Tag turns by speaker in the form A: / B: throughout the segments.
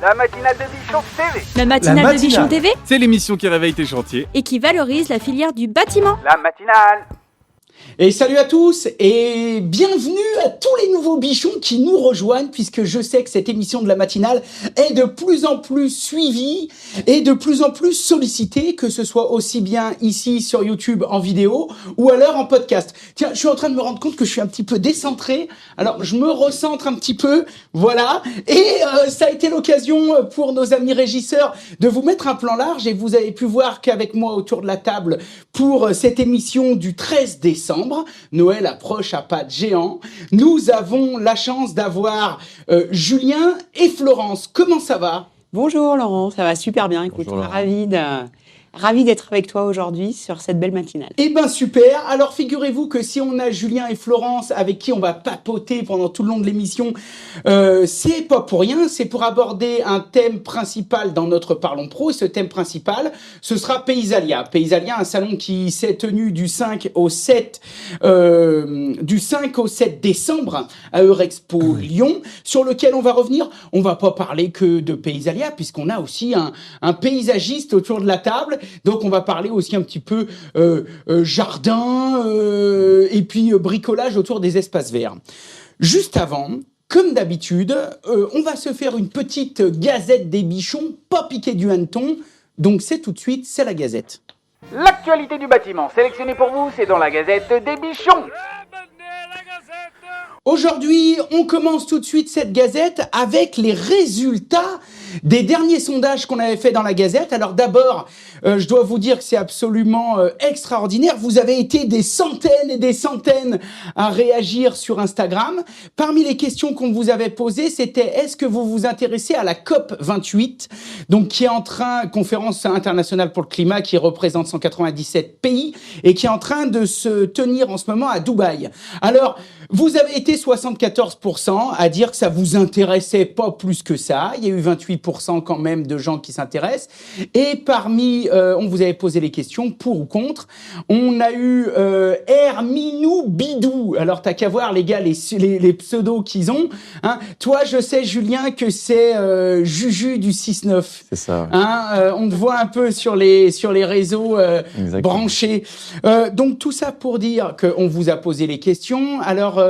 A: La matinale de Bichon TV.
B: La matinale de Bichon TV
C: C'est l'émission qui réveille tes chantiers.
B: et qui valorise la filière du bâtiment.
A: La matinale.
D: Et salut à tous et bienvenue à tous les nouveaux bichons qui nous rejoignent, puisque je sais que cette émission de la matinale est de plus en plus suivie et de plus en plus sollicitée, que ce soit aussi bien ici sur YouTube en vidéo ou alors en podcast. Tiens, je suis en train de me rendre compte que je suis un petit peu décentré, alors je me recentre un petit peu, voilà, et ça a été l'occasion pour nos amis régisseurs de vous mettre un plan large, et vous avez pu voir qu'avec moi autour de la table pour cette émission du 13 décembre, Noël approche à pas de géant, nous avons la chance d'avoir Julien et Florence. Comment ça va ?
E: Bonjour Laurent, ça va super bien. Écoute,
C: Bonjour, Laurent.
E: Ravi d'être avec toi aujourd'hui sur cette belle matinale.
D: Eh ben super. Alors figurez-vous que si on a Julien et Florence avec qui on va papoter pendant tout le long de l'émission, c'est pas pour rien, c'est pour aborder un thème principal dans notre Parlons Pro. Et ce thème principal, ce sera Paysalia. Paysalia, un salon qui s'est tenu du 5 au 7 décembre à Eurexpo Lyon, sur lequel on va revenir. On va pas parler que de Paysalia, puisqu'on a aussi un paysagiste autour de la table. Donc on va parler aussi un petit peu jardin et puis bricolage autour des espaces verts. Juste avant, comme d'habitude, on va se faire une petite gazette des bichons, pas piqué du hanneton. Donc c'est tout de suite, c'est la gazette.
A: L'actualité du bâtiment sélectionnée pour vous, c'est dans la Gazette des Bichons.
D: Aujourd'hui, on commence tout de suite cette gazette avec les résultats des derniers sondages qu'on avait fait dans la gazette. Alors d'abord, je dois vous dire que c'est absolument extraordinaire. Vous avez été des centaines et des centaines à réagir sur Instagram. Parmi les questions qu'on vous avait posées, c'était est-ce que vous vous intéressez à la COP 28, donc qui est en train, conférence internationale pour le climat, qui représente 197 pays et qui est en train de se tenir en ce moment à Dubaï. Alors, vous avez été 74% à dire que ça vous intéressait pas plus que ça. Il y a eu 28% quand même de gens qui s'intéressent. Et parmi, on vous avait posé les questions pour ou contre. On a eu Herminou Bidou. Alors t'as qu'à voir les gars, les pseudos qu'ils ont. Hein. Toi, je sais Julien que c'est Juju du 6-9.
F: C'est ça.
D: Hein, on te voit un peu sur les réseaux branchés. Donc tout ça pour dire qu'on vous a posé les questions. Alors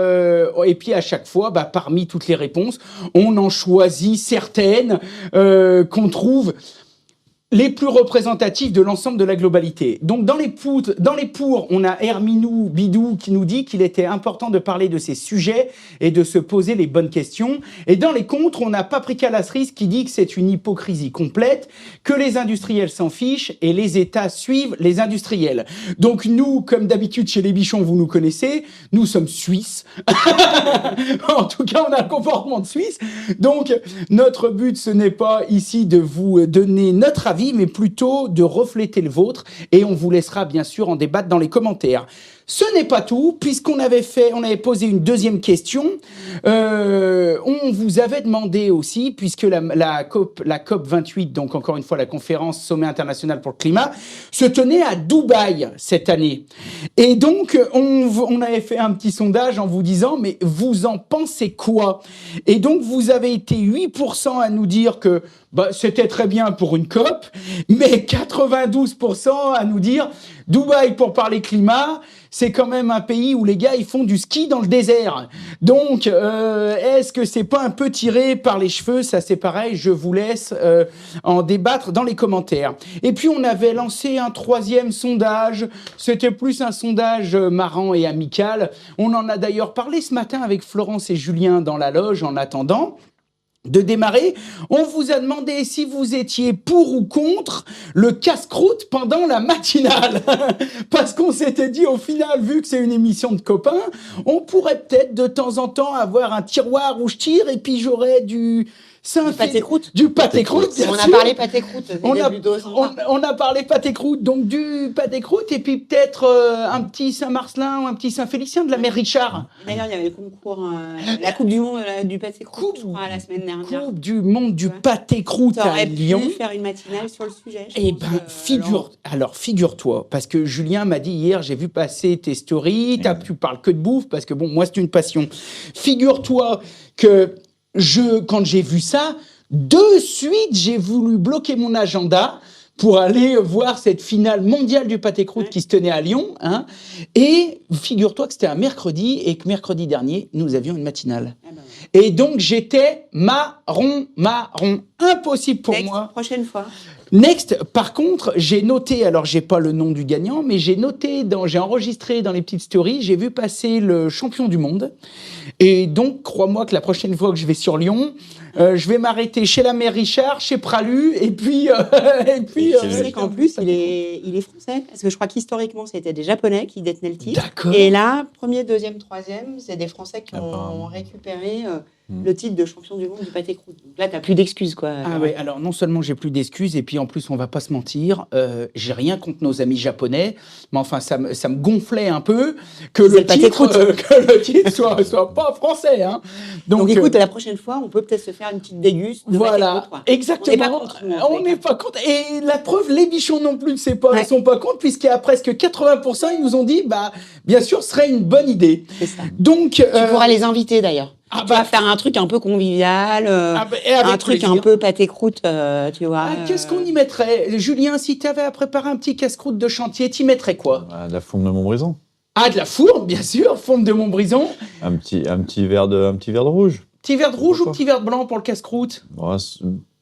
D: et puis à chaque fois, parmi toutes les réponses, on en choisit certaines qu'on trouve les plus représentatifs de l'ensemble de la globalité. Donc dans les pour, on a Herminou Bidou qui nous dit qu'il était important de parler de ces sujets et de se poser les bonnes questions. Et dans les contre, on a Paprika Lasris qui dit que c'est une hypocrisie complète, que les industriels s'en fichent et les États suivent les industriels. Donc nous, comme d'habitude chez les bichons, vous nous connaissez, nous sommes suisses. En tout cas, on a un comportement de Suisse. Donc notre but, ce n'est pas ici de vous donner notre avis, mais plutôt de refléter le vôtre, et on vous laissera bien sûr en débattre dans les commentaires. Ce n'est pas tout, puisqu'on avait posé une deuxième question. On vous avait demandé aussi, puisque la COP 28, donc encore une fois la conférence sommet international pour le climat, se tenait à Dubaï cette année. Et donc on avait fait un petit sondage en vous disant, mais vous en pensez quoi ? Et donc vous avez été 8% à nous dire que c'était très bien pour une COP, mais 92% à nous dire Dubaï pour parler climat, c'est quand même un pays où les gars ils font du ski dans le désert. Donc est-ce que c'est pas un peu tiré par les cheveux ? Ça c'est pareil, je vous laisse en débattre dans les commentaires. Et puis on avait lancé un troisième sondage, c'était plus un sondage marrant et amical. On en a d'ailleurs parlé ce matin avec Florence et Julien dans la loge en attendant de démarrer. On vous a demandé si vous étiez pour ou contre le casse-croûte pendant la matinale. Parce qu'on s'était dit, au final, vu que c'est une émission de copains, on pourrait peut-être de temps en temps avoir un tiroir où je tire et puis j'aurais du
E: pâté-croûte.
D: Du pâté-croûte, bien
E: On a
D: sûr.
E: parlé pâté-croûte.
D: On a parlé pâté-croûte, donc du pâté-croûte et puis peut-être un petit Saint-Marcelin ou un petit Saint-Félicien de la mère Richard.
E: D'ailleurs, il y avait le concours, la Coupe du Monde du pâté-croûte, je crois, la semaine dernière.
D: Coupe du monde du pâté-croûte à
E: T'aurais
D: Lyon.
E: pu faire une matinale sur le sujet.
D: Eh ben, figure-toi, parce que Julien m'a dit hier, j'ai vu passer tes stories, tu parles que de bouffe, parce que bon, moi, c'est une passion. Figure-toi que quand j'ai vu ça, De suite, j'ai voulu bloquer mon agenda pour aller voir cette finale mondiale du pâté croûte qui se tenait à Lyon. Hein. Et figure-toi que c'était un mercredi et que mercredi dernier, nous avions une matinale.
E: Ah bah ouais.
D: Et donc, j'étais marron. Impossible pour
E: Next,
D: moi.
E: prochaine fois.
D: Next, par contre, j'ai noté, alors j'ai pas le nom du gagnant, mais j'ai enregistré dans les petites stories, j'ai vu passer le champion du monde. Et donc, crois-moi que la prochaine fois que je vais sur Lyon, je vais m'arrêter chez la mère Richard, chez Pralu, et puis...
E: Tu sais qu'en plus, il est français. Parce que je crois qu'historiquement, c'était des Japonais qui détenaient le titre.
D: D'accord.
E: Et là, premier, deuxième, troisième, c'est des Français qui ont récupéré le titre de champion du monde du pâté croûte. Donc là, t'as plus d'excuses, quoi.
D: Ah ouais, alors non seulement j'ai plus d'excuses, et puis en plus, on va pas se mentir, j'ai rien contre nos amis japonais, mais enfin, ça me gonflait un peu que le titre soit pas français. Hein.
E: Donc écoute, la prochaine fois, on peut peut-être se faire une petite déguste de
D: voilà,
E: pâté croûte,
D: exactement. On n'est pas contre. Et la preuve, les bichons non plus ne sont pas contre, puisqu'à presque 80%, ils nous ont dit, bah, bien sûr, ce serait une bonne idée.
E: C'est ça.
D: Donc,
E: tu pourras les inviter d'ailleurs. Tu vas faire un truc un peu convivial, un truc
D: plaisir.
E: un peu pâté croûte, tu vois.
D: Qu'est-ce qu'on y mettrait, Julien, si tu avais à préparer un petit casse-croûte de chantier, t'y mettrais quoi?
F: De la fourme de Montbrison.
D: Ah, de la fourme, bien sûr, fourme de Montbrison.
F: Un petit verre de rouge.
D: Petit verre de rouge ou petit verre de blanc pour le casse-croûte?
F: Ouais,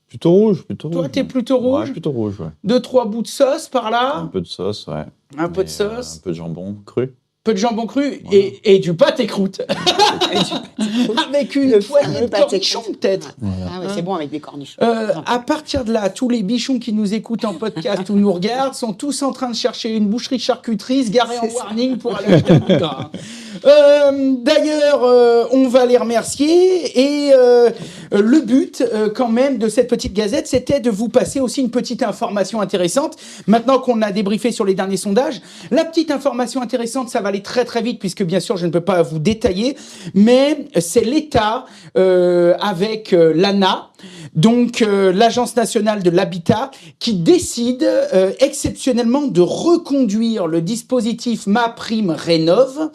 F: plutôt rouge.
D: Toi, t'es plutôt rouge?
F: Ouais, plutôt rouge, ouais.
D: 2-3 bouts de sauce par là?
F: Un peu de sauce, ouais.
D: Un peu de sauce?
F: Un peu de jambon cru.
D: Peu de jambon cru
F: Ouais.
D: et du pâté croûte. Avec une poignée de cornichons, peut-être.
F: Voilà.
E: Ah ouais, c'est bon avec des cornichons.
D: À partir de là, tous les bichons qui nous écoutent en podcast ou nous regardent sont tous en train de chercher une boucherie-charcuterie, se garer en warning pour aller acheter un bout de gras. D'ailleurs, on va les remercier et le but quand même de cette petite gazette, c'était de vous passer aussi une petite information intéressante. Maintenant qu'on a débriefé sur les derniers sondages, la petite information intéressante, ça va aller très très vite puisque bien sûr je ne peux pas vous détailler, mais c'est l'État avec l'ANA, donc l'Agence nationale de l'habitat, qui décide exceptionnellement de reconduire le dispositif MaPrimeRénov'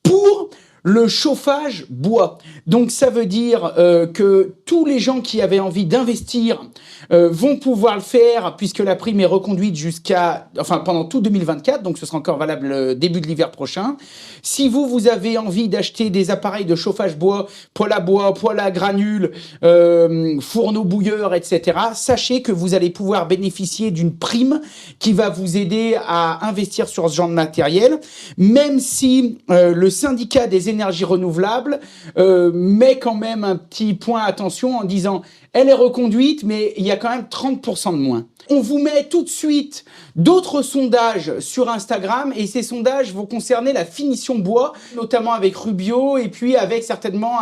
D: pour le chauffage bois. Donc ça veut dire que tous les gens qui avaient envie d'investir vont pouvoir le faire puisque la prime est reconduite pendant tout 2024, donc ce sera encore valable début de l'hiver prochain. Si vous avez envie d'acheter des appareils de chauffage bois, poêle à granules, fourneau bouilleur, etc., sachez que vous allez pouvoir bénéficier d'une prime qui va vous aider à investir sur ce genre de matériel, même si le syndicat des énergies renouvelables met quand même un petit point attention en disant elle est reconduite, mais il y a quand même 30% de moins. On vous met tout de suite d'autres sondages sur Instagram et ces sondages vont concerner la finition bois, notamment avec Rubio et puis avec certainement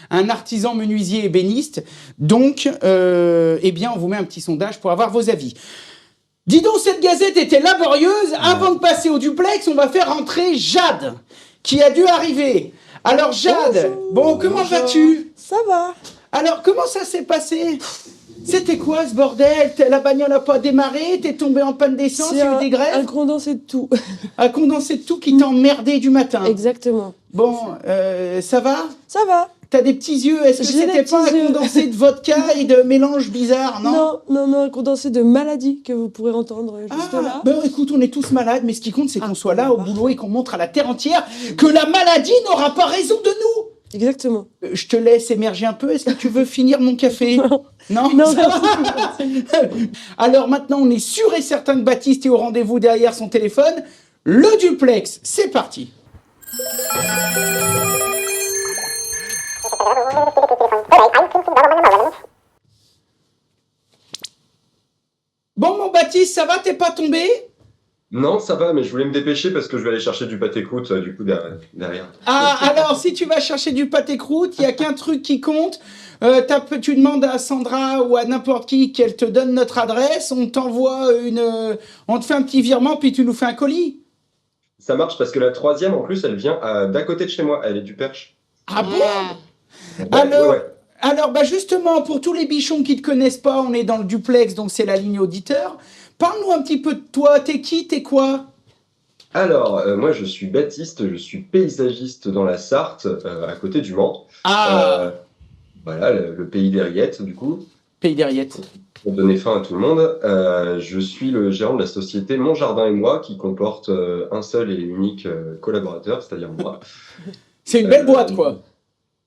D: un artisan menuisier ébéniste. Donc, eh bien, on vous met un petit sondage pour avoir vos avis. Dis donc, cette gazette était laborieuse. Avant de passer au duplex, on va faire rentrer Jade, qui a dû arriver. Alors Jade, bon, comment vas-tu?
G: Ça va.
D: Alors, comment ça s'est passé? C'était quoi ce bordel? La bagnole n'a pas démarré? T'es tombé en panne d'essence? Il y a eu des grèves?
G: Un condensé de tout.
D: Un condensé de tout qui t'a emmerdé du matin.
G: Exactement.
D: Bon, ça va?
G: Ça va.
D: T'as des petits yeux. Est-ce que
G: J'ai
D: c'était
G: des
D: pas
G: petits
D: un
G: yeux.
D: condensé de vodka et de mélange bizarre, non?
G: Non, un condensé de maladie que vous pourrez entendre juste là.
D: Ben écoute, on est tous malades, mais ce qui compte, c'est qu'on soit là au boulot et qu'on montre à la terre entière que la maladie n'aura pas raison de nous.
G: Exactement.
D: Je te laisse émerger un peu. Est-ce que tu veux finir mon café? Non.
G: Non,
D: Ça va. Alors maintenant, on est sûr et certain que Baptiste est au rendez-vous derrière son téléphone. Le duplex, c'est parti. Bon, mon Baptiste, ça va? T'es pas tombé?
H: Non, ça va, mais je voulais me dépêcher parce que je vais aller chercher du pâté croûte du coup derrière.
D: Ah, alors, si tu vas chercher du pâté croûte, il n'y a qu'un truc qui compte. Tu demandes à Sandra ou à n'importe qui qu'elle te donne notre adresse, on t'envoie on te fait un petit virement, puis tu nous fais un colis.
H: Ça marche parce que la troisième, en plus, elle vient d'à côté de chez moi. Elle est du Perche.
D: Ah bon?
H: Ouais, ouais.
D: Alors, bah justement, pour tous les bichons qui ne te connaissent pas, on est dans le duplex, donc c'est la ligne auditeur. Parle-nous un petit peu de toi. T'es qui? T'es quoi?
H: Alors, moi, je suis Baptiste, je suis paysagiste dans la Sarthe, à côté du Mans.
D: Ah,
H: Voilà, le pays des rillettes, du coup.
D: Pays d'Ariette.
H: Pour donner fin à tout le monde, je suis le gérant de la société Mon Jardin et moi, qui comporte un seul et unique collaborateur, c'est-à-dire moi.
D: C'est une belle boîte, quoi.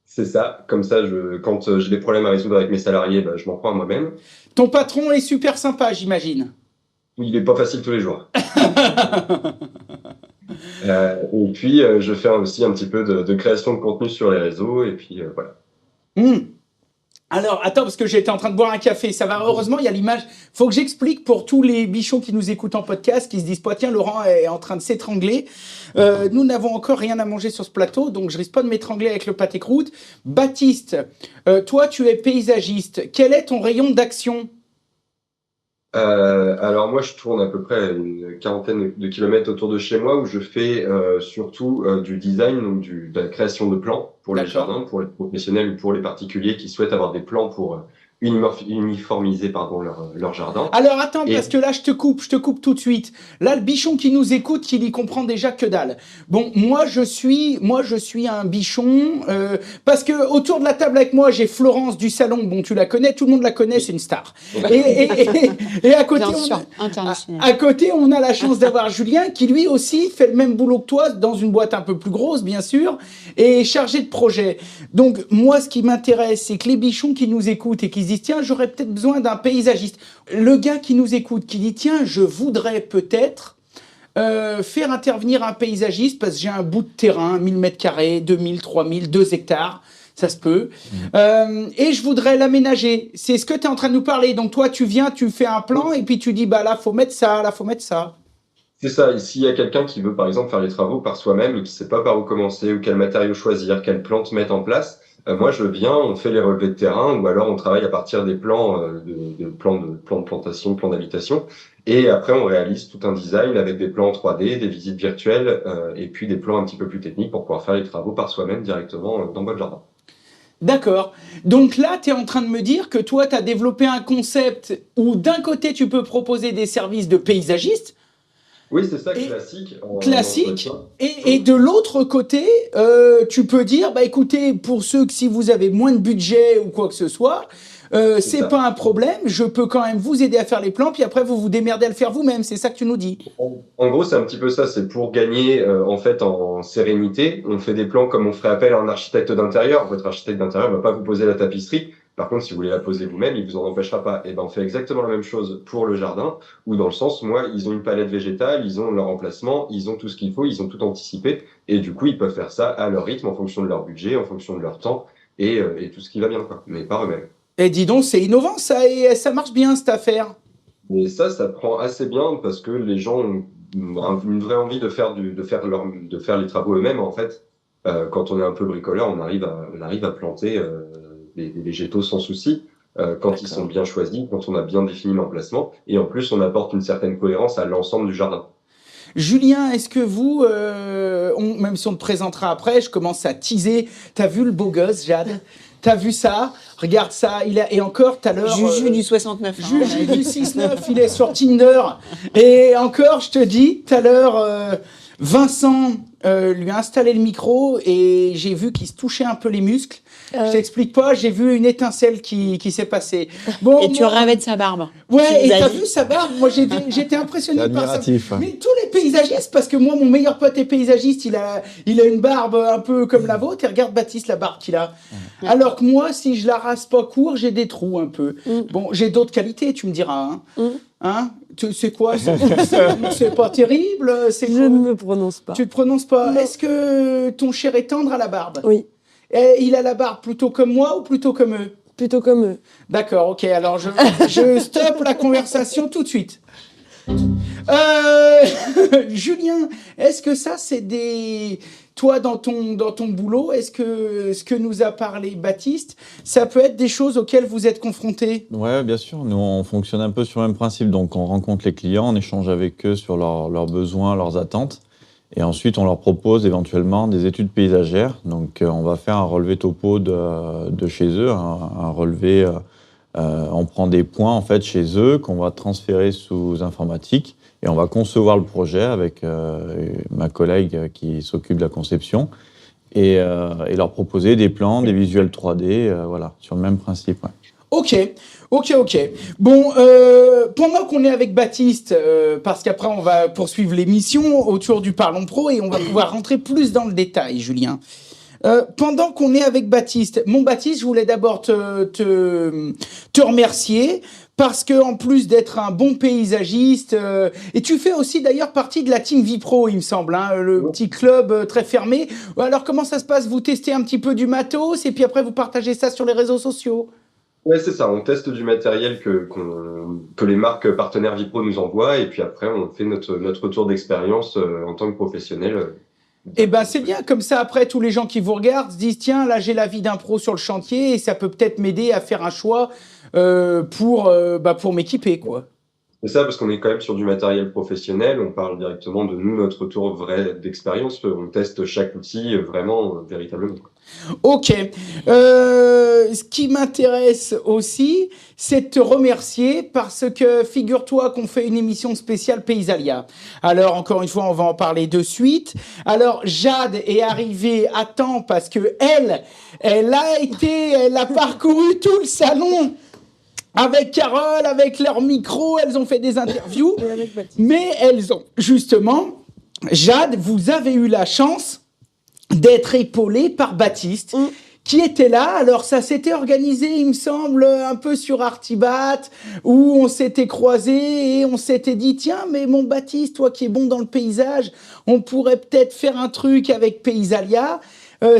H: C'est ça. Comme ça, quand j'ai des problèmes à résoudre avec mes salariés, je m'en prends à moi-même.
D: Ton patron est super sympa, j'imagine.
H: Il n'est pas facile tous les jours. Et puis, je fais aussi un petit peu de création de contenu sur les réseaux, et puis voilà.
D: Alors, attends, parce que j'étais en train de boire un café. Ça va, heureusement, il y a l'image. Faut que j'explique pour tous les bichons qui nous écoutent en podcast, qui se disent pas, tiens, Laurent est en train de s'étrangler. Nous n'avons encore rien à manger sur ce plateau, donc je risque pas de m'étrangler avec le pâté croûte. Baptiste, toi, tu es paysagiste. Quel est ton rayon d'action ?
H: Alors moi, je tourne à peu près une quarantaine de kilomètres autour de chez moi, où je fais surtout du design, donc de la création de plans pour les jardins, pour les professionnels ou pour les particuliers qui souhaitent avoir des plans pour uniformiser leur jardin.
D: Alors attends, parce que là je te coupe tout de suite. Là le bichon qui nous écoute, qu'il y comprend déjà que dalle. Bon, moi je suis un bichon parce que autour de la table avec moi j'ai Florence du salon. Bon, tu la connais, tout le monde la connaît, c'est une star. Et à côté, à côté on a la chance d'avoir Julien qui lui aussi fait le même boulot que toi dans une boîte un peu plus grosse bien sûr et chargé de projet. Donc moi ce qui m'intéresse c'est que les bichons qui nous écoutent et qui disent tiens, j'aurais peut-être besoin d'un paysagiste. Le gars qui nous écoute, qui dit tiens, je voudrais peut-être faire intervenir un paysagiste parce que j'ai un bout de terrain, 1000 m², 2000, 3000, 2 hectares, ça se peut, et je voudrais l'aménager. C'est ce que tu es en train de nous parler. Donc toi, tu viens, tu fais un plan et puis tu dis bah là, faut mettre ça, là, faut mettre ça.
H: C'est ça. Et s'il y a quelqu'un qui veut, par exemple, faire les travaux par soi-même et qui ne sait pas par où commencer ou quel matériau choisir, quelle plante mettre en place, moi, je viens, on fait les relevés de terrain ou alors on travaille à partir des plans plans de plantation, plans d'habitation. Et après, on réalise tout un design avec des plans en 3D, des visites virtuelles et puis des plans un petit peu plus techniques pour pouvoir faire les travaux par soi-même directement dans votre jardin.
D: D'accord. Donc là, tu es en train de me dire que toi, tu as développé un concept où d'un côté, tu peux proposer des services de paysagiste.
H: Oui, c'est ça, classique.
D: Classique. Et de l'autre côté, tu peux dire, bah écoutez, pour ceux que si vous avez moins de budget ou quoi que ce soit, c'est pas un problème, je peux quand même vous aider à faire les plans, puis après vous vous démerdez à le faire vous-même, c'est ça que tu nous dis.
H: En gros, c'est un petit peu ça, c'est pour gagner en fait en sérénité. On fait des plans comme on ferait appel à un architecte d'intérieur. Votre architecte d'intérieur ne va pas vous poser la tapisserie. Par contre, si vous voulez la poser vous-même, il vous en empêchera pas. Et ben, on fait exactement la même chose pour le jardin, où dans le sens, moi, ils ont une palette végétale, ils ont leur emplacement, ils ont tout ce qu'il faut, ils ont tout anticipé, et du coup, ils peuvent faire ça à leur rythme, en fonction de leur budget, en fonction de leur temps, et tout ce qui va bien, quoi. Mais par eux-mêmes. Et
D: dis donc, c'est innovant ça, et ça marche bien cette affaire.
H: Et ça prend assez bien parce que les gens ont une vraie envie de faire les travaux eux-mêmes, en fait. Quand on est un peu bricoleur, on arrive à planter des végétaux sans souci, quand ils sont bien choisis, quand on a bien défini l'emplacement, et en plus on apporte une certaine cohérence à l'ensemble du jardin.
D: Julien, est-ce que vous, même si on te présentera après, je commence à teaser, t'as vu le beau gosse, Jade ? T'as vu ça ? Regarde ça, et encore tout à l'heure...
E: Juju du 69.
D: Juju du 69, il est sur Tinder. Et encore, je te dis, tout à l'heure, Vincent lui a installé le micro et j'ai vu qu'il se touchait un peu les muscles. Je t'explique pas, j'ai vu une étincelle qui s'est passée. Bon,
E: et tu rêvais de sa barbe.
D: Ouais, et t'as vu sa barbe ? Moi, j'étais impressionné par ça. Mais tous les paysagistes, parce que moi, mon meilleur pote est paysagiste, il a une barbe un peu comme la vôtre. Et regarde Baptiste, la barbe qu'il a. Alors que moi, si je la rase pas court, j'ai des trous un peu. Bon, j'ai d'autres qualités, tu me diras. Hein ? C'est quoi ? C'est pas terrible.
G: Je ne me prononce pas.
D: Tu te prononces pas ? Est-ce que ton cher est tendre à la barbe ?
G: Oui.
D: Et il a la barbe plutôt comme moi ou plutôt comme eux ?
G: Plutôt comme eux.
D: D'accord, ok. Alors, je stoppe la conversation tout de suite. Julien, est-ce que ça, c'est des... Toi, dans ton boulot, est-ce que ce que nous a parlé Baptiste, ça peut être des choses auxquelles vous êtes confrontés ?
F: Oui, bien sûr. Nous, on fonctionne un peu sur le même principe. Donc, on rencontre les clients, on échange avec eux sur leurs besoins, leurs attentes. Et ensuite, on leur propose éventuellement des études paysagères. Donc, on va faire un relevé topo de chez eux, un relevé... on prend des points en fait chez eux qu'on va transférer sous informatique et on va concevoir le projet avec ma collègue qui s'occupe de la conception et leur proposer des plans, des visuels 3D, voilà, sur le même principe. Ouais.
D: Ok. Bon, pendant qu'on est avec Baptiste, parce qu'après on va poursuivre l'émission autour du Parlons Pro et on va pouvoir rentrer plus dans le détail, Julien. Pendant qu'on est avec Baptiste, je voulais d'abord te remercier parce que en plus d'être un bon paysagiste, et tu fais aussi d'ailleurs partie de la team Vipro, il me semble, hein, le petit club très fermé. Alors comment ça se passe? Vous testez un petit peu du matos et puis après vous partagez ça sur les réseaux sociaux?
H: Ouais, c'est ça. On teste du matériel que les marques partenaires Vipro nous envoient et puis après on fait notre retour d'expérience en tant que professionnel.
D: Eh ben c'est bien, comme ça après tous les gens qui vous regardent se disent tiens là j'ai la vie d'un pro sur le chantier et ça peut peut-être m'aider à faire un choix pour m'équiper quoi.
H: C'est ça parce qu'on est quand même sur du matériel professionnel, on parle directement de nous, notre retour vrai d'expérience, on teste chaque outil vraiment véritablement.
D: Ok. Ce qui m'intéresse aussi, c'est de te remercier parce que figure-toi qu'on fait une émission spéciale Paysalia. Alors, encore une fois, on va en parler de suite. Alors, Jade est arrivée à temps parce que elle a parcouru tout le salon avec Carole, avec leur micro, elles ont fait des interviews. Mais elles ont, justement, Jade, vous avez eu la chance d'être épaulé par Baptiste, qui était là. Alors, ça s'était organisé, il me semble, un peu sur Artibat, où on s'était croisés et on s'était dit, tiens, mais mon Baptiste, toi qui es bon dans le paysage, on pourrait peut-être faire un truc avec Paysalia.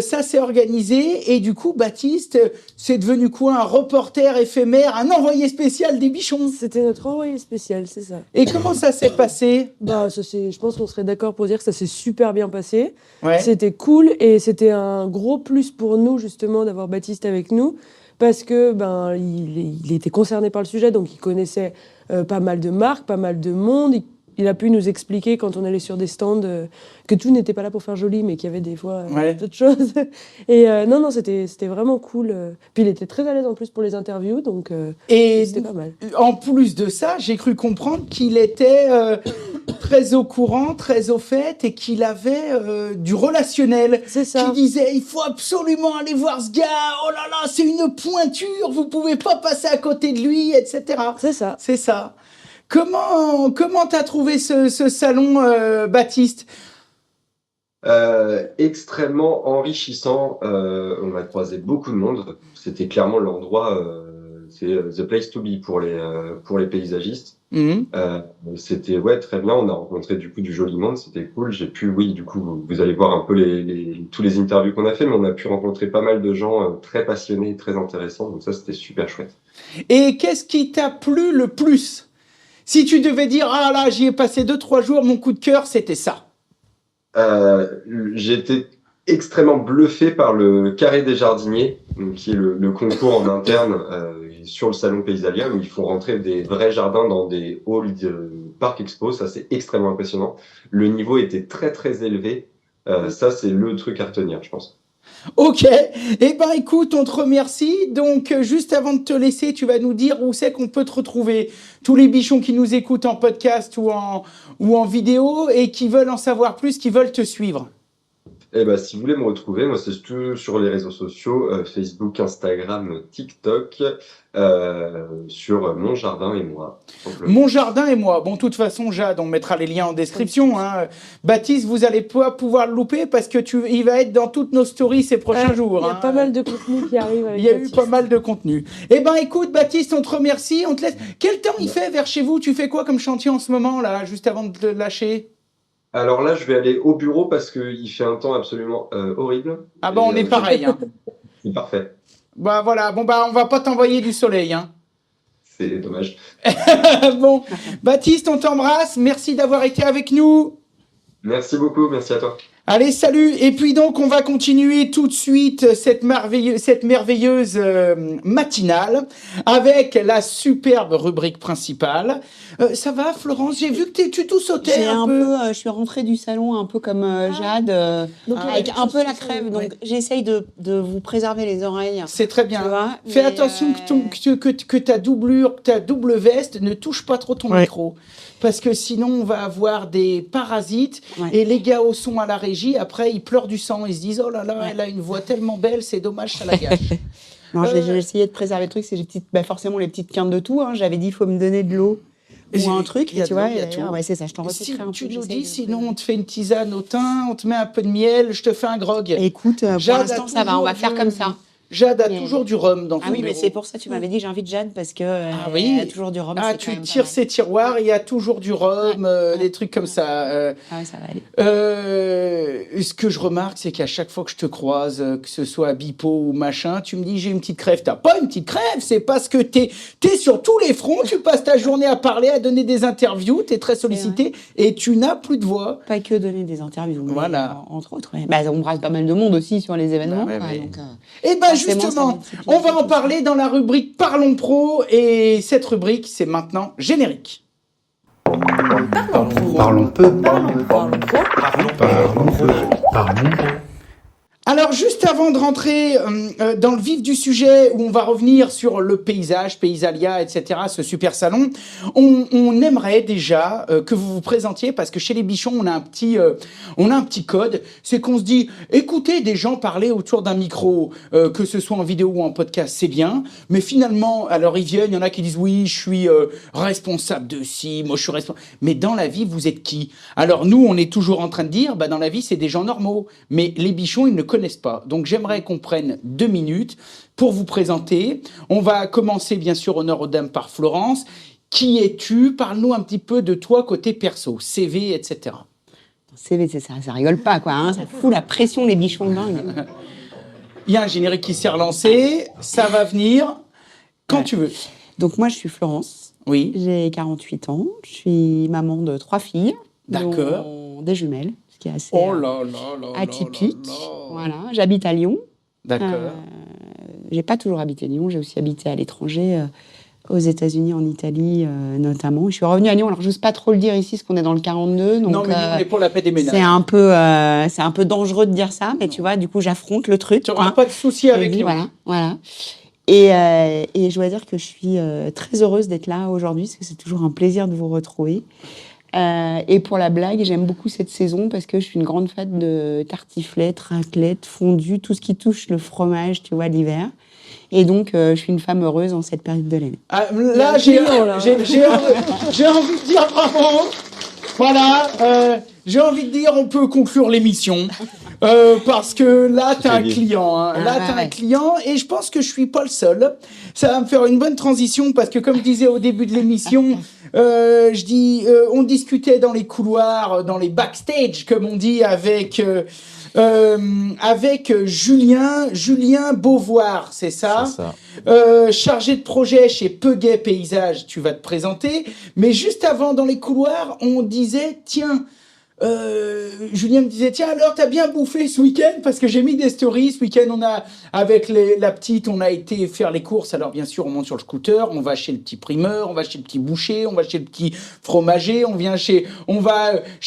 D: Ça s'est organisé et du coup, Baptiste, c'est devenu quoi? Un reporter éphémère, un envoyé spécial des Bichons?
G: C'était notre envoyé spécial, c'est ça.
D: Et comment ça s'est passé?
G: Je pense qu'on serait d'accord pour dire que ça s'est super bien passé.
D: Ouais.
G: C'était cool et c'était un gros plus pour nous justement d'avoir Baptiste avec nous parce que il était concerné par le sujet, donc il connaissait pas mal de marques, pas mal de monde. Il a pu nous expliquer quand on allait sur des stands que tout n'était pas là pour faire joli, mais qu'il y avait des fois d'autres choses. Et non, c'était vraiment cool. Puis il était très à l'aise en plus pour les interviews, donc c'était pas mal.
D: En plus de ça, j'ai cru comprendre qu'il était très au courant, très au fait, et qu'il avait du relationnel.
G: C'est ça.
D: Qui disait, il faut absolument aller voir ce gars, oh là là, c'est une pointure, vous pouvez pas passer à côté de lui, etc.
G: C'est ça.
D: C'est ça. Comment t'as trouvé ce salon, Baptiste?
H: Extrêmement enrichissant. On a croisé beaucoup de monde. C'était clairement l'endroit, c'est the place to be pour les paysagistes. C'était très bien. On a rencontré du coup du joli monde. C'était cool. J'ai pu, du coup, vous allez voir un peu tous les interviews qu'on a fait, mais on a pu rencontrer pas mal de gens très passionnés, très intéressants. Donc ça, c'était super chouette.
D: Et qu'est-ce qui t'a plu le plus? Si tu devais dire, ah là, j'y ai passé 2-3 jours, mon coup de cœur, c'était ça.
H: J'ai été extrêmement bluffé par le Carré des Jardiniers, qui est le concours en interne sur le salon Paysalia, où ils font rentrer des vrais jardins dans des halls de Parc Expo. Ça, c'est extrêmement impressionnant. Le niveau était très, très élevé. Ça, c'est le truc à retenir, je pense.
D: Ok, eh ben écoute, on te remercie. Donc juste avant de te laisser, tu vas nous dire où c'est qu'on peut te retrouver. Tous les bichons qui nous écoutent en podcast ou en vidéo et qui veulent en savoir plus, qui veulent te suivre.
H: Eh ben, si vous voulez me retrouver, moi c'est tout sur les réseaux sociaux, Facebook, Instagram, TikTok, sur Mon Jardin et moi.
D: Mon Jardin et moi. Bon, de toute façon, Jade, on mettra les liens en description. Hein. Baptiste, vous allez pas pouvoir le louper parce que il va être dans toutes nos stories ces prochains jours.
G: Il y a pas mal de contenu qui arrive avec
D: Il y a
G: Baptiste.
D: eu pas mal de contenu. Eh ben, écoute, Baptiste, on te remercie, on te laisse. Quel temps il fait vers chez vous? Tu fais quoi comme chantier en ce moment, là, juste avant de te lâcher?
H: Alors là, je vais aller au bureau parce qu'il fait un temps absolument horrible.
D: Ah bah, on est pareil. Hein.
H: C'est parfait.
D: Bah voilà, bon bah on va pas t'envoyer du soleil. Hein.
H: C'est dommage.
D: Bon, Baptiste, on t'embrasse. Merci d'avoir été avec nous.
H: Merci beaucoup, merci à toi.
D: Allez, salut. Et puis donc, on va continuer tout de suite cette merveilleuse matinale avec la superbe rubrique principale. Ça va, Florence? J'ai vu que tu tout sautais un peu.
E: Je suis rentrée du salon un peu comme Jade, avec un peu la crève. Donc, j'essaye de vous préserver les oreilles.
D: C'est très bien.
E: Vois,
D: fais attention que ta doublure, ta double veste ne touche pas trop ton micro. Parce que sinon, on va avoir des parasites. Et les gars au son à la régie, après, ils pleurent du sang. Ils se disent, oh là là, elle a une voix tellement belle, c'est dommage, ça la gâche.
E: Non, j'ai essayé de préserver le truc, c'est forcément les petites quintes de tout. Hein. J'avais dit, il faut me donner de l'eau ou un truc, et tu vois, ouais, c'est ça, je t'en retire un peu.
D: Tu nous dis, sinon on te fait une tisane au thym, on te met un peu de miel, je te fais un grog.
E: Écoute, pour l'instant, ça va, on va faire comme ça.
D: Jade a toujours du rhum dans son
E: oui, mais
D: bureau.
E: c'est pour ça que tu m'avais dit j'invite Jade parce que il y a toujours du rhum.
D: Tu tires ses tiroirs, il y a toujours du rhum, des trucs comme ça.
E: Ça va aller.
D: Ce que je remarque, c'est qu'à chaque fois que je te croise, que ce soit à Bipo ou machin, tu me dis j'ai une petite crève. T'as pas une petite crève, c'est parce que t'es sur tous les fronts, tu passes ta journée à parler, à donner des interviews, t'es très sollicité et tu n'as plus de voix.
E: Pas que donner des interviews,
D: voilà.
E: Entre autres. Ouais. On brasse pas mal de monde aussi sur les événements.
D: Et justement, on va en parler dans la rubrique Parlons Pro, et cette rubrique, c'est maintenant générique.
I: Parlons peu. Parlons peu.
D: Alors, juste avant de rentrer dans le vif du sujet, où on va revenir sur le paysage, Paysalia, etc., ce super salon, on aimerait déjà que vous vous présentiez, parce que chez les Bichons, on a un petit code, c'est qu'on se dit, écoutez des gens parler autour d'un micro, que ce soit en vidéo ou en podcast, c'est bien, mais finalement, alors ils viennent, il y en a qui disent, oui, je suis responsable de ci, moi je suis responsable, mais dans la vie, vous êtes qui? Alors nous, on est toujours en train de dire, dans la vie, c'est des gens normaux, mais les Bichons, ils ne connaissent pas. Donc j'aimerais qu'on prenne 2 minutes pour vous présenter. On va commencer bien sûr honneur aux dames par Florence. Qui es-tu? Parle-nous un petit peu de toi côté perso, CV, etc.
E: CV, ça rigole pas quoi, hein. Ça fout la pression les bichons dingues.
D: Il y a un générique qui s'est relancé, ça va venir quand tu veux.
E: Donc moi je suis Florence.
D: Oui.
E: J'ai 48 ans, je suis maman de 3 filles.
D: D'accord.
E: Des jumelles. Qui est assez atypique. Voilà, j'habite à Lyon.
D: D'accord.
E: J'ai pas toujours habité à Lyon, j'ai aussi habité à l'étranger, aux États-Unis, en Italie notamment. Je suis revenue à Lyon, alors j'ose pas trop le dire ici, parce qu'on est dans le 42. Donc,
D: non, mais on est pour la paix des ménages.
E: C'est un peu dangereux de dire ça, mais tu vois, du coup, j'affronte le truc.
D: Tu n'auras pas de souci avec Lyon.
E: Voilà. Et je dois dire que je suis très heureuse d'être là aujourd'hui, parce que c'est toujours un plaisir de vous retrouver. Et pour la blague, j'aime beaucoup cette saison parce que je suis une grande fan de tartiflettes, raclettes, fondues, tout ce qui touche le fromage, tu vois, l'hiver. Et donc, je suis une femme heureuse en cette période de l'année.
D: Là, j'ai envie de dire bravo. Voilà, j'ai envie de dire on peut conclure l'émission. Parce que là, t'as un client. Un client, et je pense que je suis pas le seul. Ça va me faire une bonne transition parce que, comme je disais au début de l'émission, on discutait dans les couloirs, dans les backstage, comme on dit, avec Julien Beauvoir, c'est ça?
F: C'est ça.
D: Chargé de projet chez Peuguet Paysage, tu vas te présenter. Mais juste avant, dans les couloirs, on disait, tiens, Julien me disait, tiens, alors t'as bien bouffé ce week-end, parce que j'ai mis des stories. Ce week-end, avec la petite, on a été faire les courses. Alors bien sûr, on monte sur le scooter, on va chez le petit primeur, on va chez le petit boucher, on va chez le petit fromager, on va chez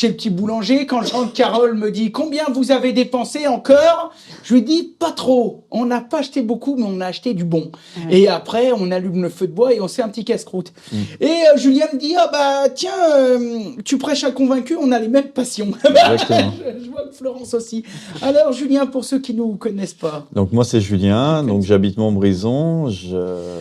D: le petit boulanger. Quand je rentre, Carole me dit, combien vous avez dépensé encore? Je lui dis, pas trop. On n'a pas acheté beaucoup, mais on a acheté du bon. Ouais. Et après, on allume le feu de bois et on se fait un petit casse-croûte. Et Julien me dit, tiens, tu prêches à convaincu, on a les mêmes passions. Je vois que Florence aussi. Alors, Julien, pour ceux qui ne nous connaissent pas.
F: Donc, moi, c'est Julien. Donc, j'habite Montbrison.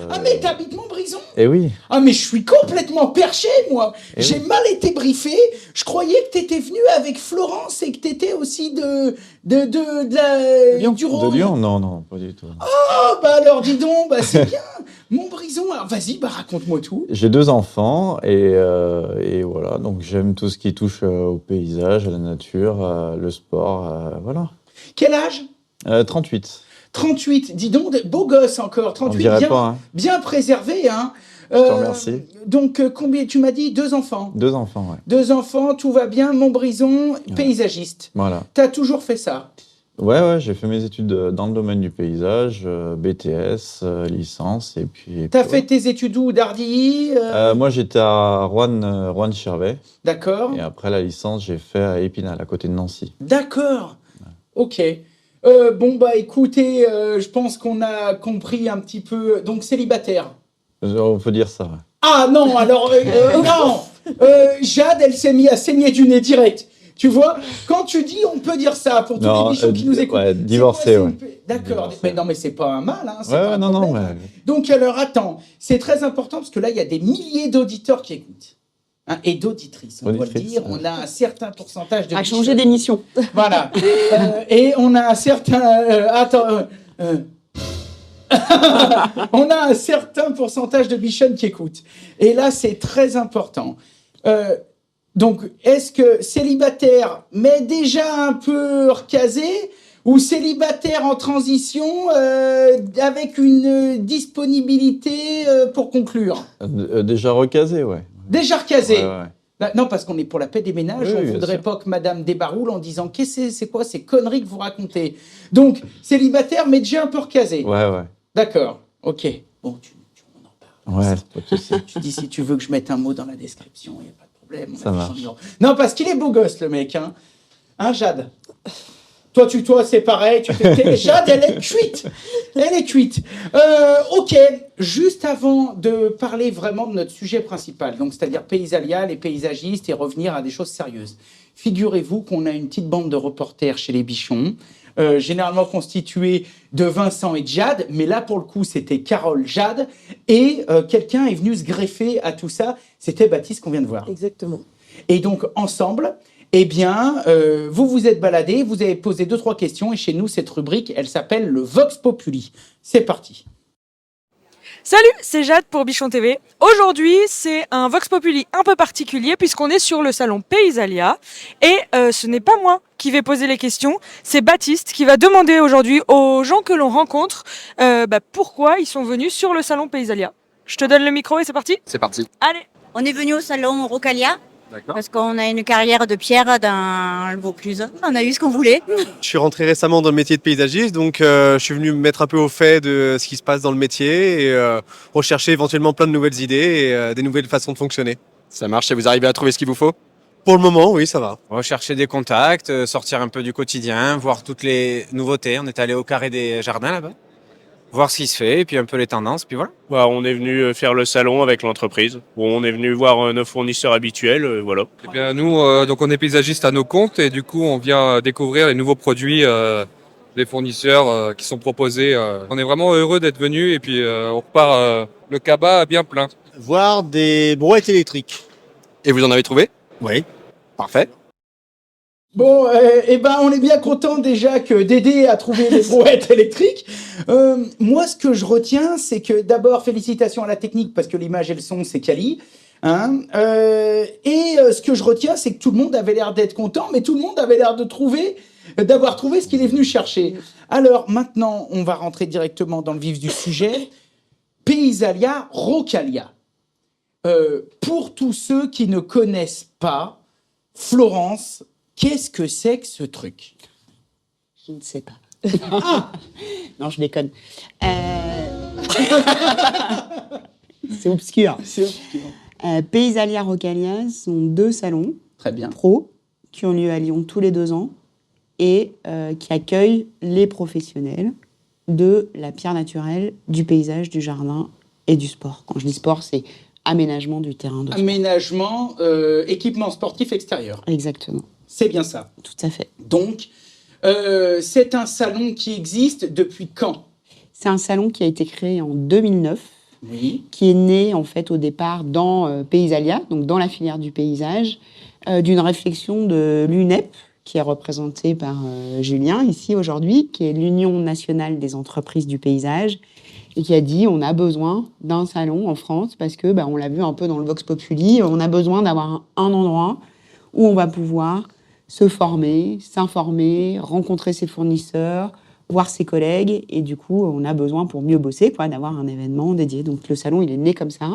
D: Ah, mais t'habites Montbrison?
F: Eh oui.
D: Ah, mais je suis complètement perché, moi. J'ai mal été briefé. Je croyais que t'étais venu avec Florence et que t'étais aussi du Rhône.
F: De Lyon? Non, pas du tout.
D: Ah, alors, dis donc, c'est bien. Montbrison, alors vas-y, raconte-moi tout.
F: J'ai 2 enfants et voilà, donc j'aime tout ce qui touche au paysage, à la nature, le sport, voilà.
D: Quel âge?
F: 38.
D: 38, dis donc, beau gosse encore, 38,
F: on dirait pas, hein.
D: Bien préservé, hein.
F: Je te remercie.
D: Donc, combien, tu m'as dit 2 enfants?
F: 2 enfants, ouais.
D: 2 enfants, tout va bien, Montbrison, paysagiste.
F: Voilà.
D: T'as toujours fait ça?
F: Ouais, j'ai fait mes études dans le domaine du paysage, BTS, licence, et puis...
D: T'as fait tes études où, d'Ardilly?
F: Moi, j'étais à Roanne-Chervais.
D: D'accord.
F: Et après la licence, j'ai fait à Épinal, à côté de Nancy.
D: D'accord. Ouais. Ok. Écoutez, je pense qu'on a compris un petit peu... Donc, célibataire.
F: On peut dire ça, ouais.
D: Ah non, alors... non Jade, elle s'est mise à saigner du nez direct. Tu vois, quand tu dis on peut dire ça pour tous les bichons qui nous écoutent.
F: Ouais, divorcé, ouais.
D: D'accord,
F: Divorcé.
D: mais non, mais c'est pas un mal. Hein, c'est
F: Ouais,
D: pas un
F: non,
D: problème.
F: ouais.
D: Donc alors attends, c'est très important parce que là il y a des milliers d'auditeurs qui écoutent. Hein, et d'auditrices, on doit le dire. On a un certain pourcentage de.
E: À changer d'émission.
D: Voilà. Et on a un certain. On a un certain pourcentage de bichonnes qui écoutent. Et là, c'est très important. Donc, est-ce que célibataire, mais déjà un peu recasé, ou célibataire en transition avec une disponibilité pour conclure?
F: Déjà recasé, ouais.
D: Déjà recasé.
F: Ouais.
D: Non, parce qu'on est pour la paix des ménages,
F: Oui,
D: on
F: bien
D: voudrait
F: sûr.
D: pas que madame débaroule en disant c'est quoi ces conneries que vous racontez. Donc, célibataire, mais déjà un peu recasé.
F: Ouais.
D: D'accord, ok. Bon, on en parle.
F: Ouais, c'est pas de souci.
D: Tu dis si tu veux que je mette un mot dans la description, il n'y a pas de problème.
F: Ça marche.
D: Non, parce qu'il est beau gosse, le mec. Hein, Jade? Toi, c'est pareil. Jade, elle est cuite. Elle est cuite. Ok, juste avant de parler vraiment de notre sujet principal, donc c'est-à-dire Paysalia, les paysagistes, et revenir à des choses sérieuses. Figurez-vous qu'on a une petite bande de reporters chez les Bichons, généralement constituée de Vincent et de Jade, mais là, pour le coup, c'était Carole, Jade, et quelqu'un est venu se greffer à tout ça. C'était Baptiste qu'on vient de voir.
G: Exactement.
D: Et donc, ensemble, eh bien, vous vous êtes baladés, vous avez posé 2-3 questions, et chez nous, cette rubrique, elle s'appelle le Vox Populi. C'est parti.
J: Salut, c'est Jade pour Bichon TV. Aujourd'hui, c'est un Vox Populi un peu particulier puisqu'on est sur le salon Paysalia. Et ce n'est pas moi qui vais poser les questions, c'est Baptiste qui va demander aujourd'hui aux gens que l'on rencontre pourquoi ils sont venus sur le salon Paysalia. Je te donne le micro et c'est parti.
C: C'est parti.
J: Allez.
K: On est venu au salon Rocalia
C: D'accord.
K: parce qu'on a une carrière de pierre dans le Vaucluse. On a eu ce qu'on voulait.
L: Je suis rentré récemment dans le métier de paysagiste, donc je suis venu me mettre un peu au fait de ce qui se passe dans le métier et rechercher éventuellement plein de nouvelles idées et des nouvelles façons de fonctionner.
C: Ça marche et vous arrivez à trouver ce qu'il vous faut?
L: Pour le moment, oui, ça va.
M: Rechercher des contacts, sortir un peu du quotidien, voir toutes les nouveautés. On est allé au Carré des Jardins là-bas, voir ce qui se fait et puis un peu les tendances, puis voilà.
N: On est venu faire le salon avec l'entreprise. On est venu voir nos fournisseurs habituels, voilà.
O: Eh bien, nous, donc on est paysagiste à nos comptes et du coup, on vient découvrir les nouveaux produits des fournisseurs qui sont proposés. On est vraiment heureux d'être venus et puis on repart le cabas bien plein.
P: Voir des brouettes électriques.
C: Et vous en avez trouvé?
P: Oui.
C: Parfait.
D: Bon, on est bien content déjà que Dédé a trouvé les brouettes électriques. Moi, ce que je retiens, c'est que d'abord, félicitations à la technique parce que l'image et le son, c'est quali. Ce que je retiens, c'est que tout le monde avait l'air d'être content, mais tout le monde avait l'air d'avoir trouvé ce qu'il est venu chercher. Alors maintenant, on va rentrer directement dans le vif du sujet. Paysalia, Rocalia. Pour tous ceux qui ne connaissent pas, Florence, qu'est-ce que c'est que ce truc?
E: Je ne sais pas. Non, je déconne. C'est obscur. Paysalia, Rocalia sont 2 salons
D: très bien
E: pro qui ont lieu à Lyon tous les 2 ans et qui accueillent les professionnels de la pierre naturelle, du paysage, du jardin et du sport. Quand je dis sport, c'est aménagement du terrain de sport.
D: Aménagement, équipement sportif extérieur.
E: Exactement.
D: C'est bien ça.
E: Tout à fait.
D: Donc, c'est un salon qui existe depuis quand?
E: C'est un salon qui a été créé en 2009,
D: oui,
E: qui est né en fait au départ dans Paysalia, donc dans la filière du paysage, d'une réflexion de l'UNEP, qui est représentée par Julien ici aujourd'hui, qui est l'Union nationale des entreprises du paysage, et qui a dit on a besoin d'un salon en France parce que, on l'a vu un peu dans le Vox Populi, on a besoin d'avoir un endroit où on va pouvoir se former, s'informer, rencontrer ses fournisseurs, voir ses collègues, et du coup, on a besoin pour mieux bosser, d'avoir un événement dédié. Donc le salon, il est né comme ça.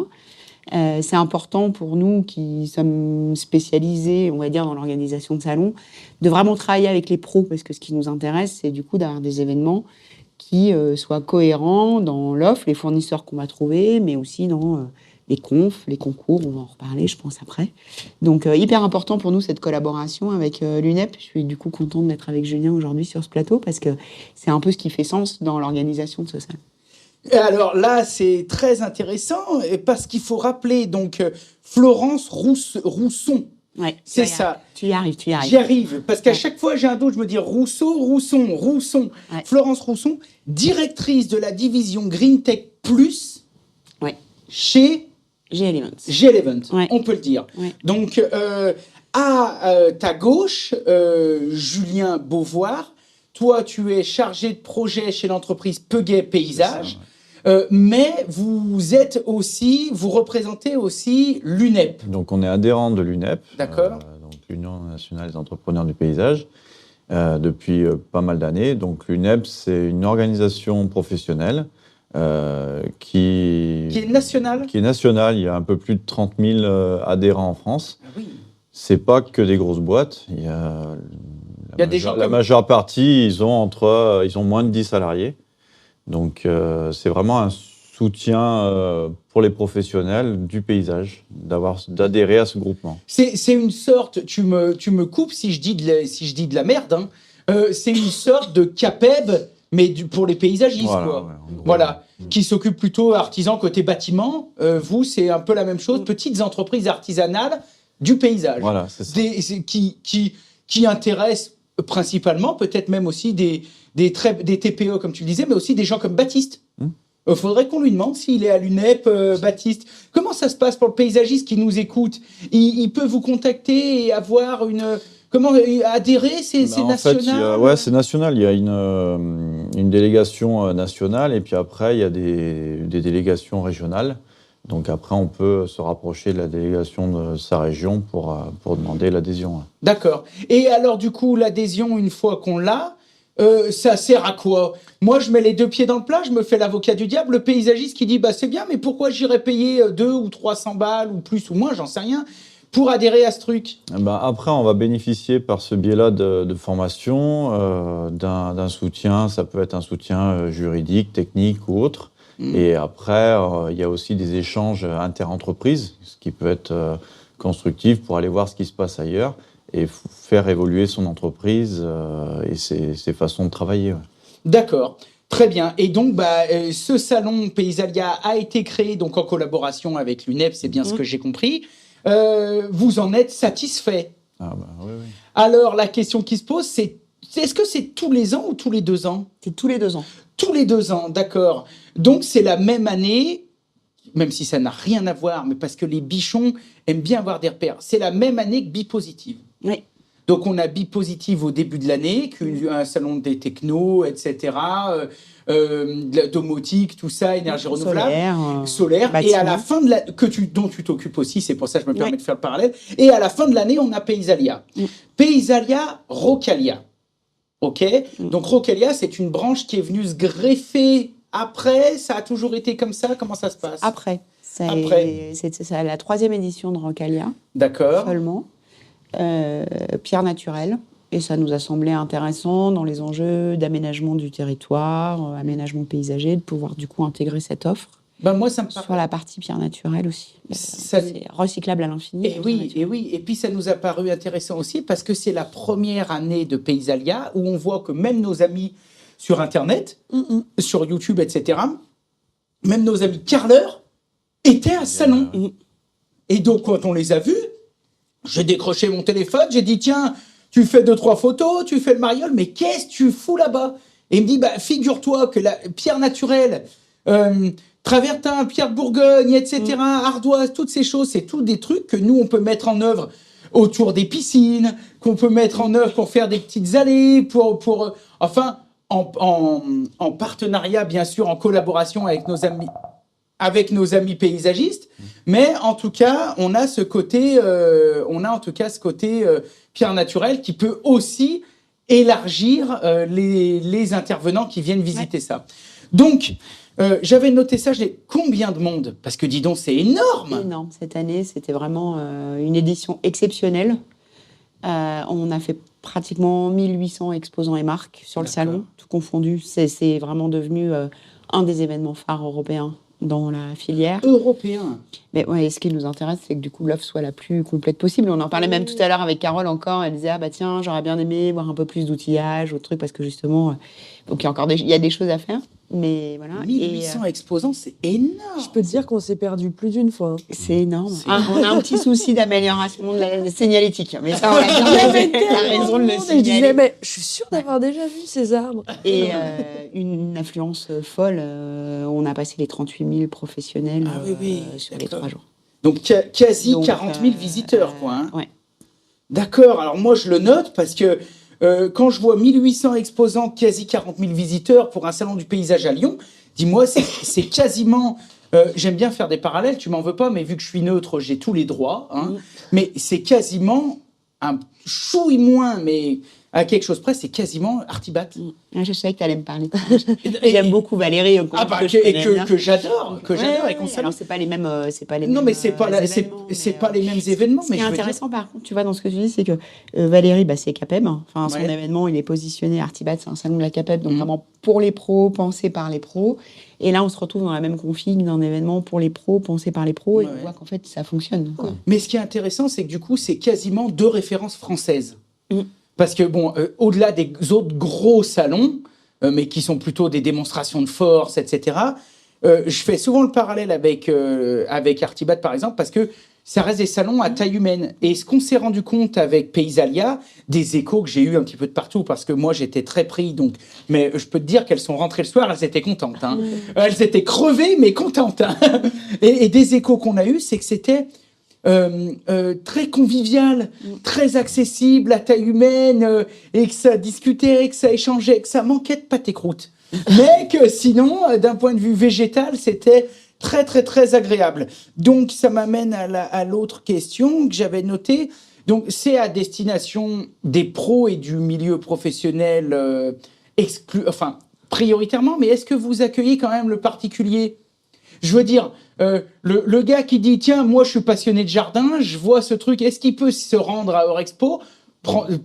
E: C'est important pour nous qui sommes spécialisés, on va dire, dans l'organisation de salons, de vraiment travailler avec les pros, parce que ce qui nous intéresse, c'est du coup d'avoir des événements qui soient cohérents dans l'offre, les fournisseurs qu'on va trouver, mais aussi dans les confs, les concours, on va en reparler, je pense, après. Donc, hyper important pour nous, cette collaboration avec l'UNEP. Je suis du coup contente d'être avec Julien aujourd'hui sur ce plateau, parce que c'est un peu ce qui fait sens dans l'organisation de ce salon.
D: Alors là, c'est très intéressant, parce qu'il faut rappeler, donc, Florence Rousson.
E: Ouais,
D: C'est ça.
E: Tu y arrives.
D: J'y arrive, parce qu'à chaque fois, j'ai un doute, je me dis Rousson.
E: Ouais.
D: Florence Rousson, directrice de la division Green Tech Plus chez G11, on peut le dire.
E: Ouais.
D: Donc, à ta gauche, Julien Beauvoir, toi, tu es chargé de projet chez l'entreprise Peuguet Paysage, mais vous représentez aussi l'UNEP.
F: Donc on est adhérent de l'UNEP,
D: D'accord.
F: donc l'Union nationale des entrepreneurs du paysage, depuis pas mal d'années. Donc l'UNEP, c'est une organisation professionnelle qui
D: est nationale.
F: Qui est nationale. Il y a un peu plus de 30 000 adhérents en France.
D: Ah oui.
F: C'est pas que des grosses boîtes. Il y a la majeure partie, ils ont moins de 10 salariés. Donc c'est vraiment un soutien pour les professionnels du paysage d'adhérer à ce groupement.
D: C'est une sorte, tu me coupes si je dis de la merde, hein. C'est une sorte de CAPEB, mais pour les paysagistes, quoi. Voilà, qui s'occupe plutôt artisans côté bâtiment. Vous, c'est un peu la même chose, petites entreprises artisanales du paysage.
F: Voilà, c'est ça.
D: Qui intéressent principalement, peut-être même aussi des TPE, comme tu le disais, mais aussi des gens comme Baptiste. Faudrait qu'on lui demande s'il est à l'UNEP, Baptiste. Comment ça se passe pour le paysagiste qui nous écoute? Il peut vous contacter et avoir comment adhérer? C'est national?
F: En fait, c'est national. Il y a une délégation nationale et puis après, il y a des délégations régionales. Donc après, on peut se rapprocher de la délégation de sa région pour demander l'adhésion.
D: D'accord. Et alors, du coup, l'adhésion, une fois qu'on l'a, ça sert à quoi? Moi, je mets les deux pieds dans le plat, je me fais l'avocat du diable, le paysagiste qui dit c'est bien, mais pourquoi j'irais payer 200 ou 300 balles ou plus ou moins, j'en sais rien, pour adhérer à ce truc?
F: Après, on va bénéficier par ce biais-là de formation, d'un soutien. Ça peut être un soutien juridique, technique ou autre. Et après, il y a aussi des échanges inter-entreprises, ce qui peut être constructif pour aller voir ce qui se passe ailleurs et faire évoluer son entreprise et ses façons de travailler. Ouais.
D: D'accord, très bien. Et donc, ce salon Paysalia a été créé donc en collaboration avec l'UNEP, c'est bien ce que j'ai compris. Vous en êtes satisfait?
F: Oui.
D: Alors, la question qui se pose, c'est est-ce que c'est tous les ans ou tous les 2 ans?
E: C'est tous les 2 ans.
D: Tous les 2 ans, d'accord. Donc, c'est la même année, même si ça n'a rien à voir, mais parce que les bichons aiment bien avoir des repères. C'est la même année que Bipositive.
E: Oui.
D: Donc, on a Bipositive au début de l'année, un salon des technos, etc., de la domotique, tout ça, énergie renouvelable, solaire. Et à la fin de dont tu t'occupes aussi, c'est pour ça que je me permets de faire le parallèle. Et à la fin de l'année, on a Paysalia. Paysalia, Rocalia. Ok, donc Rocalia, c'est une branche qui est venue se greffer après. Ça a toujours été comme ça. Comment ça se passe?
E: Après. C'est la 3e édition de Rocalia.
D: D'accord.
E: Seulement. Pierre naturelle. Et ça nous a semblé intéressant dans les enjeux d'aménagement du territoire, aménagement paysager, de pouvoir du coup intégrer cette offre.
D: Moi, ça me paraît...
E: Sur la partie pierre naturelle aussi. C'est recyclable à l'infini.
D: Et oui. Et puis, ça nous a paru intéressant aussi parce que c'est la première année de Paysalia où on voit que même nos amis sur Internet, sur YouTube, etc., même nos amis carleurs étaient à ce salon. Et donc, quand on les a vus, j'ai décroché mon téléphone, j'ai dit, tiens, tu fais 2-3 photos, tu fais le mariole, mais qu'est-ce que tu fous là-bas? Et il me dit, figure-toi que la pierre naturelle... Travertin, Pierre de Bourgogne, etc., ardoise, toutes ces choses, c'est tous des trucs que nous, on peut mettre en œuvre autour des piscines, qu'on peut mettre en œuvre pour faire des petites allées, enfin, en partenariat, bien sûr, en collaboration avec nos amis paysagistes. Mais en tout cas, on a ce côté, pierre naturelle qui peut aussi élargir les intervenants qui viennent visiter ça. Donc, j'avais noté ça, combien de monde? Parce que dis donc, c'est énorme.
E: Énorme. Cette année, c'était vraiment une édition exceptionnelle. On a fait pratiquement 1800 exposants et marques sur le salon, tout confondu. C'est vraiment devenu un des événements phares européens dans la filière.
D: Européen.
E: Mais ouais, ce qui nous intéresse, c'est que du coup, l'offre soit la plus complète possible. On en parlait même tout à l'heure avec Carole encore. Elle disait, tiens, j'aurais bien aimé voir un peu plus d'outillage, autre truc, parce que justement, donc il y a des choses à faire. Mais voilà.
D: 1800 exposants, c'est énorme.
G: Je peux te dire qu'on s'est perdu plus d'une fois.
E: C'est énorme. On a un petit souci d'amélioration de la signalétique. Mais ça, on a raison de le
G: Je
E: signaler.
G: disais, mais je suis sûre d'avoir déjà vu ces arbres.
E: Et une affluence folle. On a passé les 38 000 professionnels sur les 3 jours.
D: Donc quasi 40 000 visiteurs, quoi. Hein.
E: Ouais.
D: D'accord. Alors moi, je le note parce que quand je vois 1800 exposants, quasi 40 000 visiteurs pour un salon du paysage à Lyon, dis-moi, c'est quasiment... j'aime bien faire des parallèles, tu m'en veux pas, mais vu que je suis neutre, j'ai tous les droits. Hein, mais c'est quasiment un chouille moins, mais à quelque chose près, c'est quasiment Artibat.
E: Je savais que tu allais me parler. J'aime beaucoup Valérie.
D: Que j'adore. Et qu'on salue.
E: Alors, c'est pas les mêmes.
D: Non, mais c'est pas les mêmes événements.
E: Ce qui est intéressant, par contre, tu vois, dans ce que tu dis, c'est que Valérie, c'est CAPEB. Enfin, son événement, il est positionné Artibat, c'est un salon de la CAPEB, donc vraiment pour les pros, pensé par les pros. Et là, on se retrouve dans la même config d'un événement pour les pros, pensé par les pros, et on voit qu'en fait, ça fonctionne. Quoi.
D: Mais ce qui est intéressant, c'est que du coup, c'est quasiment 2 références françaises. Parce que, bon, au-delà des autres gros salons, mais qui sont plutôt des démonstrations de force, etc., je fais souvent le parallèle avec Artibat, par exemple, parce que ça reste des salons à taille humaine. Et ce qu'on s'est rendu compte avec Paysalia, des échos que j'ai eu un petit peu de partout, parce que moi, j'étais très pris, donc... Mais je peux te dire qu'elles sont rentrées le soir, elles étaient contentes. Hein. Elles étaient crevées, mais contentes. Hein. Et des échos qu'on a eus, c'est que c'était... très convivial, très accessible, à taille humaine, et que ça discutait, que ça échangeait, que ça manquait de pâté croûte. Mais que sinon, d'un point de vue végétal, c'était très, très, très agréable. Donc, ça m'amène à l'autre question que j'avais notée. Donc, c'est à destination des pros et du milieu professionnel prioritairement, mais est-ce que vous accueillez quand même le particulier ? Je veux dire, le gars qui dit « Tiens, moi, je suis passionné de jardin, je vois ce truc, est-ce qu'il peut se rendre à Eurexpo,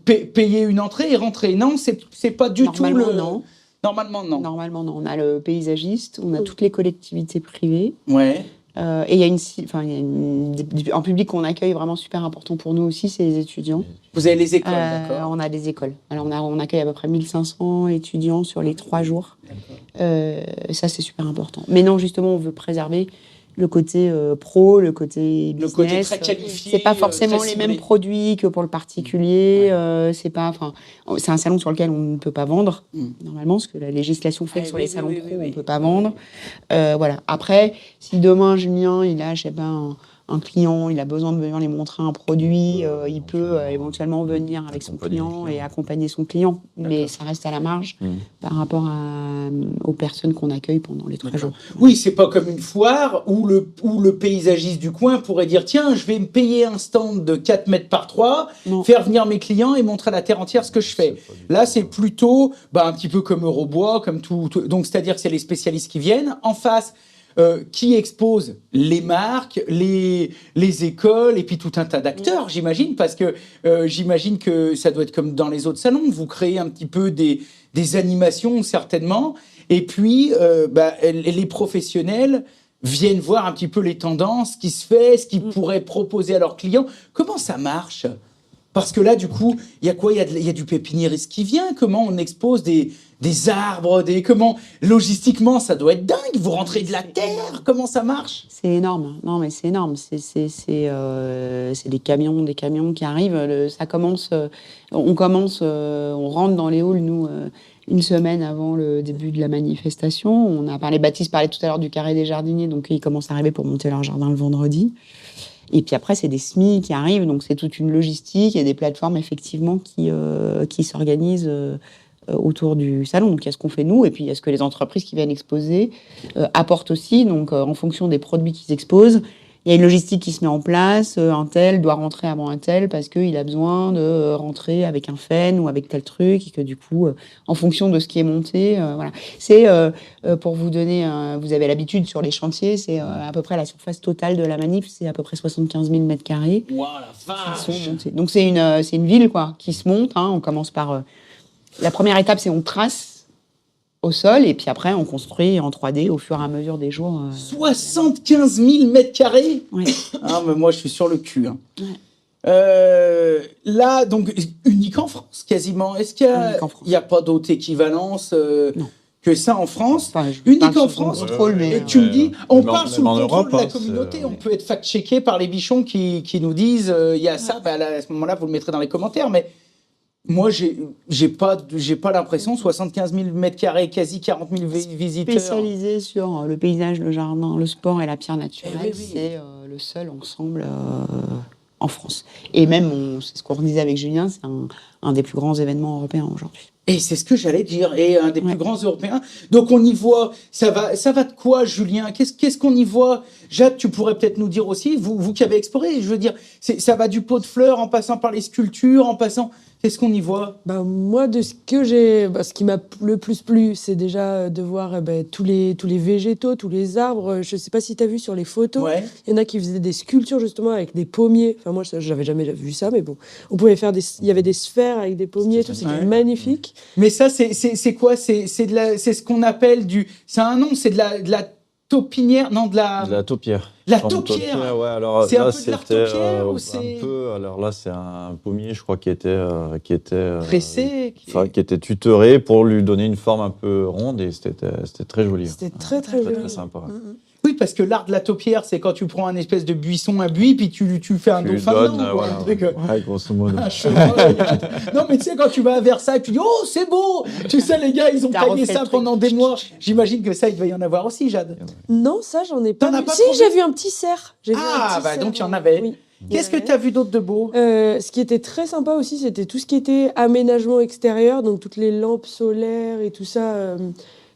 D: payer une entrée et rentrer » Non, c'est pas du tout le...
E: Non.
D: Normalement, non.
E: Normalement, non. On a le paysagiste, on a toutes les collectivités privées.
D: Ouais.
E: Et il y a un public qu'on accueille vraiment super important pour nous aussi, c'est les étudiants.
D: Vous avez les écoles, d'accord.
E: On a des écoles. Alors, on accueille à peu près 1500 étudiants sur les 3 jours. Ça, c'est super important. Mais non, justement, on veut préserver le côté pro, le côté business.
D: Le côté très qualifié.
E: C'est pas forcément les mêmes produits que pour le particulier. C'est un salon sur lequel on ne peut pas vendre, normalement, ce que la législation fait sur les salons pro, on ne peut pas vendre. Voilà. Après, si demain, Julien, il a, je sais pas, un client, il a besoin de venir lui montrer un produit, il peut éventuellement venir avec son client et accompagner son client. Mais ça reste à la marge par rapport aux personnes qu'on accueille pendant les 3 jours.
D: Oui, c'est pas comme une foire où le paysagiste du coin pourrait dire « Tiens, je vais me payer un stand de 4 mètres par 3, faire venir mes clients et montrer à la terre entière ce que je fais. » Là, c'est plutôt un petit peu comme Eurobois, comme tout. Donc, c'est-à-dire que c'est les spécialistes qui viennent. En face, qui expose les marques, les écoles et puis tout un tas d'acteurs, j'imagine, parce que j'imagine que ça doit être comme dans les autres salons, vous créez un petit peu des animations certainement, et puis les professionnels viennent voir un petit peu les tendances, ce qui se fait, ce qu'ils pourraient proposer à leurs clients. Comment ça marche ? Parce que là, du coup, il y a quoi ? Il y a du pépiniériste qui vient. Comment on expose des arbres, comment logistiquement ça doit être dingue. Vous rentrez de la terre. Comment ça marche ?
E: C'est énorme. Non, mais c'est énorme. C'est des camions qui arrivent. Ça commence. On rentre dans les halls nous une semaine avant le début de la manifestation. On a parlé. Baptiste parlait tout à l'heure du carré des jardiniers, donc ils commencent à arriver pour monter leur jardin le vendredi. Et puis après, c'est des SMI qui arrivent, donc c'est toute une logistique. Il y a des plateformes, effectivement, qui s'organisent autour du salon. Donc il y a ce qu'on fait nous, et puis il y a ce que les entreprises qui viennent exposer apportent aussi. Donc en fonction des produits qu'ils exposent, il y a une logistique qui se met en place. Un tel doit rentrer avant un tel parce qu'il a besoin de rentrer avec un FEN ou avec tel truc, et que du coup, en fonction de ce qui est monté, voilà. C'est, pour vous donner, vous avez l'habitude sur les chantiers, c'est à peu près la surface totale de la manif, c'est à peu près 75 000 mètres carrés.
D: Wow, la vache.
E: Qui sont montés. Donc c'est une ville quoi, qui se monte. Hein. On commence par... la première étape, c'est on trace au sol, et puis après, on construit en 3D au fur et à mesure des jours.
D: 75 000 mètres carrés ?
E: Oui.
D: Ah, mais moi, je suis sur le cul. Hein. Ouais. Là, donc, unique en France, quasiment. Est-ce qu'il n'y a pas d'autre équivalence que ça en France,
E: parle
D: unique en
E: sous
D: France.
E: contrôle, mais,
D: Et tu me dis, on parle sous le
F: en
D: contrôle
F: Europe,
D: de la
F: hein,
D: communauté.
F: c'est-
D: On peut être fact-checké par les bichons qui nous disent, il y a ça. Bah, là, à ce moment-là, vous le mettrez dans les commentaires. Mais moi, j'ai pas l'impression. 75 000 mètres carrés, quasi 40 000 visiteurs.
E: spécialisé sur le paysage, le jardin, le sport et la pierre naturelle.
D: Eh oui.
E: C'est le seul ensemble en France. Et même, c'est ce qu'on disait avec Julien, c'est un des plus grands événements européens aujourd'hui.
D: Et c'est ce que j'allais dire, et un des plus grands européens. Donc on y voit, ça va de quoi, Julien? Qu'est-ce qu'on y voit? Jade, tu pourrais peut-être nous dire aussi, vous qui avez exploré, je veux dire, ça va du pot de fleurs en passant par les sculptures, en passant... Qu'est-ce qu'on y voit?
G: Moi, de ce que ce qui m'a le plus plu, c'est déjà de voir tous les végétaux, tous les arbres. Je ne sais pas si tu as vu sur les photos.
D: Ouais.
G: Il y en a qui faisaient des sculptures justement avec des pommiers. Enfin, moi, j'avais jamais vu ça, mais bon. On pouvait faire il y avait des sphères avec des pommiers, tout. C'était magnifique.
D: Mais ça, c'est quoi? C'est ce qu'on appelle c'est un nom, c'est de la taupinière, non, de la
F: taupière.
D: La
F: Forme
D: taupière.
F: Ouais, alors
D: C'est
F: là,
D: un peu de l'art
F: c'était
D: taupière ou
F: un
D: c'est...
F: peu. Alors là, c'est un pommier, je crois, qui était
D: pressé,
F: qui était tutoré pour lui donner une forme un peu ronde, et c'était très joli.
G: C'était très joli.
F: Très sympa. Ouais.
D: Oui, parce que l'art de la taupière, c'est quand tu prends un espèce de buisson, un buis, puis tu fais un
F: Tu lui
D: dauphin
F: donnes,
D: dedans, quoi,
F: voilà.
D: un truc,
F: Ouais, grosso modo.
D: un cheval. Non, mais tu sais, quand tu vas à Versailles, tu dis « Oh, c'est beau !» Tu sais, les gars, ils ont
E: T'as
D: taillé
E: refait
D: ça
E: le truc.
D: pendant des mois. J'imagine que ça, il devait y en avoir aussi, Jade.
G: Non, ça, j'en ai pas
D: T'en as
G: vu.
D: pas
G: Si,
D: trouvé?
G: j'ai vu un petit cerf. J'ai vu un
D: Ah,
G: petit
D: bah
G: cerf,
D: donc il y en avait.
G: oui.
D: Qu'est-ce que tu as vu d'autre de beau?
G: Ce qui était très sympa aussi, c'était tout ce qui était aménagement extérieur, donc toutes les lampes solaires et tout ça,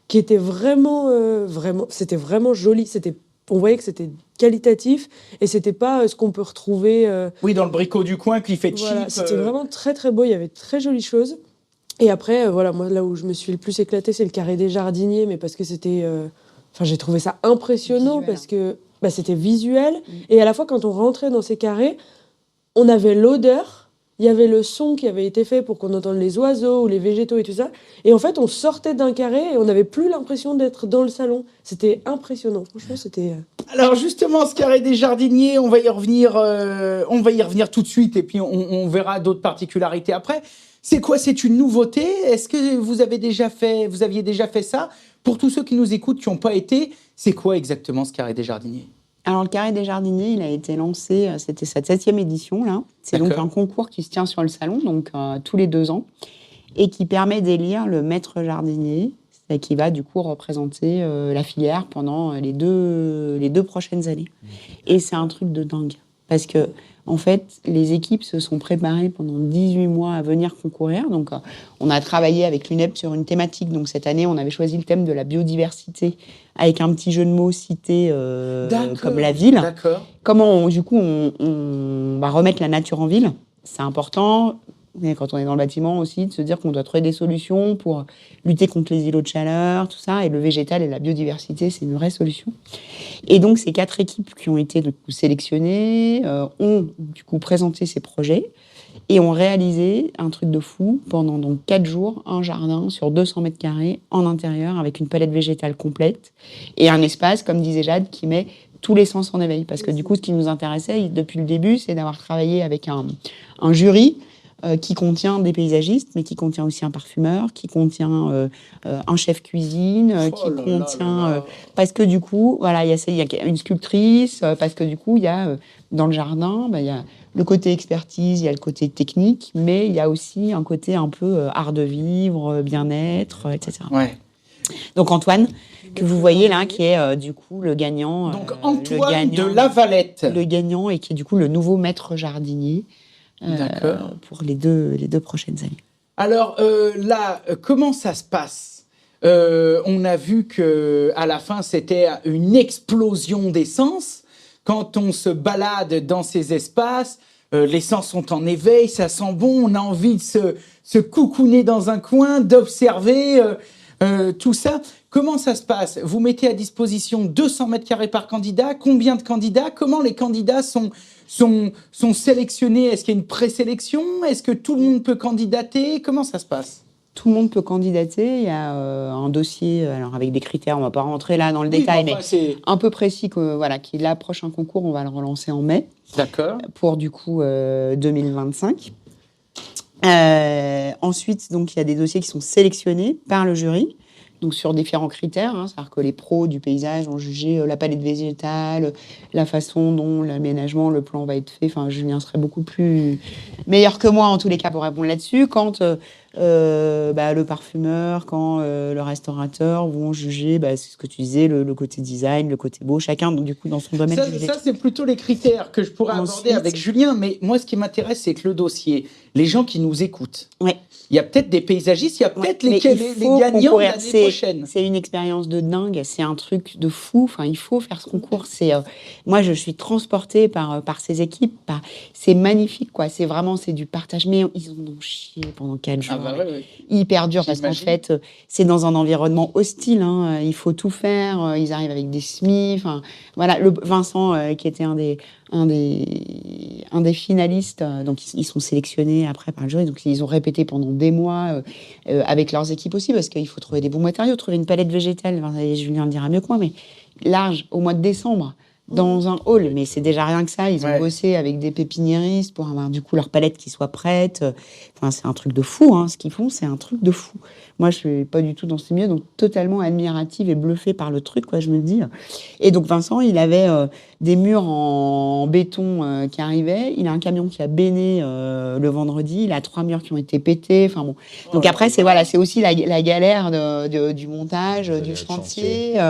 G: qui était vraiment, c'était vraiment joli. On voyait que c'était qualitatif et c'était pas ce qu'on peut retrouver.
D: Oui, dans le bricot du coin qui fait cheap.
G: Voilà, c'était vraiment très très beau. Il y avait de très jolies choses. Et après, voilà, moi là où je me suis le plus éclatée, c'est le carré des jardiniers, mais parce que c'était, j'ai trouvé ça impressionnant parce que c'était visuel et à la fois quand on rentrait dans ces carrés, on avait l'odeur. Il y avait le son qui avait été fait pour qu'on entende les oiseaux ou les végétaux et tout ça. Et en fait, on sortait d'un carré et on n'avait plus l'impression d'être dans le salon. C'était impressionnant. Franchement, c'était...
D: Alors justement, ce carré des jardiniers, on va y revenir tout de suite et puis on verra d'autres particularités après. C'est quoi? C'est une nouveauté? Est-ce que vous aviez déjà fait ça? Pour tous ceux qui nous écoutent, qui n'ont pas été, c'est quoi exactement ce carré des jardiniers?
E: Alors, le Carré des Jardiniers, il a été lancé, c'était sa 7e édition, là. C'est donc un concours qui se tient sur le salon, donc tous les 2 ans, et qui permet d'élire le maître jardinier, qui va du coup représenter la filière pendant les deux prochaines années. Et c'est un truc de dingue, parce que en fait, les équipes se sont préparées pendant 18 mois à venir concourir. Donc, on a travaillé avec l'UNEP sur une thématique. Donc, cette année, on avait choisi le thème de la biodiversité avec un petit jeu de mots cité comme la ville.
D: D'accord.
E: Comment, on va remettre la nature en ville. C'est important. Et quand on est dans le bâtiment aussi, de se dire qu'on doit trouver des solutions pour lutter contre les îlots de chaleur, tout ça. Et le végétal et la biodiversité, c'est une vraie solution. Et donc, ces 4 équipes qui ont été sélectionnées ont du coup présenté ces projets et ont réalisé un truc de fou pendant donc 4 jours, un jardin sur 200 mètres carrés en intérieur avec une palette végétale complète et un espace, comme disait Jade, qui met tous les sens en éveil. Parce que du coup, ce qui nous intéressait depuis le début, c'est d'avoir travaillé avec un jury qui contient des paysagistes, mais qui contient aussi un parfumeur, qui contient un chef cuisine, parce que du coup, voilà, il y a une sculptrice, parce que du coup, il y a dans le jardin, il y a le côté expertise, il y a le côté technique, mais il y a aussi un côté un peu art de vivre, bien-être, etc.
D: Ouais.
E: Donc Antoine, que vous voyez là, qui est du coup le gagnant.
D: Donc Antoine de Lavalette.
E: Le gagnant et qui est du coup le nouveau maître jardinier. Pour les deux prochaines années.
D: Alors là, comment ça se passe? On a vu que à la fin, c'était une explosion d'essence. Quand on se balade dans ces espaces, les sens sont en éveil, ça sent bon, on a envie de se coucouner dans un coin, d'observer tout ça. Comment ça se passe? Vous mettez à disposition 200 mètres carrés par candidat. Combien de candidats? Comment les candidats sont sélectionnés? Est-ce qu'il y a une présélection? Est-ce que tout le monde peut candidater? Comment ça se passe?
E: Tout le monde peut candidater. Il y a un dossier, alors avec des critères, on ne va pas rentrer là dans le détail, mais un peu précis, qui là approche un concours, on va le relancer en mai.
D: D'accord.
E: Pour du coup 2025. Ensuite, donc, il y a des dossiers qui sont sélectionnés par le jury, donc sur différents critères. C'est-à-dire que les pros du paysage ont jugé la palette végétale, la façon dont l'aménagement, le plan va être fait. Enfin, Julien serait beaucoup plus meilleur que moi, en tous les cas, pour répondre là-dessus. Quand le parfumeur, quand le restaurateur vont juger, c'est ce que tu disais, le côté design, le côté beau, chacun donc, du coup dans son domaine.
D: Ça, c'est plutôt les critères que je pourrais aborder avec Julien, mais moi, ce qui m'intéresse, c'est que le dossier, les gens qui nous écoutent, il y a peut-être des paysagistes, il y a peut-être les gagnants l'année prochaine.
E: C'est une expérience de dingue, c'est un truc de fou. Enfin, il faut faire ce concours. Moi, je suis transportée par ces équipes. C'est magnifique, quoi. C'est du partage. Mais ils en ont chié pendant 4 jours. Hyper dur parce qu'en fait, c'est dans un environnement hostile. Il faut tout faire. Ils arrivent avec des semis. Enfin, voilà. Vincent, qui était un des finalistes, donc ils sont sélectionnés après par le jury. Donc ils ont répété pendant des mois avec leurs équipes aussi, parce qu'il faut trouver des bons matériaux, trouver une palette végétale. Julien le dira mieux que moi, mais large, au mois de décembre, dans un hall. Mais c'est déjà rien que ça. Ils ont bossé avec des pépiniéristes pour avoir du coup leur palette qui soit prête. Enfin, c'est un truc de fou, ce qu'ils font. C'est un truc de fou. Moi, je suis pas du tout dans ce milieu, donc totalement admirative et bluffée par le truc, quoi, je me dis. Et donc Vincent, il avait des murs en béton qui arrivaient. Il a un camion qui a béné le vendredi. Il a 3 murs qui ont été pétés. Enfin bon. Donc après, c'est aussi la galère du montage, du chantier.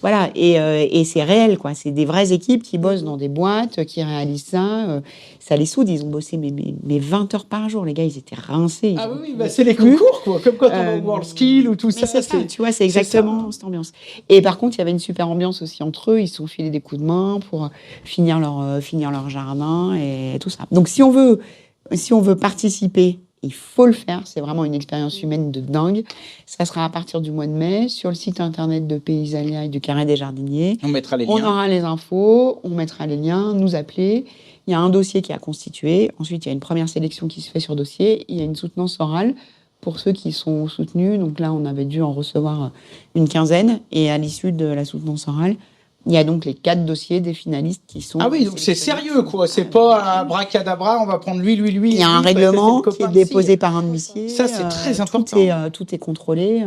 E: Voilà. Et c'est réel, quoi. C'est des vraies équipes qui bossent dans des boîtes, qui réalisent ça. Ça les soude. Ils ont bossé mais 20 heures par jour. Les gars, ils étaient rincés.
D: C'est les concours, quoi. Comme quand on va au World Skill ou tout ça.
E: C'est ça, tu vois, c'est exactement cette ambiance. Et par contre, il y avait une super ambiance aussi entre eux. Ils se sont filés des coups de main pour finir leur jardin et tout ça. Donc, si on veut participer, il faut le faire. C'est vraiment une expérience humaine de dingue. Ça sera à partir du mois de mai sur le site internet de Paysalia et du Carré des Jardiniers.
D: On mettra les liens.
E: On aura les infos, on mettra les liens, nous appeler. Il y a un dossier qui est à constituer. Ensuite, il y a une première sélection qui se fait sur dossier. Il y a une soutenance orale pour ceux qui sont soutenus. Donc là, on avait dû en recevoir une 15aine. Et à l'issue de la soutenance orale, il y a donc les 4 dossiers des finalistes qui sont...
D: Ah oui, donc c'est sérieux, quoi. C'est pas un bracadabra, on va prendre lui.
E: Il y a un règlement qui est déposé par un huissier.
D: Ça, c'est très important.
E: Tout est contrôlé.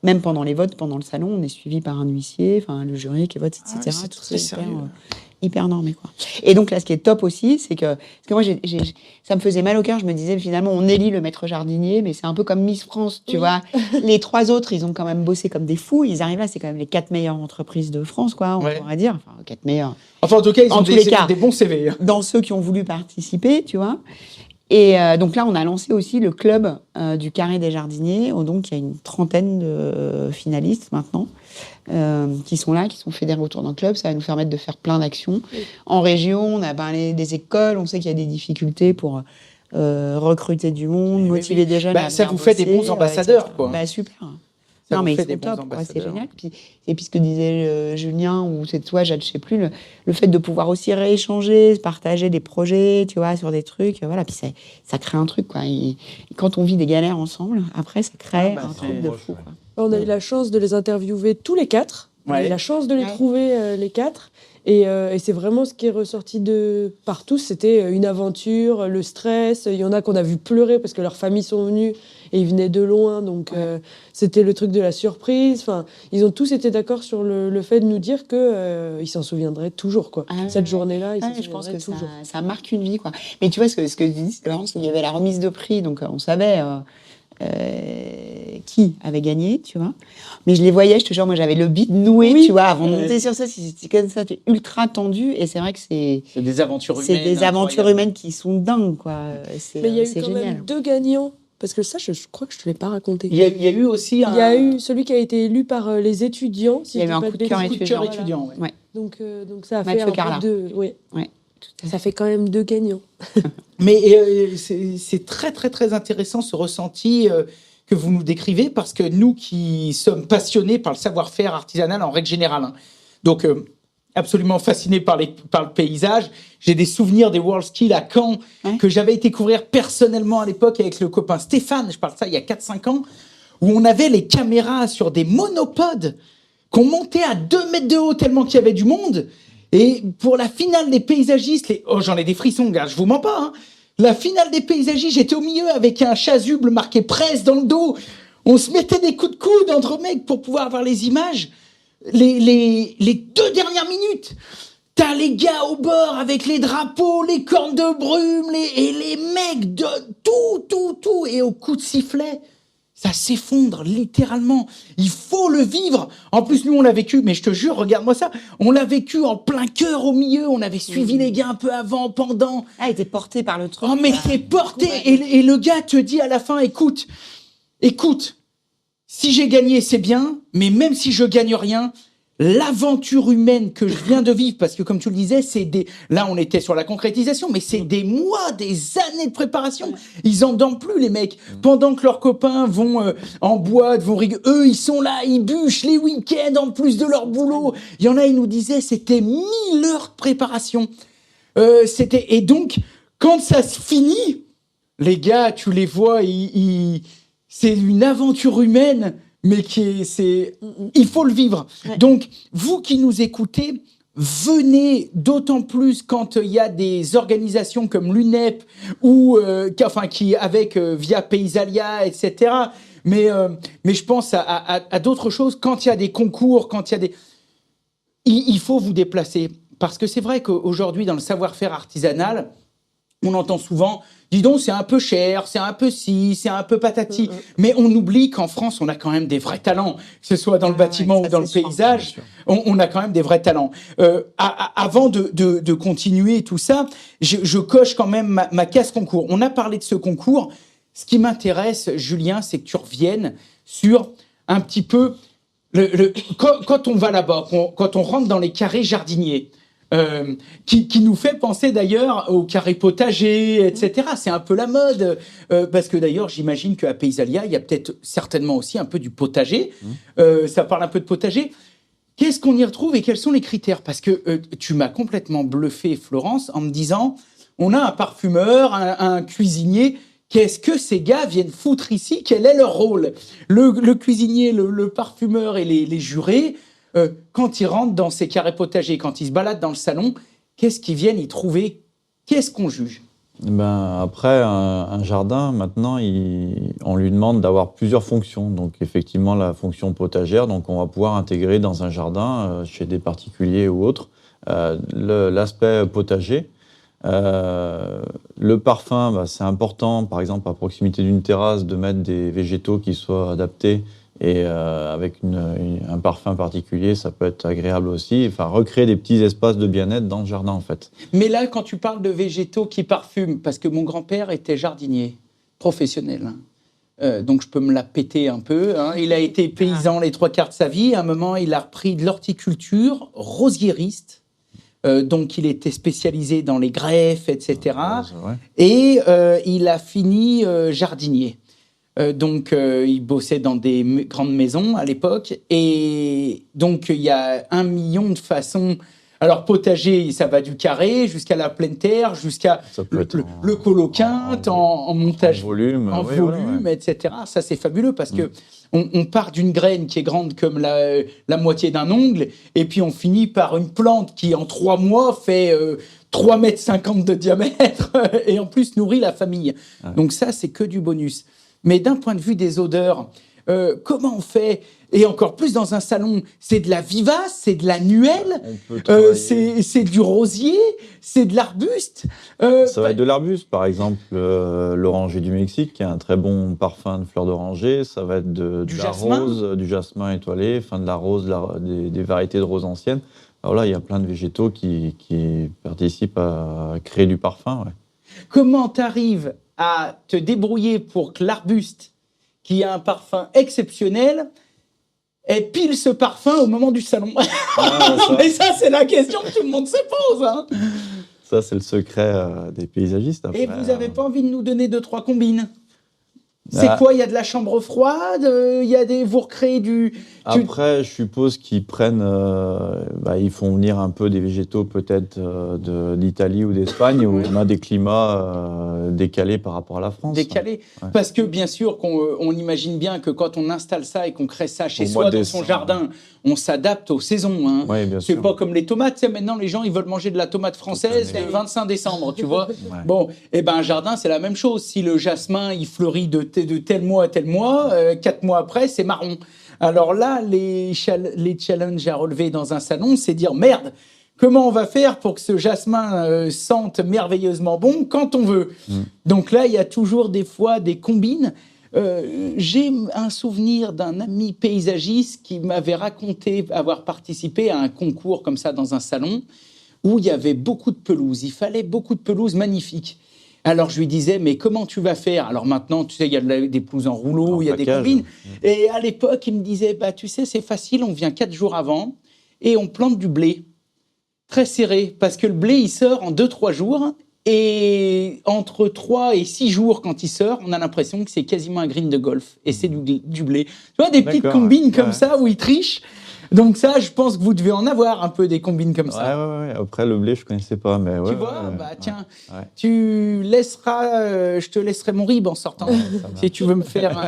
E: Même pendant les votes, pendant le salon, on est suivi par un huissier, le jury qui vote, etc.
D: C'est très sérieux.
E: Hyper normé, quoi. Et donc là, ce qui est top aussi, c'est que moi, ça me faisait mal au cœur. Je me disais, finalement, on élit le maître jardinier, mais c'est un peu comme Miss France, tu vois. Les 3 autres, ils ont quand même bossé comme des fous. Ils arrivent là, c'est quand même les 4 meilleures entreprises de France, quoi, on pourrait dire. Enfin, 4 meilleures.
D: Enfin, en tout cas, ils ont des bons CV.
E: Dans ceux qui ont voulu participer, tu vois. Et donc là, on a lancé aussi le club du Carré des Jardiniers. Donc, il y a une 30aine de finalistes maintenant qui sont là, qui sont fédérés autour d'un club. Ça va nous permettre de faire plein d'actions. En région, on a parlé des écoles. On sait qu'il y a des difficultés pour recruter du monde, motiver des jeunes.
D: Ça vous fait des bons ambassadeurs, quoi.
E: Super. Non, mais ils sont top, c'est génial. Et puis ce que disait Julien, ou c'est toi, Jade, je sais plus, le fait de pouvoir aussi rééchanger, partager des projets, tu vois, sur des trucs, voilà, puis ça crée un truc, quoi. Et quand on vit des galères ensemble, après, ça crée un truc de fou, quoi.
G: On a eu la chance de les interviewer tous les 4. On a eu la chance de les trouver, les 4. Et c'est vraiment ce qui est ressorti de partout. C'était une aventure, le stress. Il y en a qu'on a vu pleurer parce que leurs familles sont venues et ils venaient de loin. Donc, c'était le truc de la surprise. Enfin, ils ont tous été d'accord sur le fait de nous dire qu'ils s'en souviendraient toujours, quoi. Cette journée-là, ils s'en souviendraient toujours.
E: Je pense que ça marque une vie, quoi. Mais tu vois, ce que tu dis, c'est vraiment qu'il y avait la remise de prix. Donc, on savait... qui avait gagné, tu vois. Mais je les voyais, je te jure, moi j'avais le beat noué, tu vois, avant de monter sur ça, c'était comme ça, c'était ultra tendu, et c'est vrai que c'est
D: des aventures humaines.
E: C'est des aventures humaines qui sont dingues, quoi.
G: Mais il y a eu quand même 2 gagnants. Parce que ça, je crois que je ne te l'ai pas raconté.
D: Il y a eu aussi
G: Il y a eu celui qui a été élu par les étudiants.
E: Il y a eu un coup de cœur étudiant.
G: Ouais. Donc ça a fait un peu de... Oui.
E: Ouais.
G: Ça fait quand même 2 gagnants.
D: Mais c'est très, très, très intéressant ce ressenti que vous nous décrivez, parce que nous qui sommes passionnés par le savoir-faire artisanal en règle générale, donc absolument fascinés par le paysage, j'ai des souvenirs des World Skills à Caen que j'avais été couvrir personnellement à l'époque avec le copain Stéphane, je parle de ça il y a 4-5 ans, où on avait les caméras sur des monopodes qu'on montait à 2 mètres de haut tellement qu'il y avait du monde. Et pour la finale des paysagistes, j'en ai des frissons, gars, je vous mens pas, La finale des paysagistes, j'étais au milieu avec un chasuble marqué presse dans le dos. On se mettait des coups de coude entre mecs pour pouvoir avoir les images. Les 2 dernières minutes, t'as les gars au bord avec les drapeaux, les cornes de brume, et les mecs de tout. Et au coup de sifflet, ça s'effondre littéralement. Il faut le vivre. En plus, nous, on l'a vécu, mais je te jure, regarde-moi ça. On l'a vécu en plein cœur au milieu. On avait suivi les gars un peu avant, pendant.
E: Ah, il était porté par le truc.
D: Oh, mais t'es porté. Et le gars te dit à la fin, écoute, si j'ai gagné, c'est bien, mais même si je gagne rien, l'aventure humaine que je viens de vivre, parce que comme tu le disais, là on était sur la concrétisation, mais c'est des mois, des années de préparation. Ils en dorment plus, les mecs. Pendant que leurs copains vont en boîte, eux ils sont là, ils bûchent les week-ends en plus de leur boulot. Il y en a, ils nous disaient, c'était 1000 heures de préparation. Et donc, quand ça se finit, les gars, tu les vois, c'est une aventure humaine, mais il faut le vivre. Ouais. Donc, vous qui nous écoutez, venez d'autant plus quand il y a des organisations comme l'UNEP ou via Paysalia, etc. Mais je pense à d'autres choses. Quand il y a des concours, il faut vous déplacer. Parce que c'est vrai qu'aujourd'hui, dans le savoir-faire artisanal, on entend souvent, dis donc, c'est un peu cher, c'est un peu ci, c'est un peu patati. Mais on oublie qu'en France, on a quand même des vrais talents, que ce soit dans le bâtiment ou dans le paysage, on a quand même des vrais talents. Avant de continuer tout ça, je coche quand même ma case concours. On a parlé de ce concours. Ce qui m'intéresse, Julien, c'est que tu reviennes sur un petit peu... Quand on va là-bas, quand on rentre dans les carrés jardiniers, qui nous fait penser d'ailleurs au carré potager, etc. C'est un peu la mode, parce que d'ailleurs, j'imagine qu'à Paysalia, il y a peut-être certainement aussi un peu du potager. Ça parle un peu de potager. Qu'est-ce qu'on y retrouve et quels sont les critères? Parce que tu m'as complètement bluffé, Florence, en me disant, on a un parfumeur, un cuisinier. Qu'est-ce que ces gars viennent foutre ici? Quel est leur rôle? Le cuisinier, le parfumeur et les jurés, quand ils rentrent dans ces carrés potagers, quand ils se baladent dans le salon, qu'est-ce qu'ils viennent y trouver? Qu'est-ce qu'on juge?
F: Après, un jardin, maintenant, on lui demande d'avoir plusieurs fonctions. Donc, effectivement, la fonction potagère, donc on va pouvoir intégrer dans un jardin, chez des particuliers ou autres, l'aspect potager. Le parfum, c'est important, par exemple, à proximité d'une terrasse, de mettre des végétaux qui soient adaptés. Et avec un parfum particulier, ça peut être agréable aussi. Enfin, recréer des petits espaces de bien-être dans le jardin, en fait.
D: Mais là, quand tu parles de végétaux qui parfument, parce que mon grand-père était jardinier professionnel, donc je peux me la péter un peu. Il a été paysan les 3/4 de sa vie. À un moment, il a repris de l'horticulture, rosiériste. Donc, il était spécialisé dans les greffes, etc. Et il a fini jardinier. Donc, il bossait dans des grandes maisons à l'époque. Et donc, il y a 1 million de façons. Alors, potager, ça va du carré jusqu'à la pleine terre, jusqu'à le coloquinte, en montage, en volume, etc. Ça, c'est fabuleux parce que on part d'une graine qui est grande comme la moitié d'un ongle et puis on finit par une plante qui, en 3 mois, fait 3,50 m de diamètre et en plus nourrit la famille. Donc ça, c'est que du bonus. Mais d'un point de vue des odeurs, comment on fait? Et encore plus dans un salon, c'est de la vivace, c'est de l'annuel, c'est du rosier, c'est de l'arbuste.
F: Ça va être de l'arbuste, par exemple, l'oranger du Mexique, qui a un très bon parfum de fleurs d'oranger. Ça va être de la rose, du jasmin étoilé, de la rose, des variétés de roses anciennes. Alors là, il y a plein de végétaux qui participent à créer du parfum. Ouais.
D: Comment tu arrives à te débrouiller pour que l'arbuste, qui a un parfum exceptionnel, ait pile ce parfum au moment du salon? Mais ça, c'est la question que tout le monde se pose.
F: Ça, c'est le secret des paysagistes. Après.
D: Et vous n'avez pas envie de nous donner 2-3 combines? C'est quoi? Il y a de la chambre froide, vous recréez du...
F: Après, je suppose qu'ils prennent... ils font venir un peu des végétaux peut-être d'Italie ou d'Espagne, où on a des climats décalés par rapport à la France.
D: Décalés. Parce que bien sûr, on imagine bien que quand on installe ça et qu'on crée ça chez soi, dans son jardin, on s'adapte aux saisons.
F: Oui, bien sûr.
D: C'est pas comme les tomates. Maintenant, les gens, ils veulent manger de la tomate française le 25 décembre, tu vois. Bon, un jardin, c'est la même chose. Si le jasmin, il fleurit de tel mois à tel mois, 4 mois après, c'est marron. Alors là, les challenges à relever dans un salon, c'est dire merde, comment on va faire pour que ce jasmin sente merveilleusement bon quand on veut. Donc là, il y a toujours des fois des combines. J'ai un souvenir d'un ami paysagiste qui m'avait raconté avoir participé à un concours comme ça dans un salon où il y avait beaucoup de pelouse. Il fallait beaucoup de pelouse magnifique. Alors je lui disais, mais comment tu vas faire? Alors maintenant, tu sais, il y a des pelouses en rouleau, il y a des combines. Et à l'époque, il me disait, bah tu sais, c'est facile, on vient 4 jours avant et on plante du blé. Très serré, parce que le blé, il sort en 2-3 jours. Et entre 3 et 6 jours, quand il sort, on a l'impression que c'est quasiment un green de golf. Et c'est du blé. Tu vois, des petites combines comme ça où ils trichent. Donc ça, je pense que vous devez en avoir un peu des combines comme ça.
F: Ouais. Après, le blé, je connaissais pas. Mais
D: tu vois, tiens, tu laisseras, je te laisserai mon rib en sortant, si tu veux me faire...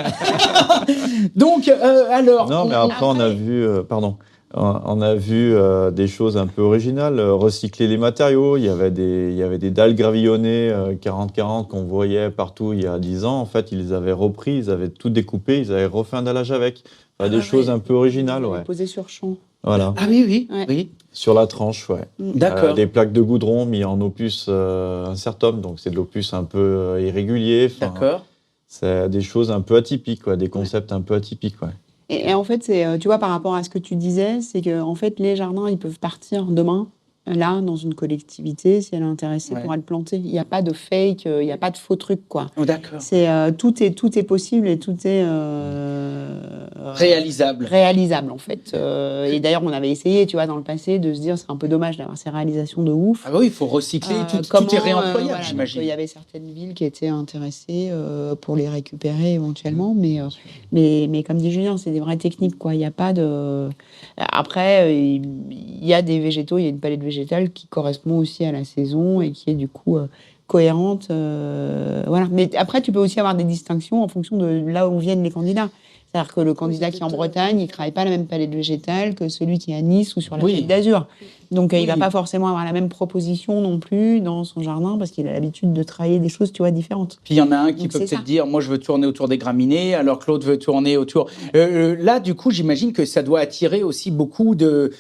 D: Donc, alors...
F: Non, mais après, on a vu... pardon. On a vu des choses un peu originales, recycler les matériaux. Il y avait des dalles gravillonnées 40-40 qu'on voyait partout il y a 10 ans. En fait, ils les avaient repris, ils avaient tout découpé, ils avaient refait un dallage avec. Enfin, des choses un peu originales,
E: Posé sur champ.
F: Voilà.
D: Ah oui.
F: Sur la tranche,
D: D'accord.
F: Des plaques de goudron mis en opus incertum, donc c'est de l'opus un peu irrégulier.
D: D'accord.
F: C'est des choses un peu atypiques, des concepts un peu atypiques,
E: Et en fait, tu vois, par rapport à ce que tu disais, c'est que en fait, les jardins, ils peuvent partir demain, là, dans une collectivité, si elle est intéressée pour le planter. Il n'y a pas de fake, il n'y a pas de faux trucs, quoi.
D: Oh, d'accord.
E: Tout est possible et tout est
D: réalisable.
E: Réalisable, en fait. Et d'ailleurs, on avait essayé, tu vois, dans le passé, de se dire, c'est un peu dommage d'avoir ces réalisations de ouf.
D: Ah oui, il faut recycler, tout est réemployable, j'imagine.
E: Il y avait certaines villes qui étaient intéressées pour les récupérer éventuellement, mais comme dit Julien, c'est des vraies techniques, quoi. Il n'y a pas de... Après, il y a des végétaux, il y a une palette végétale qui correspond aussi à la saison et qui est du coup cohérente. Voilà. Mais après, tu peux aussi avoir des distinctions en fonction de là où viennent les candidats. C'est-à-dire que le candidat qui est en Bretagne, il ne travaille pas la même palette végétale que celui qui est à Nice ou sur la Côte d'Azur. Donc, il ne va pas forcément avoir la même proposition non plus dans son jardin parce qu'il a l'habitude de travailler des choses, tu vois, différentes.
D: Puis il y en a un qui peut peut-être dire, moi, je veux tourner autour des graminées, alors que l'autre veut tourner autour... là, du coup, j'imagine que ça doit attirer aussi beaucoup de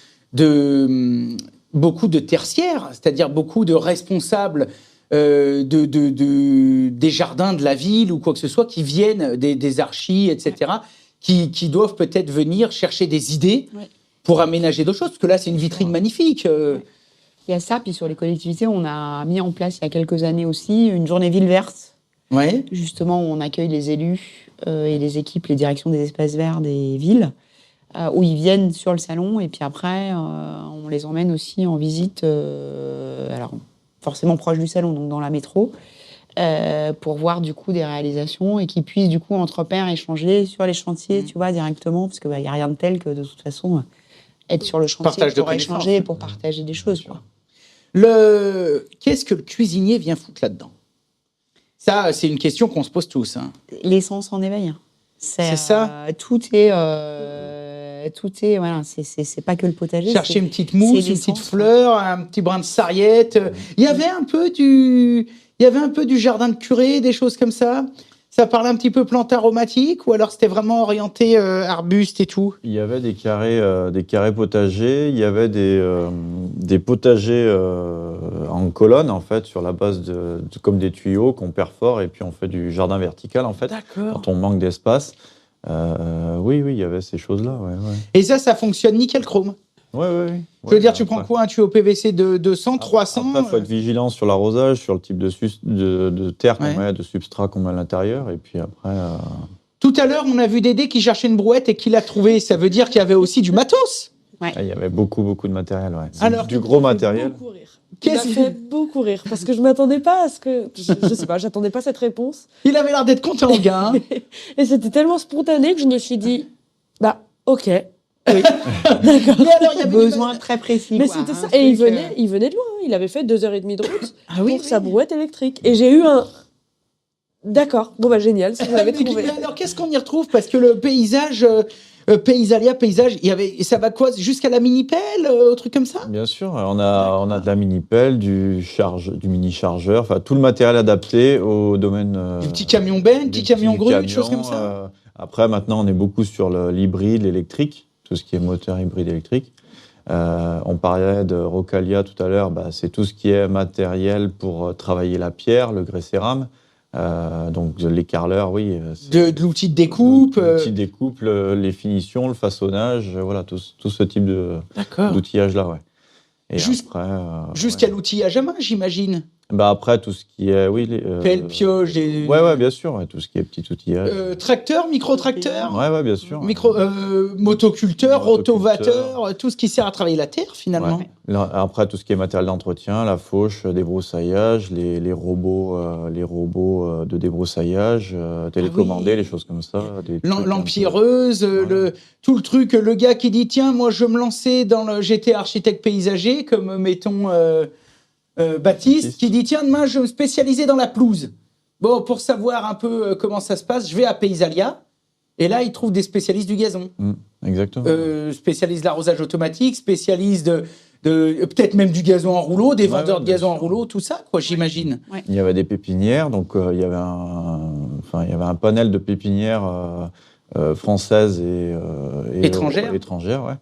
D: tertiaires, c'est-à-dire beaucoup de responsables des jardins de la ville ou quoi que ce soit qui viennent des archis, etc., qui doivent peut-être venir chercher des idées pour aménager d'autres choses, parce que là, c'est une vitrine magnifique.
E: Il y a ça, puis sur les collectivités, on a mis en place il y a quelques années aussi une journée ville verte, justement où on accueille les élus et les équipes, les directions des espaces verts des villes, où ils viennent sur le salon, et puis après, on les emmène aussi en visite, alors forcément proche du salon, donc dans la métro, pour voir du coup des réalisations et qu'ils puissent du coup entre pairs échanger sur les chantiers, tu vois, directement, parce qu'il n'y a rien de tel que de toute façon être sur le chantier pour échanger, pour partager des choses, quoi.
D: Qu'est-ce que le cuisinier vient foutre là-dedans? Ça, c'est une question qu'on se pose tous.
E: L'essence en éveil.
D: C'est ça.
E: Tout est, voilà, c'est pas que le potager.
D: Chercher une petite mousse, une petite fleur, un petit brin de sarriette. Il y avait un peu du jardin de curé, des choses comme ça. Ça parlait un petit peu plantes aromatiques, ou alors c'était vraiment orienté arbustes et tout?
F: Il y avait des carrés potagers, il y avait des potagers en colonne, en fait, sur la base comme des tuyaux qu'on perfore, et puis on fait du jardin vertical, en fait, quand on manque d'espace. Oui, il y avait ces choses-là.
D: Et ça fonctionne nickel chrome?
F: Oui.
D: Je veux dire, tu prends quoi, un tuyau PVC de 200, 300?
F: Après, il faut être vigilant sur l'arrosage, sur le type de terre qu'on met, de substrat qu'on met à l'intérieur, et puis après...
D: Tout à l'heure, on a vu Dédé qui cherchait une brouette et qui l'a trouvée. Ça veut dire qu'il y avait aussi du matos?
F: Il y avait beaucoup de matériel, Alors, du gros matériel.
G: Il m'a fait beaucoup rire, parce que je m'attendais pas à ce que... Je sais pas, j'attendais pas cette réponse.
D: Il avait l'air d'être content, le gars.
G: Et c'était tellement spontané que je me suis dit, ok... Oui, d'accord.
E: Mais alors, il y a besoin très précis.
G: Mais c'était ça. Et il venait de loin. Il avait fait 2h30 de route pour sa brouette électrique. Et j'ai eu un... D'accord. Bon, génial. Si vous l'avez trouvé.
D: Alors, qu'est-ce qu'on y retrouve? Parce que le paysage... Paysalia, paysage, ça va quoi jusqu'à la mini-pelle, au truc comme ça?
F: Bien sûr, on a de la mini-pelle, du mini-chargeur, enfin tout le matériel adapté au domaine.
D: Du petit camion petit camion grue, des choses comme ça.
F: Après, maintenant, on est beaucoup sur l'hybride, l'électrique, tout ce qui est moteur hybride électrique. On parlait de Rocalia tout à l'heure, c'est tout ce qui est matériel pour travailler la pierre, le grès cérame. Donc les carreleurs, oui.
D: De l'outil de découpe.
F: L'outil de découpe, les finitions, le façonnage, voilà, tout ce type d'outillage-là, ouais. Et après,
D: jusqu'à l'outillage à main, j'imagine.
F: Après, tout ce qui est,
D: pelle, pioche,
F: ouais, bien sûr, ouais, tout ce qui est petit outillage.
D: Tracteur, micro-tracteur.
F: Ouais, bien sûr.
D: Motoculteur, rotovateur, tout ce qui sert à travailler la terre, finalement.
F: Ouais. Après, tout ce qui est matériel d'entretien, la fauche, débroussaillage, les robots de débroussaillage, télécommandés, les choses comme ça.
D: L'empierreuse, tout le truc, le gars qui dit, tiens, moi, je me lançais j'étais architecte paysager, comme, mettons... Baptiste, qui dit tiens, demain je vais me spécialiser dans la pelouse. Bon, pour savoir un peu comment ça se passe, je vais à Paysalia et là il trouve des spécialistes du gazon.
F: Exactement.
D: Spécialistes de l'arrosage automatique, spécialistes de peut-être même du gazon en rouleau, des vendeurs de gazon en rouleau, tout ça, quoi, j'imagine.
F: Ouais. Il y avait des pépinières, donc il y avait un panel de pépinières françaises et étrangères, ouais.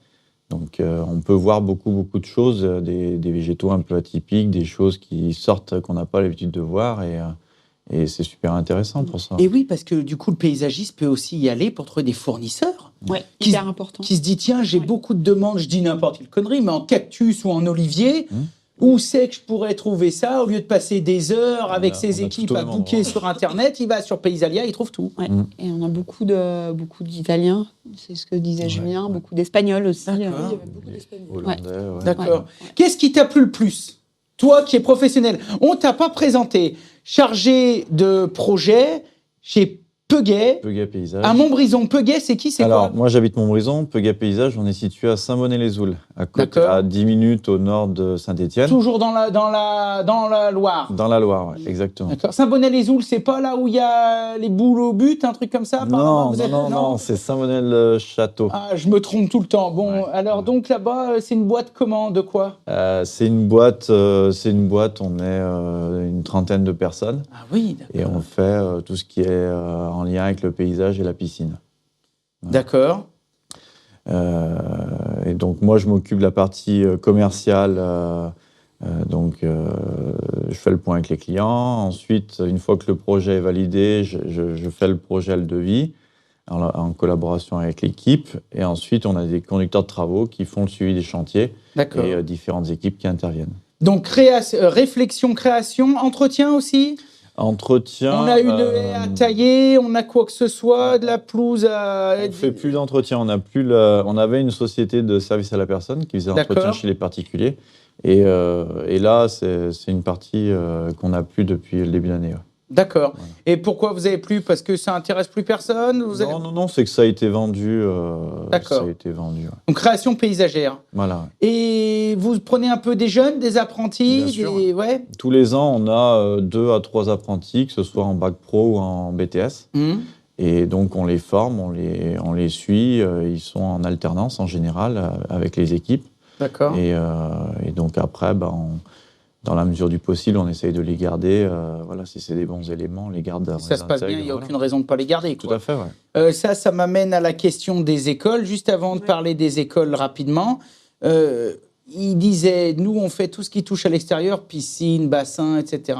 F: Donc, on peut voir beaucoup de choses, des végétaux un peu atypiques, des choses qui sortent qu'on n'a pas l'habitude de voir, et c'est super intéressant pour ça.
D: Et oui, parce que du coup, le paysagiste peut aussi y aller pour trouver des fournisseurs.
E: Ouais, hyper important.
D: Qui se dit, tiens, j'ai beaucoup de demandes, je dis n'importe quelle connerie, mais en cactus ou en olivier, où c'est que je pourrais trouver ça? Au lieu de passer des heures avec ses équipes à booker sur Internet, il va sur Paysalia, il trouve tout.
E: Ouais. Et on a beaucoup d'Italiens, c'est ce que disait Julien, beaucoup d'Espagnols aussi.
D: D'accord. Qu'est-ce qui t'a plu le plus? Toi qui es professionnel, on t'a pas présenté chargé de projet chez Peuguet
F: Paysage.
D: À Montbrison. Peuguet, c'est qui?
F: Alors, moi, j'habite Montbrison. Peuguet Paysage, on est situé à Saint-Bonnet-les-Oules, à 10 minutes au nord de Saint-Étienne.
D: Toujours dans la Loire.
F: Dans la Loire, oui, exactement.
D: D'accord. Saint-Bonnet-les-Oules, c'est pas là où il y a les boules au but, un truc comme ça?
F: Non, c'est Saint-Bonnet-le-Château.
D: Ah, je me trompe tout le temps. Bon, alors donc là-bas, c'est une boîte comment? De quoi?
F: C'est une boîte, on est une trentaine de personnes.
D: Ah oui, d'accord.
F: Et on fait tout ce qui est en lien avec le paysage et la piscine.
D: D'accord.
F: Et donc, moi, je m'occupe de la partie commerciale. Je fais le point avec les clients. Ensuite, une fois que le projet est validé, je fais le projet, le devis, en collaboration avec l'équipe. Et ensuite, on a des conducteurs de travaux qui font le suivi des chantiers et différentes équipes qui interviennent.
D: Donc, réflexion, création, entretien aussi?
F: Entretien.
D: On a une haie à tailler, on a quoi que ce soit, de la pelouse à...
F: On ne fait plus d'entretien. On avait une société de service à la personne qui faisait l'entretien chez les particuliers. Et là, c'est une partie qu'on n'a plus depuis le début de l'année. Ouais.
D: D'accord. Voilà. Et pourquoi vous n'avez plus? Parce que ça n'intéresse plus personne?
F: Non, c'est que ça a été vendu.
D: D'accord.
F: Ça a été vendu. Ouais.
D: Donc, création paysagère.
F: Voilà.
D: Et vous prenez un peu des jeunes, des apprentis?
F: Bien sûr.
D: Ouais.
F: Tous les ans, on a 2 à 3 apprentis, que ce soit en bac pro ou en BTS. Et donc, on les forme, on les suit. Ils sont en alternance, en général, avec les équipes.
D: D'accord.
F: Et donc, après, dans la mesure du possible, on essaye de les garder. Voilà, si c'est des bons éléments, on les garde.
D: Si ça se passe bien, il n'y a aucune raison de ne pas les garder.
F: Tout à fait,
D: ouais. Ça m'amène à la question des écoles. Juste avant de parler des écoles rapidement, il disait, nous, on fait tout ce qui touche à l'extérieur, piscine, bassin, etc.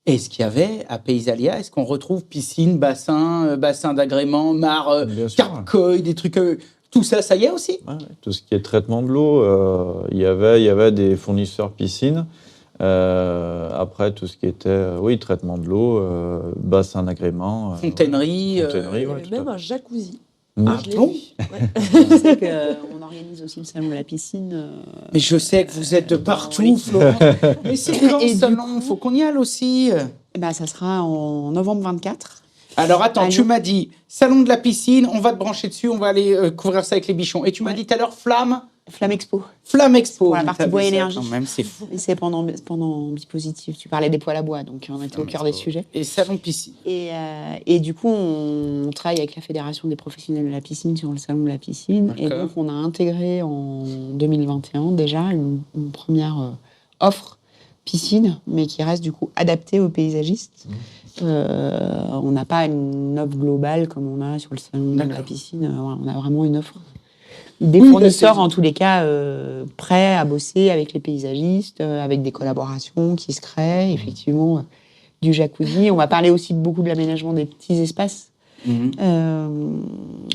D: Est-ce qu'il y avait à Paysalia, est-ce qu'on retrouve piscine, bassin d'agrément, mare, carpe-coï, des trucs... Tout ça, ça y est aussi?
F: Tout ce qui est traitement de l'eau, il y avait des fournisseurs piscines. Après, tout ce qui était, traitement de l'eau, bassin d'agrément.
D: Fontainerie.
G: Il y avait même un jacuzzi.
D: Ah bon?
E: Je sais qu'on organise aussi le salon de la piscine.
D: Mais je sais que vous êtes de partout, Florent. Mais c'est quand ce salon? Il faut qu'on y aille aussi.
E: Ça sera en novembre 24.
D: Alors attends, tu m'as dit salon de la piscine, on va te brancher dessus, on va aller couvrir ça avec les bichons. Et tu m'as dit tout à l'heure flamme.
E: Flamme-Expo.
D: Flamme-Expo.
E: Pour la partie bois énergie.
D: Quand même, c'est fou.
E: Et c'est pendant Bipositif. Tu parlais des poêles à bois, donc on était au cœur des sujets.
D: Et salon piscine.
E: Et du coup, on travaille avec la Fédération des professionnels de la piscine sur le salon de la piscine. Et donc, on a intégré en 2021 déjà une première offre piscine, mais qui reste du coup adaptée aux paysagistes. On n'a pas une offre globale comme on a sur le salon de la piscine. On a vraiment une offre. Des fournisseurs, en tous les cas, prêts à bosser avec les paysagistes, avec des collaborations qui se créent, effectivement, du jacuzzi. On va parler aussi beaucoup de l'aménagement des petits espaces.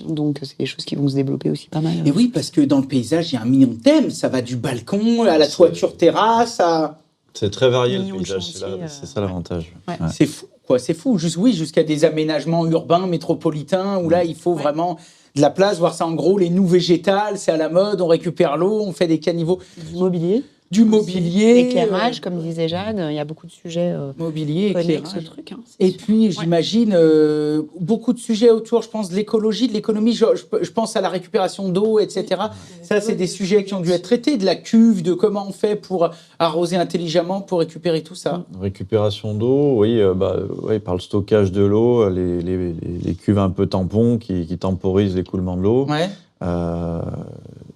E: Donc, c'est des choses qui vont se développer aussi pas mal.
D: Et oui, parce que dans le paysage, il y a un million de thèmes. Ça va du balcon à la toiture terrasse à...
F: C'est très varié le paysage, c'est ça l'avantage.
D: Ouais. C'est fou, quoi. C'est fou. Jusqu'à des aménagements urbains, métropolitains, où là, il faut vraiment de la place, voir ça en gros, les noues végétales, c'est à la mode, on récupère l'eau, on fait des caniveaux. Du mobilier.
E: Éclairage, comme disait Jade, il y a beaucoup de sujets
D: mobilier,
E: éclairage.
D: Ce truc. Et puis, j'imagine, beaucoup de sujets autour, je pense, de l'écologie, de l'économie. Je pense à la récupération d'eau, etc. Ça, c'est des sujets qui ont dû être traités, de la cuve, de comment on fait pour arroser intelligemment, pour récupérer tout ça.
F: Récupération d'eau, oui, par le stockage de l'eau, les cuves un peu tampons qui temporisent l'écoulement de l'eau.
D: Ouais.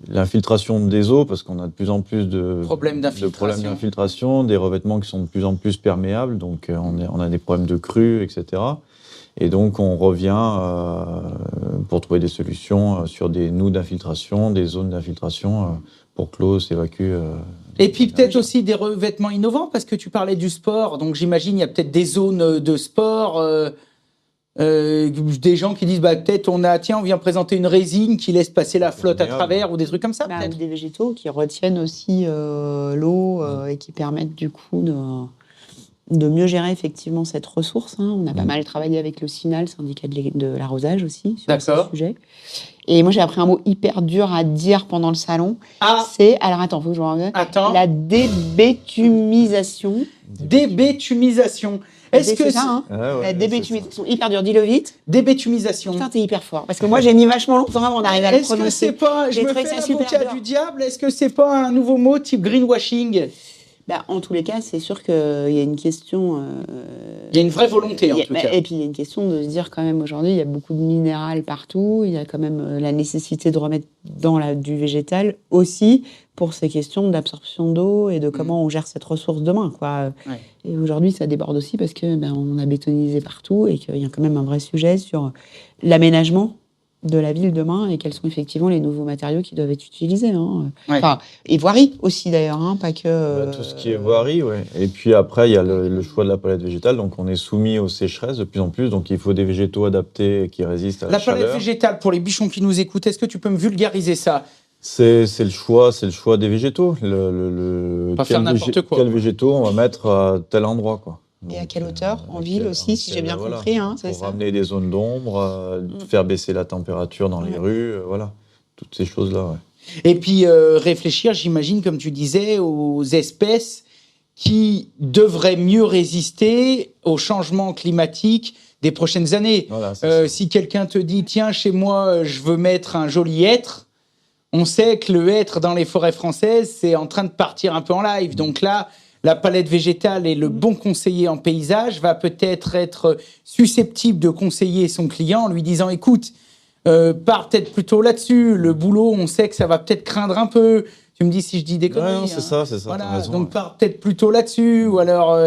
F: L'infiltration des eaux, parce qu'on a de plus en plus de problèmes d'infiltration, des revêtements qui sont de plus en plus perméables, donc on a des problèmes de crues, etc. Et donc on revient pour trouver des solutions sur des nœuds d'infiltration, des zones d'infiltration pour que l'eau s'évacue.
D: Et puis peut-être aussi des revêtements innovants, parce que tu parlais du sport, donc j'imagine il y a peut-être des zones de sport... des gens qui disent peut-être on vient présenter une résine qui laisse passer la flotte à travers ou des trucs comme ça peut-être.
E: Ou des végétaux qui retiennent aussi l'eau et qui permettent du coup de mieux gérer effectivement cette ressource. On a pas mal travaillé avec le CINAL, syndicat de l'arrosage aussi, sur ce sujet. Et moi j'ai appris un mot hyper dur à dire pendant le salon. C'est, alors attends, faut que je revienne. La débétumisation.
D: Débétumisation. Est-ce que
E: c'est ça, la débétumisation, hyper dur, dis-le vite.
D: Débétumisation.
E: Putain, t'es hyper fort. Parce que moi, j'ai mis vachement longtemps avant d'arriver à le prononcer.
D: Est-ce que c'est pas, je me fais l'avocat du diable, est-ce que c'est pas un nouveau mot type greenwashing?
E: En tous les cas, c'est sûr qu'il y a une question...
D: il y a une vraie volonté, en tout cas.
E: Et puis, il y a une question de se dire, quand même, aujourd'hui, il y a beaucoup de minéral partout. Il y a quand même la nécessité de remettre du végétal aussi pour ces questions d'absorption d'eau et de comment on gère cette ressource demain, quoi. Ouais. Et aujourd'hui, ça déborde aussi parce que on a bétonisé partout et qu'il y a quand même un vrai sujet sur l'aménagement de la ville demain et quels sont effectivement les nouveaux matériaux qui doivent être utilisés. Enfin, et voirie aussi d'ailleurs, pas que...
F: tout ce qui est voirie, oui. Et puis après, il y a le choix de la palette végétale. Donc on est soumis aux sécheresses de plus en plus. Donc il faut des végétaux adaptés qui résistent à la chaleur.
D: La palette végétale, pour les bichons qui nous écoutent, est-ce que tu peux me vulgariser ça?
F: C'est le choix des végétaux.
D: Pas faire n'importe quoi.
F: Quels végétaux on va mettre à tel endroit, quoi.
E: Et à quelle hauteur? En ville aussi, si j'ai bien compris. C'est
F: pour ramener des zones d'ombre, faire baisser la température dans les rues, voilà. Toutes ces choses-là, ouais.
D: Et puis réfléchir, j'imagine, comme tu disais, aux espèces qui devraient mieux résister au changement climatique des prochaines années. Voilà, si quelqu'un te dit, tiens, chez moi, je veux mettre un joli hêtre, on sait que le hêtre dans les forêts françaises, c'est en train de partir un peu en live. Donc là... La palette végétale et le bon conseiller en paysage va peut-être être susceptible de conseiller son client en lui disant « Écoute, pars peut-être plutôt là-dessus. Le boulot, on sait que ça va peut-être craindre un peu. » Tu me dis si je dis des conneries.
F: Non, c'est ça.
D: Voilà, raison, donc pars peut-être plutôt là-dessus. Ou alors,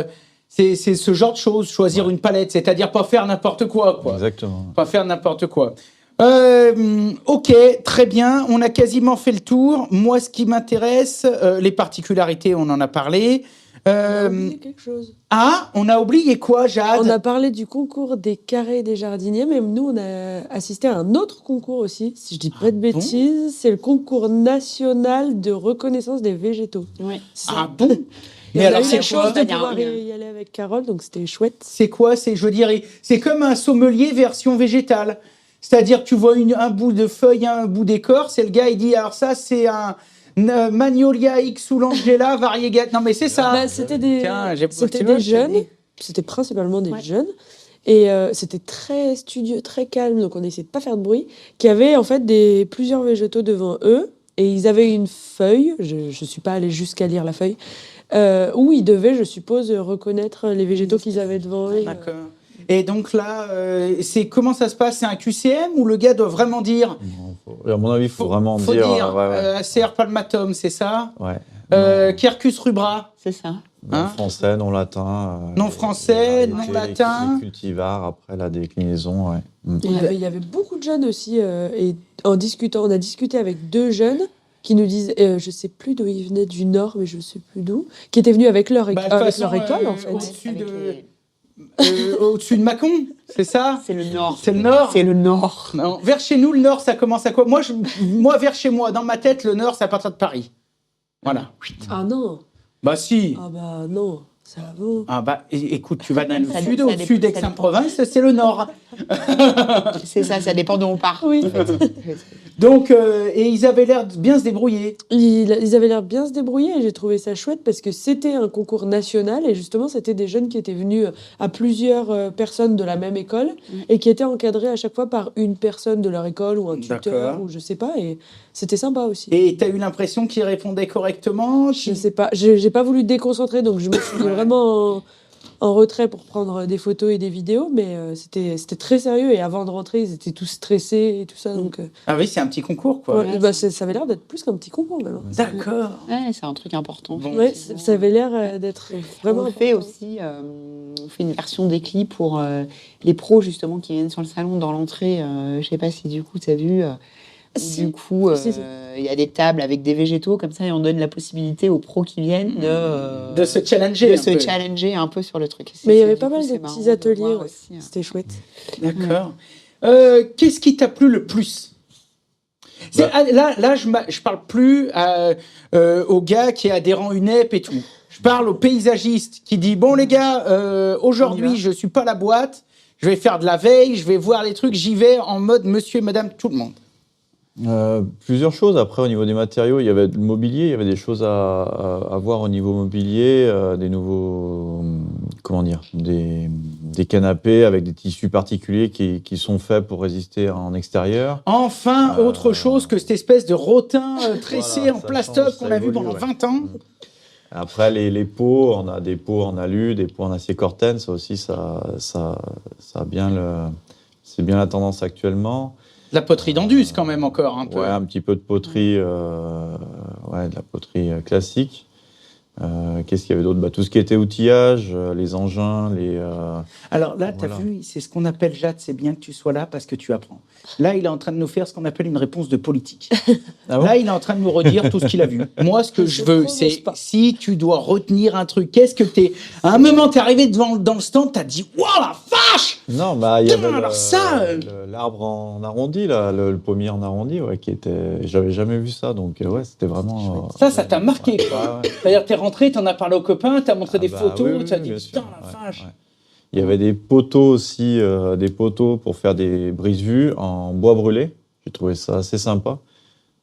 D: c'est ce genre de choses, choisir une palette. C'est-à-dire pas faire n'importe quoi.
F: Exactement.
D: Pas faire n'importe quoi. Ok, très bien. On a quasiment fait le tour. Moi, ce qui m'intéresse, les particularités, on en a parlé.
G: On a oublié quelque chose.
D: Ah, on a oublié quoi, Jade?
G: On a parlé du concours des carrés des jardiniers, mais nous, on a assisté à un autre concours aussi, si je dis pas de bêtises. C'est le concours national de reconnaissance des végétaux.
E: Ouais.
D: Ah bon?
G: Mais alors, c'est chance de pouvoir y aller avec Carole, donc c'était chouette.
D: C'est quoi? Je veux dire, c'est comme un sommelier version végétale. C'est-à-dire que tu vois un bout de feuille, un bout d'écorce, et le gars, il dit, alors ça, c'est un... Magnolia X ou l'Angela, variegate. Non, mais c'est ça.
G: C'était des jeunes. C'était principalement des jeunes. Et c'était très studieux, très calme. Donc, on essayait de pas faire de bruit. Qui avaient, en fait, plusieurs végétaux devant eux. Et ils avaient une feuille, je ne suis pas allée jusqu'à lire la feuille, où ils devaient, je suppose, reconnaître les végétaux qu'ils avaient devant eux.
D: D'accord. Et donc là, comment ça se passe? C'est un QCM ou le gars doit vraiment dire?
F: À mon avis, il faut vraiment
D: faut
F: dire.
D: ACR palmatum, c'est ça?
F: Ouais.
D: Quercus rubra?
E: C'est ça.
F: Non français, non latin.
D: Non français, non latin.
F: Les cultivars, après la déclinaison, ouais.
G: Il y avait beaucoup de jeunes aussi, et en discutant, on a discuté avec 2 jeunes qui nous disent, je sais plus d'où ils venaient, du Nord, mais je sais plus d'où, qui étaient venus avec leur, école, en fait.
D: Au-dessus de Mâcon, c'est ça?
E: C'est le Nord.
D: C'est le Nord?
E: C'est le Nord.
D: Non. Vers chez nous, le Nord, ça commence à quoi? Moi, vers chez moi, dans ma tête, le Nord, c'est à partir de Paris. Voilà.
G: Ah non.
D: Bah si.
G: Ah bah non, ça vaut.
D: Ah bah écoute, tu vas dans le sud, au-dessus d'Aix-en-Provence, c'est le Nord.
E: C'est ça, ça dépend d'où on part.
G: Oui.
D: Donc, et ils avaient l'air de bien se débrouiller.
G: Ils avaient l'air bien se débrouiller et j'ai trouvé ça chouette parce que c'était un concours national et justement, c'était des jeunes qui étaient venus à plusieurs personnes de la même école et qui étaient encadrés à chaque fois par une personne de leur école ou un tuteur ou je sais pas. Et c'était sympa aussi.
D: Et tu as eu l'impression qu'ils répondaient correctement?
G: Je sais pas. J'ai pas voulu déconcentrer donc je me suis vraiment en retrait pour prendre des photos et des vidéos, mais c'était très sérieux et avant de rentrer, ils étaient tous stressés et tout ça. Donc,
D: Ah oui, c'est un petit concours, quoi.
G: Ouais, ça avait l'air d'être plus qu'un petit concours, même.
D: D'accord.
E: Ouais, c'est un truc important.
G: Ouais, ça avait l'air d'être vraiment
E: on fait aussi on fait une version des clips pour les pros, justement, qui viennent sur le salon dans l'entrée. Je sais pas si, du coup, tu as vu... Du coup, il y a des tables avec des végétaux comme ça et on donne la possibilité aux pros qui viennent
D: de se challenger,
E: challenger un peu sur le truc.
G: Mais il y avait pas mal de petits ateliers, c'était chouette.
D: D'accord. Qu'est-ce qui t'a plu le plus? Là, je parle plus au gars qui est adhérent UNEP et tout. Je parle au paysagiste qui dit bon les gars, aujourd'hui je suis pas la boîte, je vais faire de la veille, je vais voir les trucs, j'y vais en mode monsieur et madame tout le monde.
F: Plusieurs choses. Après, au niveau des matériaux, il y avait le mobilier, il y avait des choses à voir au niveau mobilier, des nouveaux, des canapés avec des tissus particuliers qui sont faits pour résister en extérieur.
D: Enfin, autre chose que cette espèce de rotin tressé en plastoc qu'on a vu pendant 20 ans.
F: Après, les pots, on a des pots en alu, des pots en acier corten, ça aussi, c'est bien la tendance actuellement.
D: La poterie d'Anduze, quand même, encore un peu.
F: Ouais, un petit peu de poterie, de la poterie classique. Qu'est-ce qu'il y avait d'autre? Tout ce qui était outillage, les engins,
D: Alors là, tu as vu, c'est ce qu'on appelle, Jade, c'est bien que tu sois là parce que tu apprends. Là, il est en train de nous faire ce qu'on appelle une réponse de politique. Là, il est en train de nous redire tout ce qu'il a vu. Moi, ce que je veux, c'est si tu dois retenir un truc, qu'est-ce que t'es... À un moment, t'es arrivé dans le stand, t'as dit « Wow, la vache !»
F: Non, il y avait l'arbre en arrondi, là, le pommier en arrondi, qui était... J'avais jamais vu ça, donc c'était vraiment...
D: Ça t'a marqué, quoi. C'est-à-dire, t'es rentré, t'en as parlé aux copains, t'as montré des photos, t'as dit « Putain, la vache !»
F: Il y avait des poteaux aussi, des poteaux pour faire des brise-vues en bois brûlé. J'ai trouvé ça assez sympa.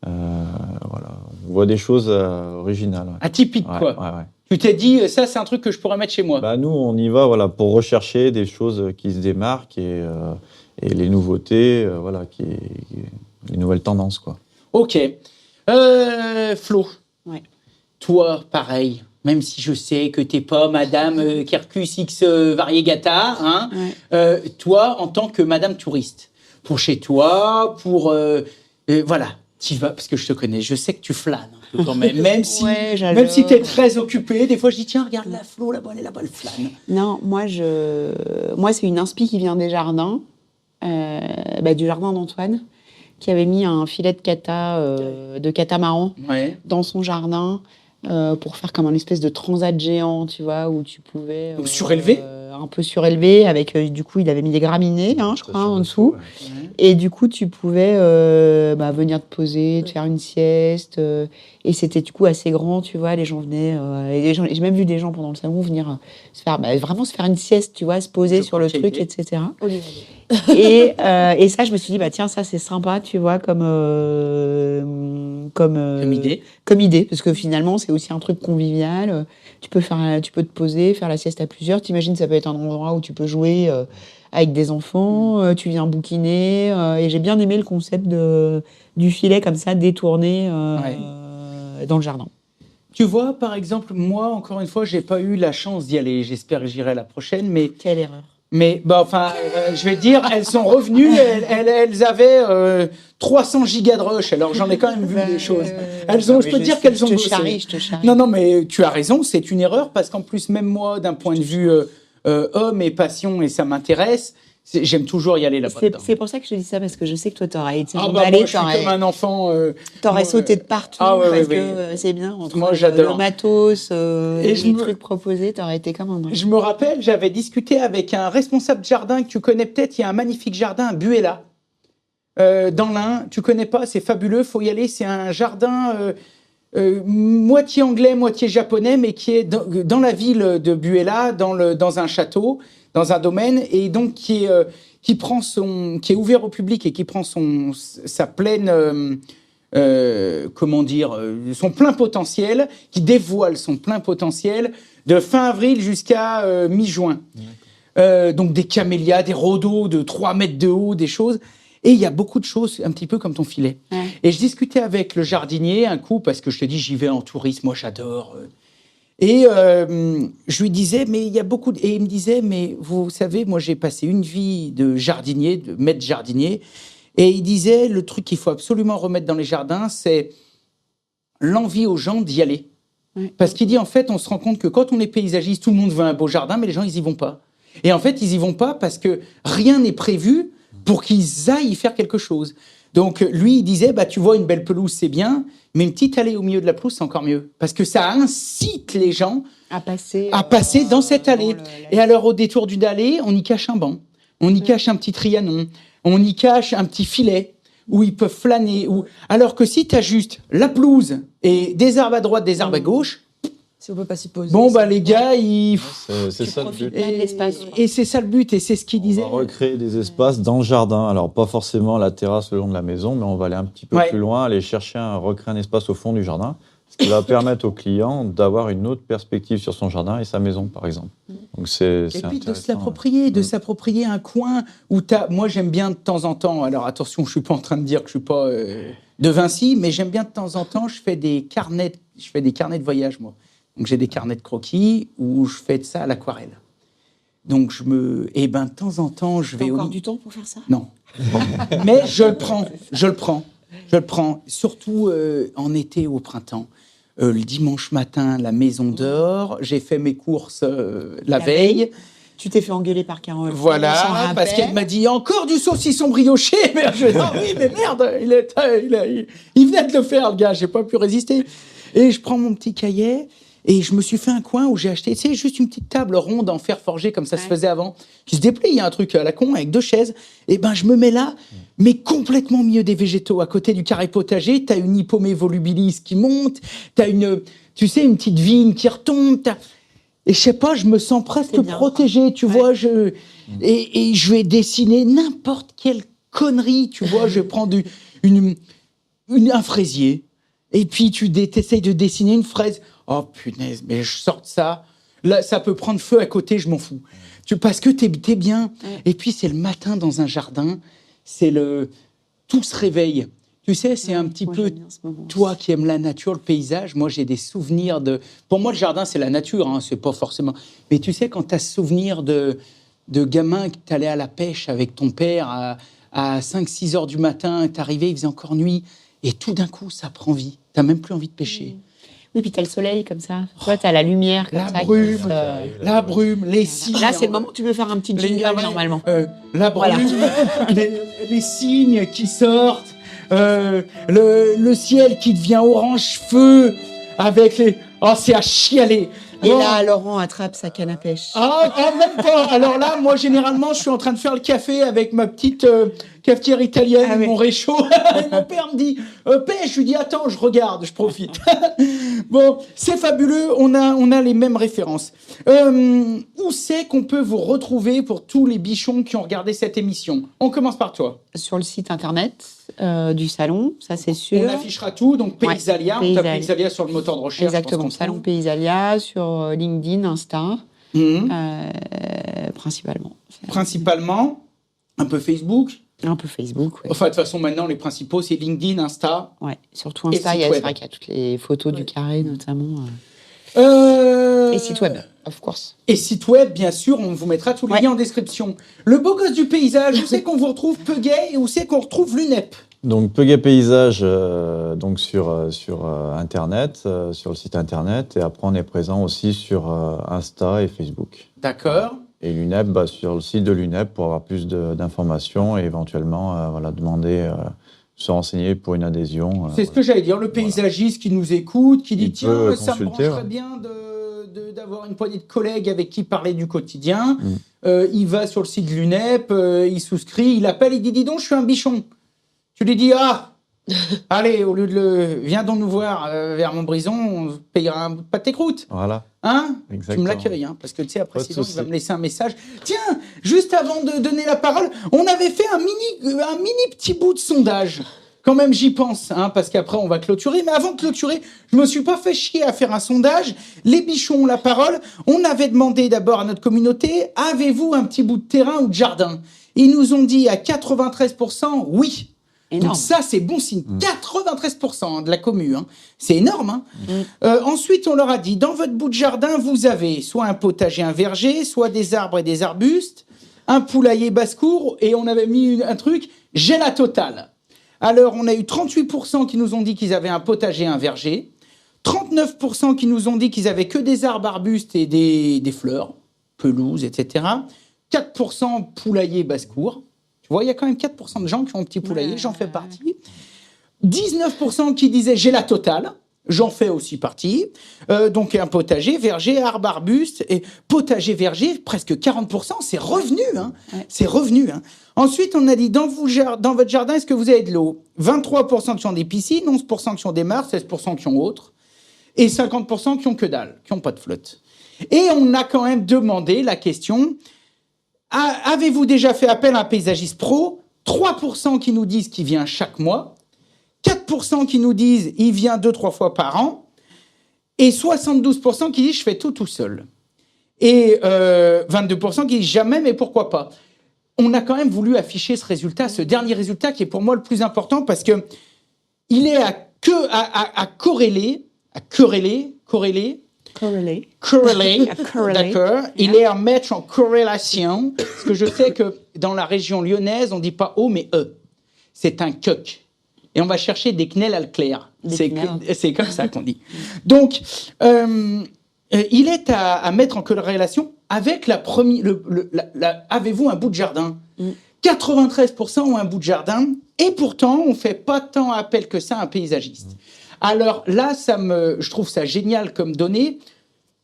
F: Voilà, on voit des choses originales.
D: Atypiques, quoi.
F: Ouais.
D: Tu t'es dit, ça, c'est un truc que je pourrais mettre chez moi.
F: Nous, on y va pour rechercher des choses qui se démarquent et les nouveautés, les nouvelles tendances, quoi.
D: Ok. Flo, toi, pareil. Même si je sais que t'es pas Madame Quercus X Variegata, hein, toi, en tant que Madame touriste, pour chez toi, voilà, t'y vas, parce que je te connais, je sais que tu flânes un peu quand même, même si t'es très occupée, des fois je dis, tiens, regarde la Flo, là-bas, elle est là-bas, elle flâne.
E: Non, moi, c'est une inspi qui vient des jardins, du jardin d'Antoine, qui avait mis un filet de catamaran dans son jardin, pour faire comme un espèce de transat géant, tu vois, où tu pouvais...
D: Donc surélevé
E: un peu surélevé, avec, du coup, il avait mis des graminées, je crois, en dessous. Et du coup, tu pouvais venir te poser, te faire une sieste. Et c'était, du coup, assez grand, tu vois, les gens venaient... j'ai même vu des gens pendant le salon venir vraiment se faire une sieste, tu vois, se poser sur le truc, etc. Et ça, je me suis dit, tiens, ça, c'est sympa, tu vois, comme idée, parce que finalement, c'est aussi un truc convivial. Tu peux te poser, faire la sieste à plusieurs. T'imagines, ça peut être un endroit où tu peux jouer avec des enfants, tu viens bouquiner. Et j'ai bien aimé le concept du filet comme ça, détourné dans le jardin.
D: Tu vois, par exemple, moi, encore une fois, j'ai pas eu la chance d'y aller. J'espère que j'irai la prochaine, mais...
E: Quelle erreur.
D: Mais, je vais dire, elles sont revenues, elles avaient 300 gigas de rush, alors j'en ai quand même vu des choses. Je peux dire qu'elles ont bossé.
E: Je te charrie.
D: Non, mais tu as raison, c'est une erreur, parce qu'en plus, même moi, d'un point de vue homme et passion, et ça m'intéresse, j'aime toujours y aller là-bas.
E: C'est pour ça que je te dis ça, parce que je sais que toi, t'aurais été
D: moi, je suis comme un enfant.
E: T'aurais sauté de partout, parce que c'est bien. Entre moi, j'adore. Le matos, les trucs proposés, t'aurais été comme un...
D: Je me rappelle, j'avais discuté avec un responsable de jardin que tu connais peut-être. Il y a un magnifique jardin à Buella, dans l'Ain. Tu connais pas, c'est fabuleux, faut y aller. C'est un jardin moitié anglais, moitié japonais, mais qui est dans la ville de Buella, dans un château, dans un domaine, et donc qui est ouvert au public et qui prend sa pleine, son plein potentiel, qui dévoile son plein potentiel de fin avril jusqu'à mi-juin. Donc des camélias, des rhodos de 3 mètres de haut, des choses. Et il y a beaucoup de choses, un petit peu comme ton filet. Ouais. Et je discutais avec le jardinier un coup, parce que je te dis, j'y vais en tourisme, moi j'adore. Et je lui disais, mais il y a beaucoup... Et il me disait, mais vous savez, moi j'ai passé une vie de jardinier, de maître jardinier, et il disait, le truc qu'il faut absolument remettre dans les jardins, c'est l'envie aux gens d'y aller. Ouais. Parce qu'il dit, en fait, on se rend compte que quand on est paysagiste, tout le monde veut un beau jardin, mais les gens, ils y vont pas. Et en fait, ils y vont pas parce que rien n'est prévu pour qu'ils aillent y faire quelque chose. Donc, lui, il disait, tu vois, une belle pelouse, c'est bien, mais une petite allée au milieu de la pelouse, c'est encore mieux. Parce que ça incite les gens à passer dans cette allée. Et alors, au détour d'une allée, on y cache un banc, on y cache un petit trianon, on y cache un petit filet où ils peuvent flâner. Alors que si tu as juste la pelouse et des arbres à droite, des arbres à gauche,
G: si on peut pas s'y poser.
D: Bon, les gars,
F: c'est ça le but.
D: Et c'est ça le but, et c'est ce qu'il disait.
F: On va recréer des espaces dans le jardin. Alors, pas forcément la terrasse le long de la maison, mais on va aller un petit peu plus loin, aller chercher recréer un espace au fond du jardin, ce qui va permettre au client d'avoir une autre perspective sur son jardin et sa maison, par exemple. Donc, et
D: puis de s'approprier un coin où moi, j'aime bien de temps en temps, alors attention, je suis pas en train de dire que je suis pas de Vinci, mais j'aime bien de temps en temps, je fais des carnets de voyage, moi. Donc, j'ai des carnets de croquis où je fais de ça à l'aquarelle. Donc, de temps en temps, je vais...
E: T'as encore du temps pour faire ça ?
D: Non. Mais je le prends. Surtout en été ou au printemps. Le dimanche matin, la maison dehors. J'ai fait mes courses la veille.
E: Tu t'es fait engueuler par Carole.
D: Voilà, parce qu'elle m'a dit encore du saucisson brioché. Mais je dis, oui, mais merde, il venait de le faire, le gars, j'ai pas pu résister. Et je prends mon petit cahier et je me suis fait un coin où j'ai acheté, juste une petite table ronde en fer forgé comme ça se faisait avant, qui se déplie, il y a un truc à la con avec 2 chaises. Et je me mets là, mais complètement au milieu des végétaux, à côté du carré potager. T'as une Hippomée volubilis qui monte, t'as une petite vigne qui retombe. Et je sais pas, je me sens presque protégé, tu vois. Et je vais dessiner n'importe quelle connerie, tu vois. Je prends un fraisier. Et puis, tu essayes de dessiner une fraise. Oh, punaise, mais je sors de ça. Là, ça peut prendre feu à côté, je m'en fous. Parce que t'es bien. Et puis, c'est le matin dans un jardin. Tout se réveille. Tu sais, c'est un petit peu... Toi qui aimes la nature, le paysage, moi, j'ai des souvenirs de... Pour moi, le jardin, c'est la nature, hein, c'est pas forcément... Mais tu sais, quand t'as souvenir de gamin que t'allais à la pêche avec ton père à 5-6 heures du matin, t'arrivais, il faisait encore nuit... Et tout d'un coup, ça prend vie. T'as même plus envie de pêcher.
E: Oui, puis t'as le soleil comme ça. Toi, t'as la lumière comme ça.
D: La brume, les cygnes.
E: Là, c'est le moment où tu veux faire un petit jingle normalement.
D: La brume, les cygnes qui sortent, le ciel qui devient orange feu avec les... Oh, c'est à chialer.
E: Et là, Laurent attrape sa canne à pêche.
D: Même pas. Alors là, moi, généralement, je suis en train de faire le café avec ma petite cafetière italienne, mon réchaud. Mon père me dit pêche. Je lui dis attends, je regarde, je profite. Bon, c'est fabuleux. On a les mêmes références. Où c'est qu'on peut vous retrouver pour tous les bichons qui ont regardé cette émission ? On commence par toi.
E: Sur le site internet du salon, ça c'est sûr.
D: On affichera tout, donc Paysalia. On tape Paysalia sur le moteur de recherche.
E: Exactement, Salon Paysalia sur LinkedIn, Insta. principalement.
D: Principalement, un peu Facebook.
E: Un peu Facebook, oui.
D: Enfin, de toute façon, maintenant, les principaux, c'est LinkedIn, Insta.
E: Ouais, surtout Insta,
D: et
E: c'est
D: site web.
E: vrai qu'il y a toutes les photos du carré, notamment. Et site web, of course.
D: Et site web, bien sûr, on vous mettra tous les liens en description. Le beau gosse du paysage, où c'est qu'on vous retrouve Peuguet et où c'est qu'on retrouve l'UNEP?
F: Donc Peuguet Paysage donc sur Internet, sur le site Internet. Et après, on est présent aussi sur Insta et Facebook.
D: D'accord.
F: Et l'UNEP, sur le site de l'UNEP pour avoir plus d'informations et éventuellement demander, se renseigner pour une adhésion.
D: C'est ce que j'allais dire. Le paysagiste qui nous écoute, qui dit
F: Il
D: tiens,
F: peut
D: ça me
F: consulter,
D: brancherait bien d'avoir une poignée de collègues avec qui parler du quotidien. Il va sur le site de l'UNEP, il souscrit, il appelle, il dit dis donc, je suis un bichon. Tu lui dis allez, au lieu de viens donc nous voir vers Montbrison, on payera un bout de pâté croûte.
F: Voilà.
D: Hein?
F: Exactement.
D: Tu me l'accueilles, hein, parce que tu sais, après,
F: Pas de
D: sinon, tu
F: souci.
D: vas me laisser un message. Tiens, juste avant de donner la parole, on avait fait un mini petit bout de sondage. Quand même, j'y pense, hein, parce qu'après, on va clôturer. Mais avant de clôturer, je me suis pas fait chier à faire un sondage. Les bichons ont la parole. On avait demandé d'abord à notre communauté, avez-vous un petit bout de terrain ou de jardin? Ils nous ont dit à 93% oui.
E: Énorme.
D: Donc ça, c'est bon signe. 93% de la commu, hein. C'est énorme. Hein. Ensuite, on leur a dit, dans votre bout de jardin, vous avez soit un potager, un verger, soit des arbres et des arbustes, un poulailler basse-cour, et on avait mis un truc, j'ai la totale. Alors, on a eu 38% qui nous ont dit qu'ils avaient un potager, un verger, 39% qui nous ont dit qu'ils avaient que des arbres, arbustes et des fleurs, pelouses, etc. 4% poulailler basse-cour. Tu vois, il y a quand même 4% de gens qui ont un petit poulailler, j'en fais partie. 19% qui disaient j'ai la totale, j'en fais aussi partie. Donc un potager, verger, arbre, arbuste, et potager, verger, presque 40%, c'est revenu. Hein. C'est revenu. Hein. Ensuite, on a dit dans votre jardin, est-ce que vous avez de l'eau? 23% qui ont des piscines, 11% qui ont des mares, 16% qui ont autres, et 50% qui ont que dalle, qui n'ont pas de flotte. Et on a quand même demandé la question... Avez-vous déjà fait appel à un paysagiste pro? 3% qui nous disent qu'il vient chaque mois, 4% qui nous disent il vient 2-3 fois par an, et 72% qui disent je fais tout seul. Et 22% qui disent jamais, mais pourquoi pas? On a quand même voulu afficher ce résultat, ce dernier résultat qui est pour moi le plus important parce que il est à corréler, d'accord. Il est à mettre en corrélation, parce que je sais que dans la région lyonnaise, on ne dit pas O, mais E. C'est un coq. Et on va chercher des quenelles à l'éclair. C'est comme ça qu'on dit. Donc, il est à mettre en corrélation avec la première... avez-vous un bout de jardin? 93% ont un bout de jardin, et pourtant, on ne fait pas tant appel que ça à un paysagiste. Alors là, je trouve ça génial comme donnée.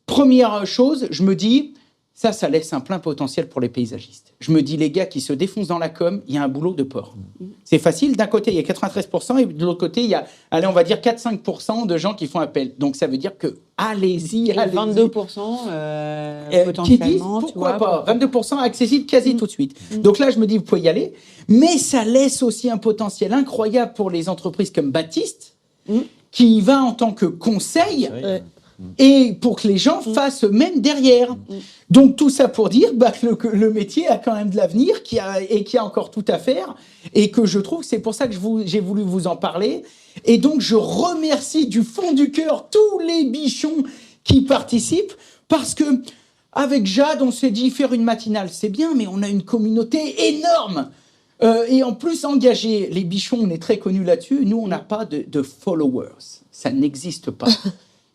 D: Première chose, je me dis, ça laisse un plein potentiel pour les paysagistes. Je me dis, les gars qui se défoncent dans la com, il y a un boulot de porc. C'est facile, d'un côté, il y a 93%, et de l'autre côté, il y a, allez, on va dire 4-5% de gens qui font appel. Donc ça veut dire que, allez-y.
E: 22% potentiellement,
D: qui disent, pourquoi pas, 22% accessible quasi tout de suite. Donc là, je me dis, vous pouvez y aller. Mais ça laisse aussi un potentiel incroyable pour les entreprises comme Baptiste, qui y va en tant que conseil... et pour que les gens fassent eux-mêmes derrière. Donc tout ça pour dire que le métier a quand même de l'avenir et qui a encore tout à faire, et que je trouve, c'est pour ça que j'ai voulu vous en parler. Et donc je remercie du fond du cœur tous les bichons qui participent, parce que avec Jade, on s'est dit faire une matinale, c'est bien, mais on a une communauté énorme. Et en plus engagée, les bichons, on est très connus là-dessus. Nous, on n'a pas de followers. Ça n'existe pas.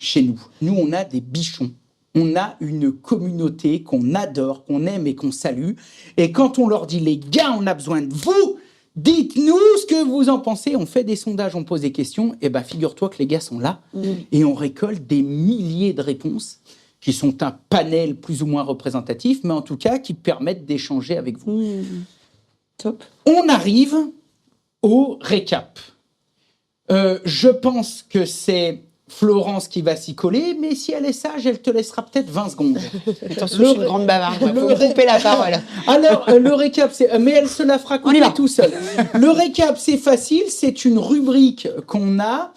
D: Chez nous. Nous, on a des bichons. On a une communauté qu'on adore, qu'on aime et qu'on salue. Et quand on leur dit, les gars, on a besoin de vous, dites-nous ce que vous en pensez. On fait des sondages, on pose des questions. Et bien, figure-toi que les gars sont là. Et on récolte des milliers de réponses qui sont un panel plus ou moins représentatif, mais en tout cas, qui permettent d'échanger avec vous.
E: Top.
D: On arrive au récap. Je pense que c'est... Florence qui va s'y coller, mais si elle est sage, elle te laissera peut-être 20 secondes.
E: Attention, je suis une grande bavarde, il faut couper la parole.
D: Alors, le récap, mais elle se la fera couper tout seul. Le récap, c'est facile, c'est une rubrique qu'on a.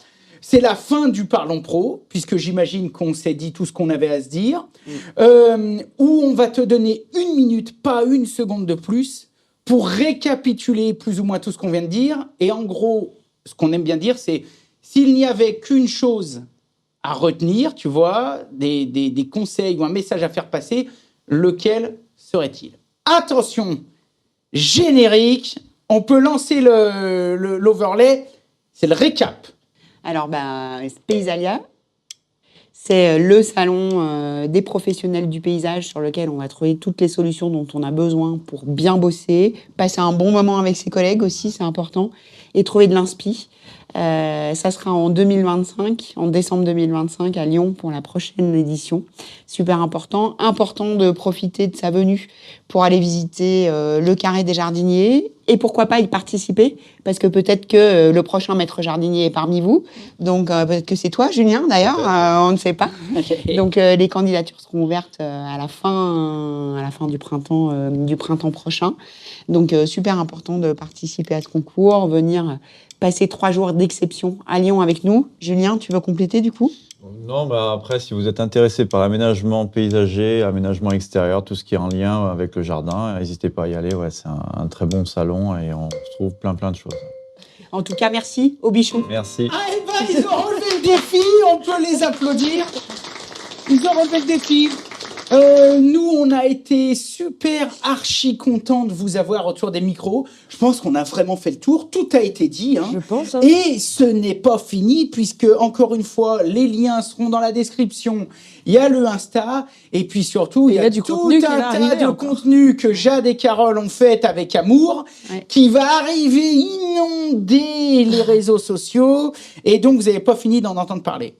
D: c'est la fin du Parlons Pro, puisque j'imagine qu'on s'est dit tout ce qu'on avait à se dire, où on va te donner 1 minute, pas 1 seconde de plus, pour récapituler plus ou moins tout ce qu'on vient de dire. Et en gros, ce qu'on aime bien dire, c'est s'il n'y avait qu'une chose à retenir, tu vois, des conseils ou un message à faire passer, lequel serait-il? Attention, générique, on peut lancer l'overlay, c'est le récap.
E: Alors, Paysalia, c'est le salon des professionnels du paysage sur lequel on va trouver toutes les solutions dont on a besoin pour bien bosser, passer un bon moment avec ses collègues aussi, c'est important, et trouver de l'inspi. Ça sera en 2025, en décembre 2025 à Lyon pour la prochaine édition. Super important. Important de profiter de sa venue pour aller visiter le carré des jardiniers et pourquoi pas y participer parce que peut-être que le prochain maître jardinier est parmi vous. Donc peut-être que c'est toi, Julien, d'ailleurs, on ne sait pas. Donc les candidatures seront ouvertes à la fin du printemps prochain. Donc super important de participer à ce concours, venir passer 3 jours d'exception à Lyon avec nous. Julien, tu veux compléter du coup?
F: Non, après, si vous êtes intéressé par l'aménagement paysager, aménagement extérieur, tout ce qui est en lien avec le jardin, n'hésitez pas à y aller. Ouais, c'est un très bon salon et on trouve plein de choses.
E: En tout cas, merci aux bichons.
F: Merci.
D: Ah, et ben, ils ont relevé le défi, on peut les applaudir. Ils ont relevé le défi. Nous, on a été super archi contents de vous avoir autour des micros. Je pense qu'on a vraiment fait le tour. Tout a été dit. Hein.
G: Je pense. Hein.
D: Et ce n'est pas fini puisque, encore une fois, les liens seront dans la description. Il y a le Insta et puis surtout, il y a tout un tas de contenu que Jade et Carole ont fait avec amour qui va arriver inonder les réseaux sociaux. Et donc, vous n'avez pas fini d'en entendre parler.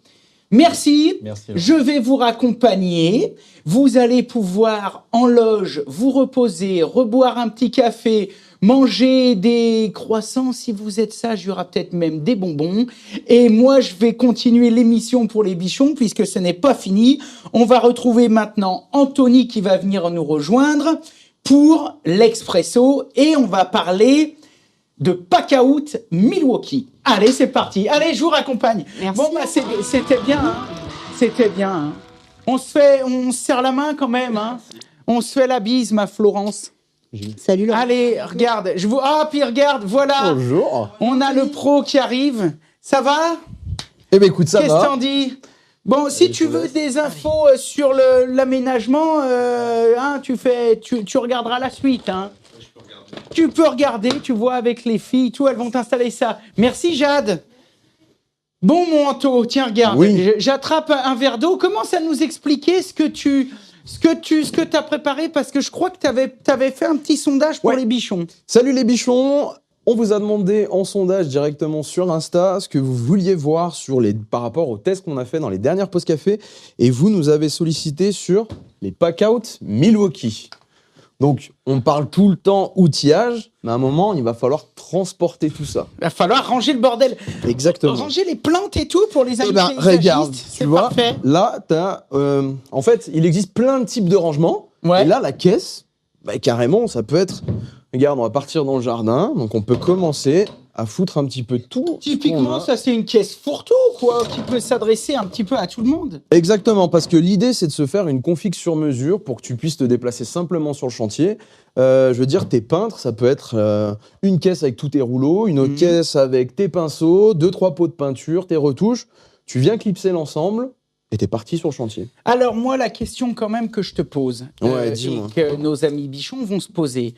D: Merci. Je vais vous raccompagner. Vous allez pouvoir en loge vous reposer, reboire un petit café, manger des croissants. Si vous êtes sage, il y aura peut-être même des bonbons. Et moi, je vais continuer l'émission pour les bichons puisque ce n'est pas fini. On va retrouver maintenant Anthony qui va venir nous rejoindre pour l'Expresso et on va parler de Pack-Out Milwaukee. Allez, c'est parti. Allez, je vous raccompagne.
E: Merci.
D: Bon, c'était bien. Hein. C'était bien. Hein. On se serre la main quand même. Hein. On se fait la bise, ma Florence.
E: Salut Laurent.
D: Allez, regarde. puis regarde, voilà.
Q: Bonjour.
D: On a le pro qui arrive. Ça va?
Q: Eh ben écoute, ça va.
D: Qu'est-ce que t'en dis? Bon, si tu veux des infos sur l'aménagement, tu regarderas la suite. Hein. Tu peux regarder, tu vois, avec les filles, tout, elles vont t'installer ça. Merci, Jade. Bon, mon Anto, tiens, regarde.
Q: Oui.
D: J'attrape un verre d'eau. Commence à nous expliquer ce que tu as préparé, parce que je crois que tu avais fait un petit sondage pour les bichons.
Q: Salut les bichons. On vous a demandé en sondage directement sur Insta ce que vous vouliez voir par rapport aux tests qu'on a fait dans les dernières pauses café. Et vous nous avez sollicité sur les Pack-Out Milwaukee. Donc, on parle tout le temps outillage, mais à un moment, il va falloir transporter tout ça.
D: Il va falloir ranger le bordel.
Q: Exactement.
D: Ranger les plantes et tout pour les amis paysagistes.
Q: Regarde, tu vois,
D: parfait.
Q: là, en fait, il existe plein de types de rangements. Ouais. Et là, la caisse, carrément, ça peut être... Regarde, on va partir dans le jardin, donc on peut commencer à foutre un petit peu tout.
D: Typiquement, ça c'est une caisse fourre-tout, quoi, qui peut s'adresser un petit peu à tout le monde.
Q: Exactement, parce que l'idée c'est de se faire une config sur mesure pour que tu puisses te déplacer simplement sur le chantier. Je veux dire, tes peintres, ça peut être une caisse avec tous tes rouleaux, une autre caisse avec tes pinceaux, 2-3 pots de peinture, tes retouches. Tu viens clipser l'ensemble et t'es parti sur le chantier.
D: Alors moi, la question quand même que je te pose,
Q: dis-moi.
D: et que nos amis bichons vont se poser,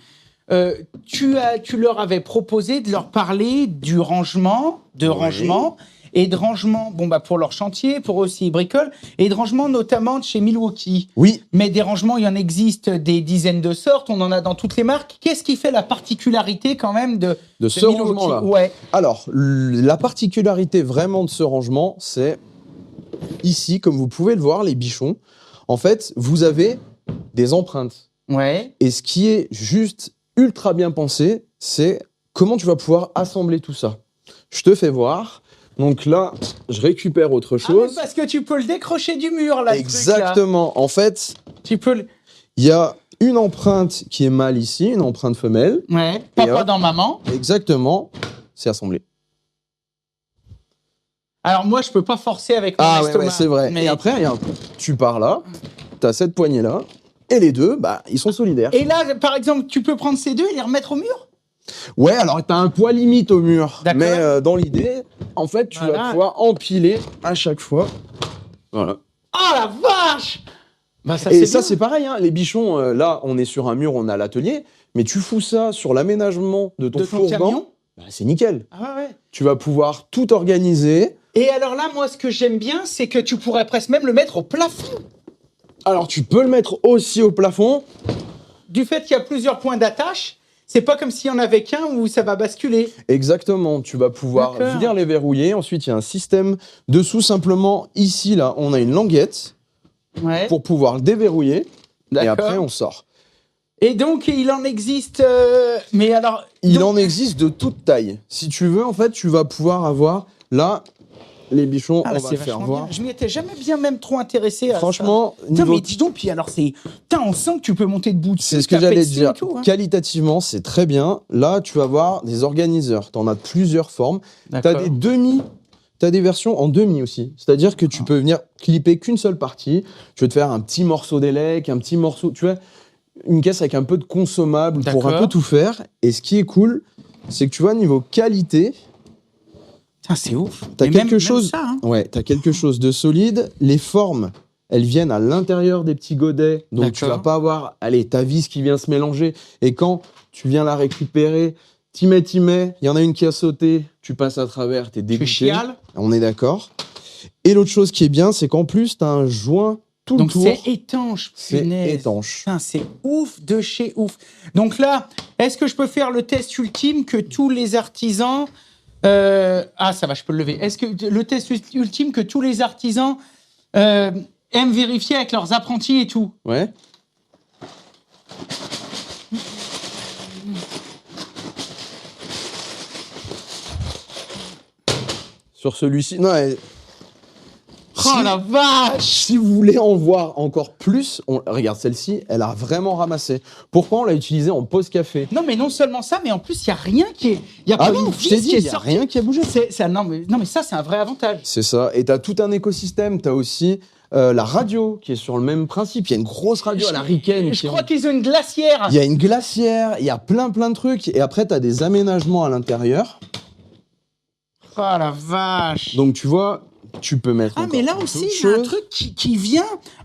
D: tu leur avais proposé de leur parler du rangement, et de rangement, pour leur chantier, pour eux aussi ils bricolent, et de rangement notamment de chez Milwaukee.
Q: Oui.
D: Mais des rangements, il y en existe des dizaines de sortes, on en a dans toutes les marques. Qu'est-ce qui fait la particularité quand même de
Q: ce rangement-là?
D: Ouais.
Q: Alors, la particularité vraiment de ce rangement, c'est ici, comme vous pouvez le voir, les bichons, en fait, vous avez des empreintes.
D: Ouais.
Q: Et ce qui est juste ultra bien pensé, c'est comment tu vas pouvoir assembler tout ça. Je te fais voir. Donc là, je récupère autre chose.
D: Parce que tu peux le décrocher du mur, là.
Q: Exactement.
D: Truc, là.
Q: En fait,
D: tu peux
Q: il y a une empreinte qui est mâle ici, une empreinte femelle.
D: Ouais. Papa dans maman.
Q: Exactement. C'est assemblé.
D: Alors moi, je peux pas forcer avec mon
Q: Ah ouais,
D: estomac.
Q: ouais, c'est vrai.
D: Mais...
Q: Et après, regarde, tu pars là, t'as cette poignée-là, et les deux, bah, ils sont solidaires.
D: Et là, par exemple, tu peux prendre ces deux et les remettre au mur?
Q: Ouais, alors t'as un poids limite au mur,
D: D'accord.
Q: mais dans l'idée, en fait, tu vas pouvoir empiler à chaque fois. Voilà.
D: Oh la vache! Bah, ça,
Q: Et
D: c'est
Q: ça,
D: bien.
Q: c'est pareil, hein, les bichons, là, on est sur un mur, on a l'atelier, mais tu fous ça sur l'aménagement de ton
D: De ton
Q: fourgon,
D: camion?
Q: bah, c'est nickel.
D: Ah ouais.
Q: Tu vas pouvoir tout organiser.
D: Et alors là, moi, ce que j'aime bien, c'est que tu pourrais presque même le mettre au plafond.
Q: Alors, tu peux le mettre aussi au plafond.
D: Du fait qu'il y a plusieurs points d'attache, c'est pas comme s'il y en avait qu'un où ça va basculer.
Q: Exactement, tu vas pouvoir
D: D'accord.
Q: venir les verrouiller. Ensuite, il y a un système dessous, simplement, ici, là, on a une languette pour pouvoir le déverrouiller. Et
D: D'accord.
Q: après, on sort.
D: Et donc, il en existe... Mais alors...
Q: Il en existe de toute taille. Si tu veux, en fait, tu vas pouvoir avoir, là, les bichons,
D: Ah,
Q: on
D: là,
Q: va
D: c'est
Q: le faire
D: vachement
Q: voir.
D: bien. Je m'y étais jamais bien même trop intéressé à
Q: Franchement,
D: ça. Putain,
Q: niveau-
D: mais dis donc, puis alors c'est... Putain, on sent que tu peux monter debout dessus.
Q: C'est ce que
D: taper
Q: j'allais te
D: dessus
Q: dire.
D: et tout, hein.
Q: Qualitativement, c'est très bien. Là, tu vas avoir des organiseurs. Tu en as de plusieurs formes. Tu as
D: D'accord.
Q: des demi. Tu as des versions en demi aussi. C'est-à-dire que tu peux venir clipper qu'une seule partie. Tu veux te faire un petit morceau d'élec, un petit morceau. Tu vois, une caisse avec un peu de consommable pour un
D: D'accord.
Q: peu tout faire. Et ce qui est cool, c'est que tu vois, niveau qualité,
D: Putain, c'est ouf.
Q: t'as
D: Mais
Q: quelque
D: même
Q: chose.
D: ça, hein.
Q: Ouais, t'as quelque chose de solide. Les formes, elles viennent à l'intérieur des petits godets. Donc tu vas
D: D'accord.
Q: pas avoir, allez, ta vis qui vient se mélanger. Et quand tu viens la récupérer, t'y mets, il y en a une qui a sauté, tu passes à travers, t'es dégoûté.
D: chiales.
Q: On est d'accord. Et l'autre chose qui est bien, c'est qu'en plus, t'as un joint tout
D: Donc
Q: le tour.
D: c'est étanche,
Q: C'est
D: punaise.
Q: étanche.
D: Putain, c'est ouf de chez ouf. Donc là, est-ce que je peux faire le test ultime que tous les artisans... Ah, ça va, je peux le lever. Est-ce que le test ultime que tous les artisans aiment vérifier avec leurs apprentis et tout?
Q: Ouais. Sur celui-ci. Non,
D: Oh la vache!
Q: Si vous voulez en voir encore plus, regarde celle-ci, elle a vraiment ramassé. Pourquoi on l'a utilisée en pause café?
D: Non, mais non seulement ça, mais en plus, il n'y a rien qui est. Il n'y a
Q: Ah
D: pas
Q: non,
D: une
Q: je t'ai
D: vis
Q: dit,
D: qui est
Q: y a
D: sortie.
Q: rien qui a bougé.
D: Non, mais ça, c'est un vrai avantage.
Q: C'est ça. Et t'as tout un écosystème. T'as aussi la radio qui est sur le même principe. Il y a une grosse radio à la Riken.
D: Je crois qu'ils ont une glacière.
Q: Il y a une glacière, il y a plein de trucs. Et après, t'as des aménagements à l'intérieur.
D: Oh la vache!
Q: Donc tu vois, tu peux mettre.
D: Ah,
Q: encore
D: mais là
Q: d'autres
D: aussi, il y a un
Q: choses.
D: truc qui vient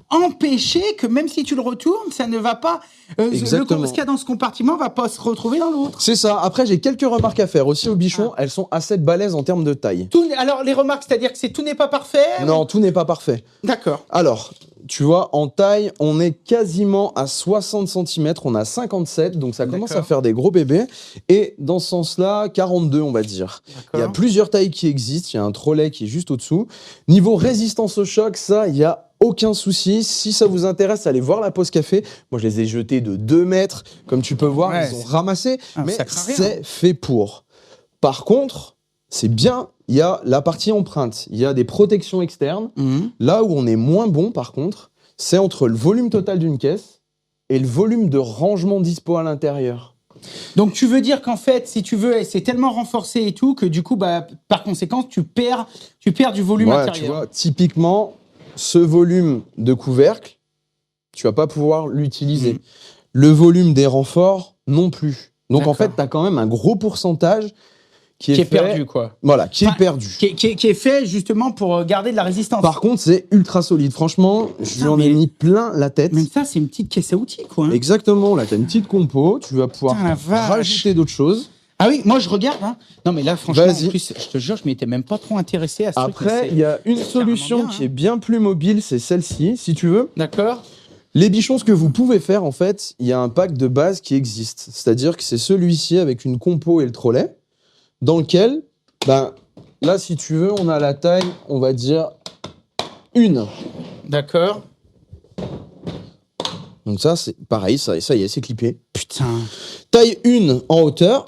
D: empêcher que même si tu le retournes, ça ne va pas.
Q: Exactement.
D: Ce qu'il y a dans ce compartiment va pas se retrouver dans l'autre.
Q: C'est ça. Après, j'ai quelques remarques à faire aussi aux bichons. Elles sont assez balèzes en termes de taille.
D: Alors, les remarques, c'est-à-dire que tout n'est pas parfait?
Q: Non, tout n'est pas parfait.
D: D'accord.
Q: Alors, tu vois, en taille, on est quasiment à 60 cm, on a 57, donc ça commence à faire des gros bébés. Et dans ce sens-là, 42, on va dire. Il y a plusieurs tailles qui existent, il y a un trolley qui est juste au-dessous. Niveau résistance au choc, ça, il y a aucun souci. Si ça vous intéresse, allez voir la pause café. Moi, je les ai jetés de 2 mètres. Comme tu peux voir,
D: Ouais,
Q: ils ont ramassé. Mais
D: ça craint rien.
Q: c'est fait pour. Par contre, c'est bien, il y a la partie empreinte. Il y a des protections externes. Là où on est moins bon, par contre, c'est entre le volume total d'une caisse et le volume de rangement dispo à l'intérieur.
D: Donc, tu veux dire qu'en fait, si tu veux, c'est tellement renforcé et tout que du coup, bah, par conséquent, tu perds du volume
Q: Ouais,
D: intérieur.
Q: tu vois, typiquement, ce volume de couvercle, tu vas pas pouvoir l'utiliser. Le volume des renforts, non plus. Donc en fait, tu as quand même un gros pourcentage qui est
D: perdu, quoi.
Q: Voilà, qui est perdu.
D: Qui est fait justement pour garder de la résistance.
Q: Par contre, c'est ultra solide. Franchement, je lui en ai mis plein la tête.
D: Mais ça, c'est une petite caisse à outils, quoi. Hein.
Q: Exactement. Là, tu as une petite compo. Tu vas pouvoir
D: Putain, la vache.
Q: rajouter d'autres choses.
D: Ah oui, moi je regarde. Hein. Non, mais là, franchement,
Q: Vas-y.
D: en plus, je te jure, je m'étais même pas trop intéressé à ce truc.
Q: Après, il y a une solution qui est bien plus mobile, c'est celle-ci, si tu veux.
D: D'accord.
Q: Les bichons, ce que vous pouvez faire, en fait, il y a un pack de base qui existe. C'est-à-dire que c'est celui-ci avec une compo et le trolley, dans lequel, ben, là, si tu veux, on a la taille, on va dire, 1.
D: D'accord.
Q: Donc ça, c'est pareil, ça y est, c'est clippé.
D: Putain.
Q: Taille 1 en hauteur.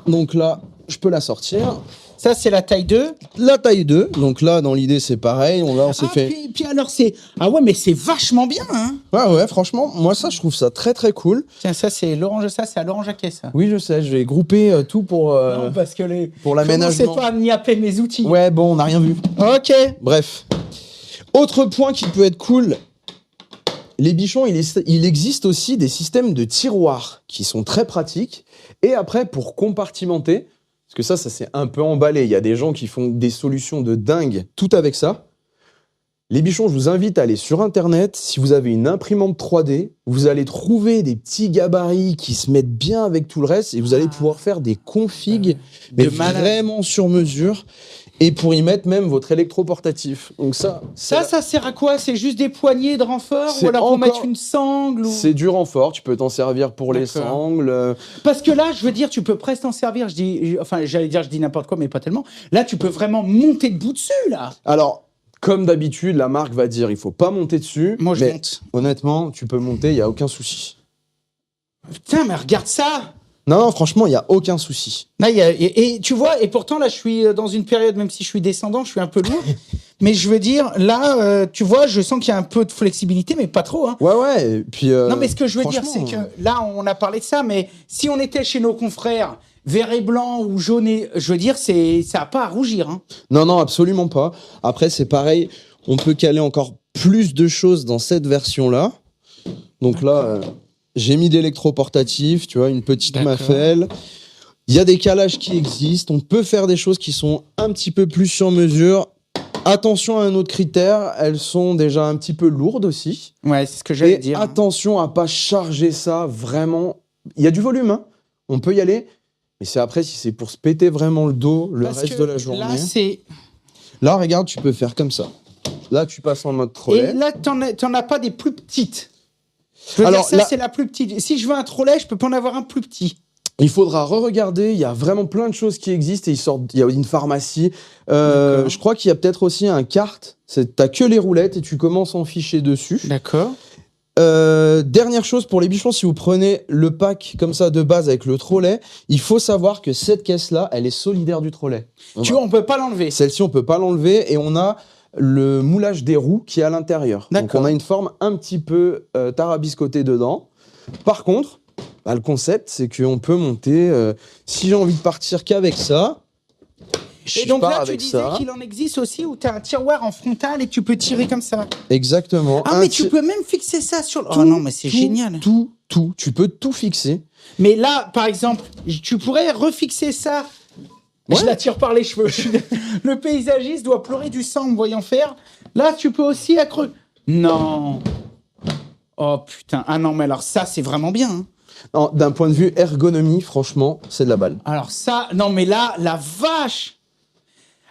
Q: Donc là, je peux la sortir.
D: Ça, c'est la taille 2.
Q: La taille 2, donc là, dans l'idée, c'est pareil. On s'est fait...
D: Puis alors, c'est... Ah ouais, mais c'est vachement bien, hein.
Q: Ouais, franchement, moi, ça, je trouve ça très, très cool.
D: Tiens, ça, c'est l'orange, ça, c'est à l'orange à caisse, ça.
Q: Oui, je sais, je vais grouper tout pour...
D: Non, parce que
Q: pour l'aménagement.
D: Commencez pas à m'y appeler mes outils.
Q: Ouais, bon, on n'a rien vu.
D: Ok.
Q: Bref. Autre point qui peut être cool, les bichons, il existe aussi des systèmes de tiroirs qui sont très pratiques. Et après, pour compartimenter, parce que ça c'est un peu emballé, il y a des gens qui font des solutions de dingue tout avec ça. Les bichons, je vous invite à aller sur Internet. Si vous avez une imprimante 3D, vous allez trouver des petits gabarits qui se mettent bien avec tout le reste et vous allez pouvoir faire des configs, mais vraiment sur mesure. Et pour y mettre même votre électroportatif. Donc ça
D: sert à quoi? C'est juste des poignées de renfort ou alors pour mettre une sangle ou...
Q: C'est du renfort, tu peux t'en servir pour les sangles.
D: Parce que là, je veux dire, tu peux presque t'en servir, je dis n'importe quoi, mais pas tellement. Là, tu peux vraiment monter debout dessus, là.
Q: Alors, comme d'habitude, la marque va dire, il faut pas monter dessus.
D: Moi, je monte.
Q: Honnêtement, tu peux monter, il n'y a aucun souci.
D: Putain, mais regarde ça!
Q: Non, franchement, il n'y a aucun souci.
D: Là, et tu vois, et pourtant, là, je suis dans une période, même si je suis descendant, je suis un peu lourd. Mais je veux dire, là, tu vois, je sens qu'il y a un peu de flexibilité, mais pas trop. Hein.
Q: Ouais. Et puis,
D: non, mais ce que je veux dire, c'est que là, on a parlé de ça, mais si on était chez nos confrères, vert et blanc ou jaune, je veux dire, ça n'a pas à rougir. Hein.
Q: Non, absolument pas. Après, c'est pareil, on peut caler encore plus de choses dans cette version-là. Donc là... j'ai mis d'électroportatif, tu vois, une petite Mafel. Il y a des calages qui existent. On peut faire des choses qui sont un petit peu plus sur mesure. Attention à un autre critère, elles sont déjà un petit peu lourdes aussi.
D: Ouais, c'est ce que j'allais dire.
Q: Attention à pas charger ça vraiment. Il y a du volume, hein. On peut y aller. Mais c'est après, si c'est pour se péter vraiment le dos le reste de la journée. Là, regarde, tu peux faire comme ça. Là, tu passes en mode trolley.
D: Et là, t'en as pas des plus petites. Alors, ça, c'est la plus petite. Si je veux un trolley, je peux pas en avoir un plus petit.
Q: Il faudra re-regarder. Il y a vraiment plein de choses qui existent. Il y a une pharmacie. Je crois qu'il y a peut-être aussi un kart. T'as que les roulettes et tu commences à en ficher dessus.
D: D'accord.
Q: Dernière chose pour les bichons, si vous prenez le pack comme ça de base avec le trolley, il faut savoir que cette caisse-là, elle est solidaire du trolley.
D: On peut pas l'enlever.
Q: Celle-ci, on peut pas l'enlever et on a le moulage des roues qui est à l'intérieur. Donc on a une forme un petit peu tarabiscotée dedans. Par contre, le concept, c'est qu'on peut monter, si j'ai envie de partir qu'avec ça,
D: et donc là, tu disais qu'il en existe aussi où tu as un tiroir en frontal et tu peux tirer comme ça.
Q: Exactement.
D: Ah, mais tu peux même fixer ça sur... Oh non, mais c'est génial.
Q: Tout. Tu peux tout fixer.
D: Mais là, par exemple, tu pourrais refixer ça... Ouais. Je la tire par les cheveux. Le paysagiste doit pleurer du sang en me voyant faire. Là, tu peux aussi accrocher. Non. Oh putain. Ah non, mais alors ça, c'est vraiment bien. Hein.
Q: Non, d'un point de vue ergonomie, franchement, c'est de la balle.
D: Alors ça, non, mais là, la vache.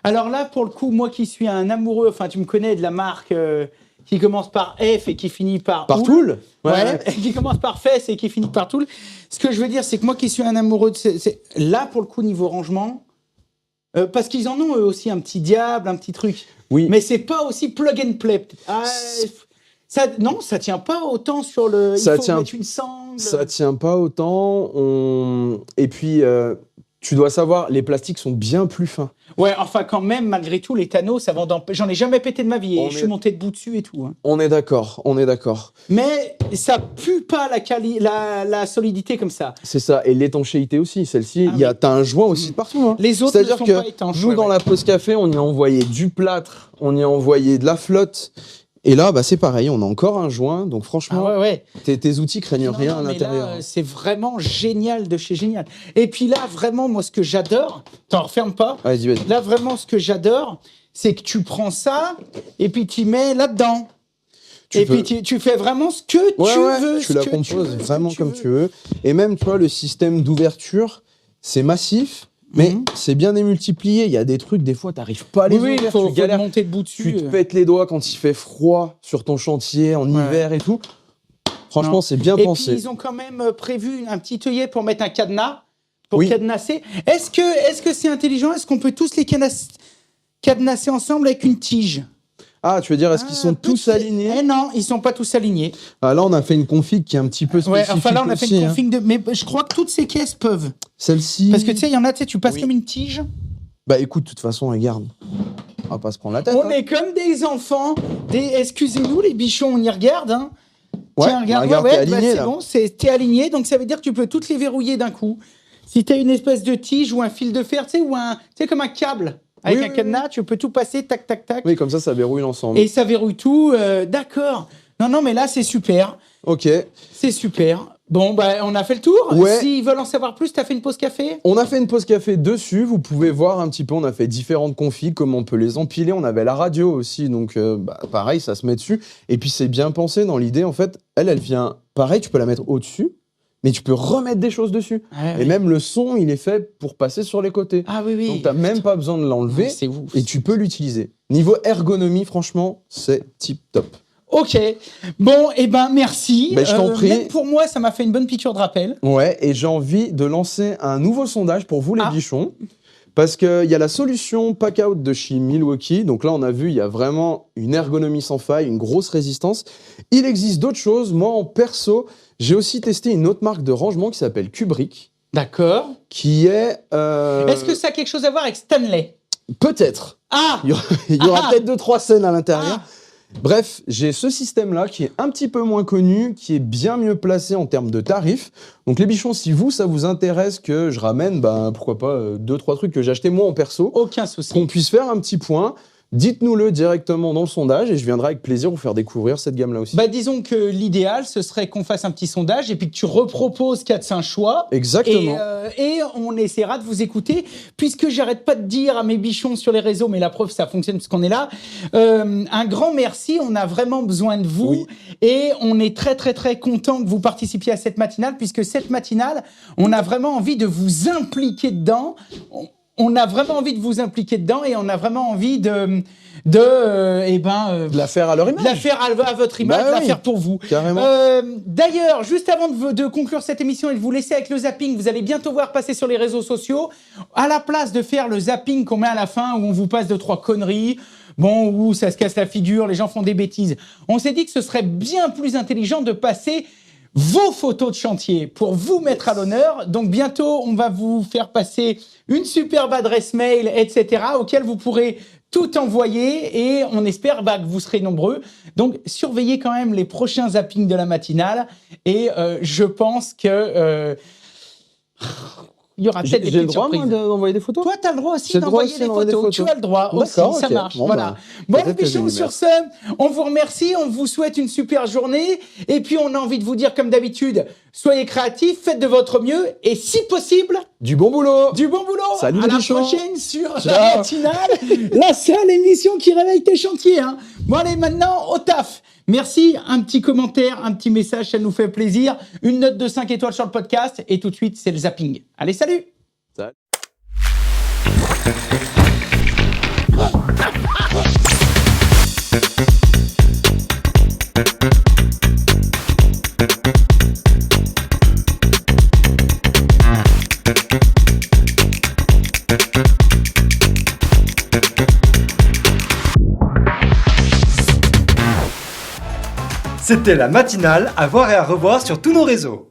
D: Alors là, pour le coup, moi qui suis un amoureux, enfin, tu me connais de la marque qui commence par F et qui finit par
Q: Tool.
D: Ouais. Qui commence par Fess et qui finit par Tool. Ce que je veux dire, c'est que moi qui suis un amoureux de là, pour le coup, niveau rangement. Parce qu'ils en ont eux aussi un petit diable, un petit truc.
Q: Oui.
D: Mais c'est pas aussi plug and play. Ça tient pas autant sur le. Il faut mettre une sangle.
Q: Ça tient pas autant. Et puis, tu dois savoir, les plastiques sont bien plus fins.
D: Ouais, enfin quand même, malgré tout, les Thanos, j'en ai jamais pété de ma vie. Je suis monté debout dessus et tout. Hein.
Q: On est d'accord.
D: Mais ça pue pas la solidité comme ça.
Q: C'est ça, et l'étanchéité aussi. Celle-ci, t'as un joint aussi de partout. Hein.
D: Les autres ne sont pas étanches.
Q: Nous, dans la pause café, on y a envoyé du plâtre, on y a envoyé de la flotte. Et là, c'est pareil, on a encore un joint. Donc franchement, tes outils craignent rien à l'intérieur.
D: C'est vraiment génial de chez génial. Et puis là, vraiment, moi, ce que j'adore... T'en refermes pas.
Q: Vas-y.
D: Là, vraiment, ce que j'adore, c'est que tu prends ça et puis tu mets là-dedans. Puis tu fais vraiment ce que tu veux.
Q: Tu la composes vraiment comme tu veux. Et même, tu vois, le système d'ouverture, c'est massif. Mais c'est bien démultiplié. Il y a des trucs, des fois, t'arrives pas à les ouvrir.
D: Tu galères. Monter debout dessus.
Q: Tu te pètes les doigts quand il fait froid sur ton chantier, en hiver et tout. Franchement, c'est bien pensé.
D: Et puis, ils ont quand même prévu un petit œillet pour mettre un cadenas, pour cadenasser. Est-ce que c'est intelligent? Est-ce qu'on peut tous les cadenasser ensemble avec une tige?
Q: Ah, tu veux dire, est-ce qu'ils sont tous alignés?
D: Non, ils sont pas tous alignés.
Q: Ah, là, on a fait une config qui est un petit peu spécifique.
D: Ouais, enfin là, on a fait une config mais je crois que toutes ces caisses peuvent.
Q: Celle-ci.
D: Parce que tu sais, il y en a, tu passes comme une tige.
Q: Bah écoute, de toute façon, regarde. On va pas se prendre la tête.
D: On est comme des enfants. Excusez-nous, les bichons, on y regarde. Hein.
Q: Ouais,
D: tiens, regarde,
Q: t'es aligné,
D: c'est
Q: là.
D: bon, t'es aligné, donc ça veut dire que tu peux toutes les verrouiller d'un coup. Si t'as une espèce de tige ou un fil de fer, tu sais, comme un câble avec un cadenas, tu peux tout passer, tac, tac, tac.
Q: Oui, comme ça verrouille l'ensemble.
D: Et ça verrouille tout, d'accord. Non, mais là, c'est super.
Q: Ok.
D: C'est super. Bon, bah, on a fait le tour.
Q: Ouais.
D: S'ils veulent en savoir plus, t'as fait une pause café ?
Q: On a fait une pause café dessus, vous pouvez voir un petit peu, on a fait différentes configs, comment on peut les empiler, on avait la radio aussi, donc pareil, ça se met dessus. Et puis c'est bien pensé dans l'idée, en fait, elle vient, pareil, tu peux la mettre au-dessus, mais tu peux remettre des choses dessus. Et même le son, il est fait pour passer sur les côtés.
D: Ah oui, oui.
Q: Donc t'as même pas besoin de l'enlever, et tu peux l'utiliser. Niveau ergonomie, franchement, c'est tip top.
D: Ok, bon, merci.
Q: Je t'en prie.
D: Même pour moi, ça m'a fait une bonne piqûre de rappel.
Q: Ouais, et j'ai envie de lancer un nouveau sondage pour vous, les bichons. Parce qu'il y a la solution Pack-Out de chez Milwaukee. Donc là, on a vu, il y a vraiment une ergonomie sans faille, une grosse résistance. Il existe d'autres choses. Moi, en perso, j'ai aussi testé une autre marque de rangement qui s'appelle Kubrick.
D: D'accord.
Q: Qui est...
D: Est-ce que ça a quelque chose à voir avec Stanley ?
Q: Peut-être.
D: Ah
Q: Il y aura peut-être 2-3 scènes à l'intérieur. Bref, j'ai ce système-là qui est un petit peu moins connu, qui est bien mieux placé en termes de tarifs. Donc les bichons, si ça vous intéresse que je ramène, pourquoi pas 2-3 trucs que j'ai acheté moi en perso.
D: Aucun souci.
Q: Qu'on puisse faire un petit point. Dites-nous-le directement dans le sondage et je viendrai avec plaisir vous faire découvrir cette gamme-là aussi.
D: Disons que l'idéal, ce serait qu'on fasse un petit sondage et puis que tu reproposes 4-5 choix.
Q: Exactement.
D: Et on essaiera de vous écouter, puisque j'arrête pas de dire à mes bichons sur les réseaux, mais la preuve, ça fonctionne puisqu'on est là. Un grand merci, on a vraiment besoin de vous. Et on est très, très, très content que vous participiez à cette matinale, puisque cette matinale, on a vraiment envie de vous impliquer dedans. On a vraiment envie de vous impliquer dedans et on a vraiment envie de
Q: la faire à leur image.
D: De la faire à votre image, de la faire pour vous.
Q: Carrément.
D: D'ailleurs, juste avant de conclure cette émission et de vous laisser avec le zapping, vous allez bientôt voir passer sur les réseaux sociaux, à la place de faire le zapping qu'on met à la fin où on vous passe 2-3 conneries, où ça se casse la figure, les gens font des bêtises. On s'est dit que ce serait bien plus intelligent de passer vos photos de chantier pour vous mettre à l'honneur. Donc bientôt, on va vous faire passer une superbe adresse mail, etc., auquel vous pourrez tout envoyer et on espère que vous serez nombreux. Donc surveillez quand même les prochains zappings de la matinale et je pense que... il y aura peut-être des petites surprises.
Q: J'ai le droit, moi, d'envoyer des photos ?
D: Toi, tu as le droit aussi d'envoyer des photos. Tu as le droit aussi, ça marche. Voilà. Bon, les bichons, sur ce, on vous remercie, on vous souhaite une super journée. Et puis, on a envie de vous dire, comme d'habitude, soyez créatifs, faites de votre mieux. Et si possible...
Q: Du bon boulot.
D: Du bon boulot.
Q: Salut
D: à
Q: les
D: la
Q: bichons.
D: prochaine sur la matinale. La seule émission qui réveille tes chantiers. Hein. Bon, allez, maintenant, au taf. Merci, un petit commentaire, un petit message, ça nous fait plaisir. Une note de 5 étoiles sur le podcast. Et tout de suite, c'est le zapping. Allez, salut.
Q: Salut.
I: C'était la matinale à voir et à revoir sur tous nos réseaux.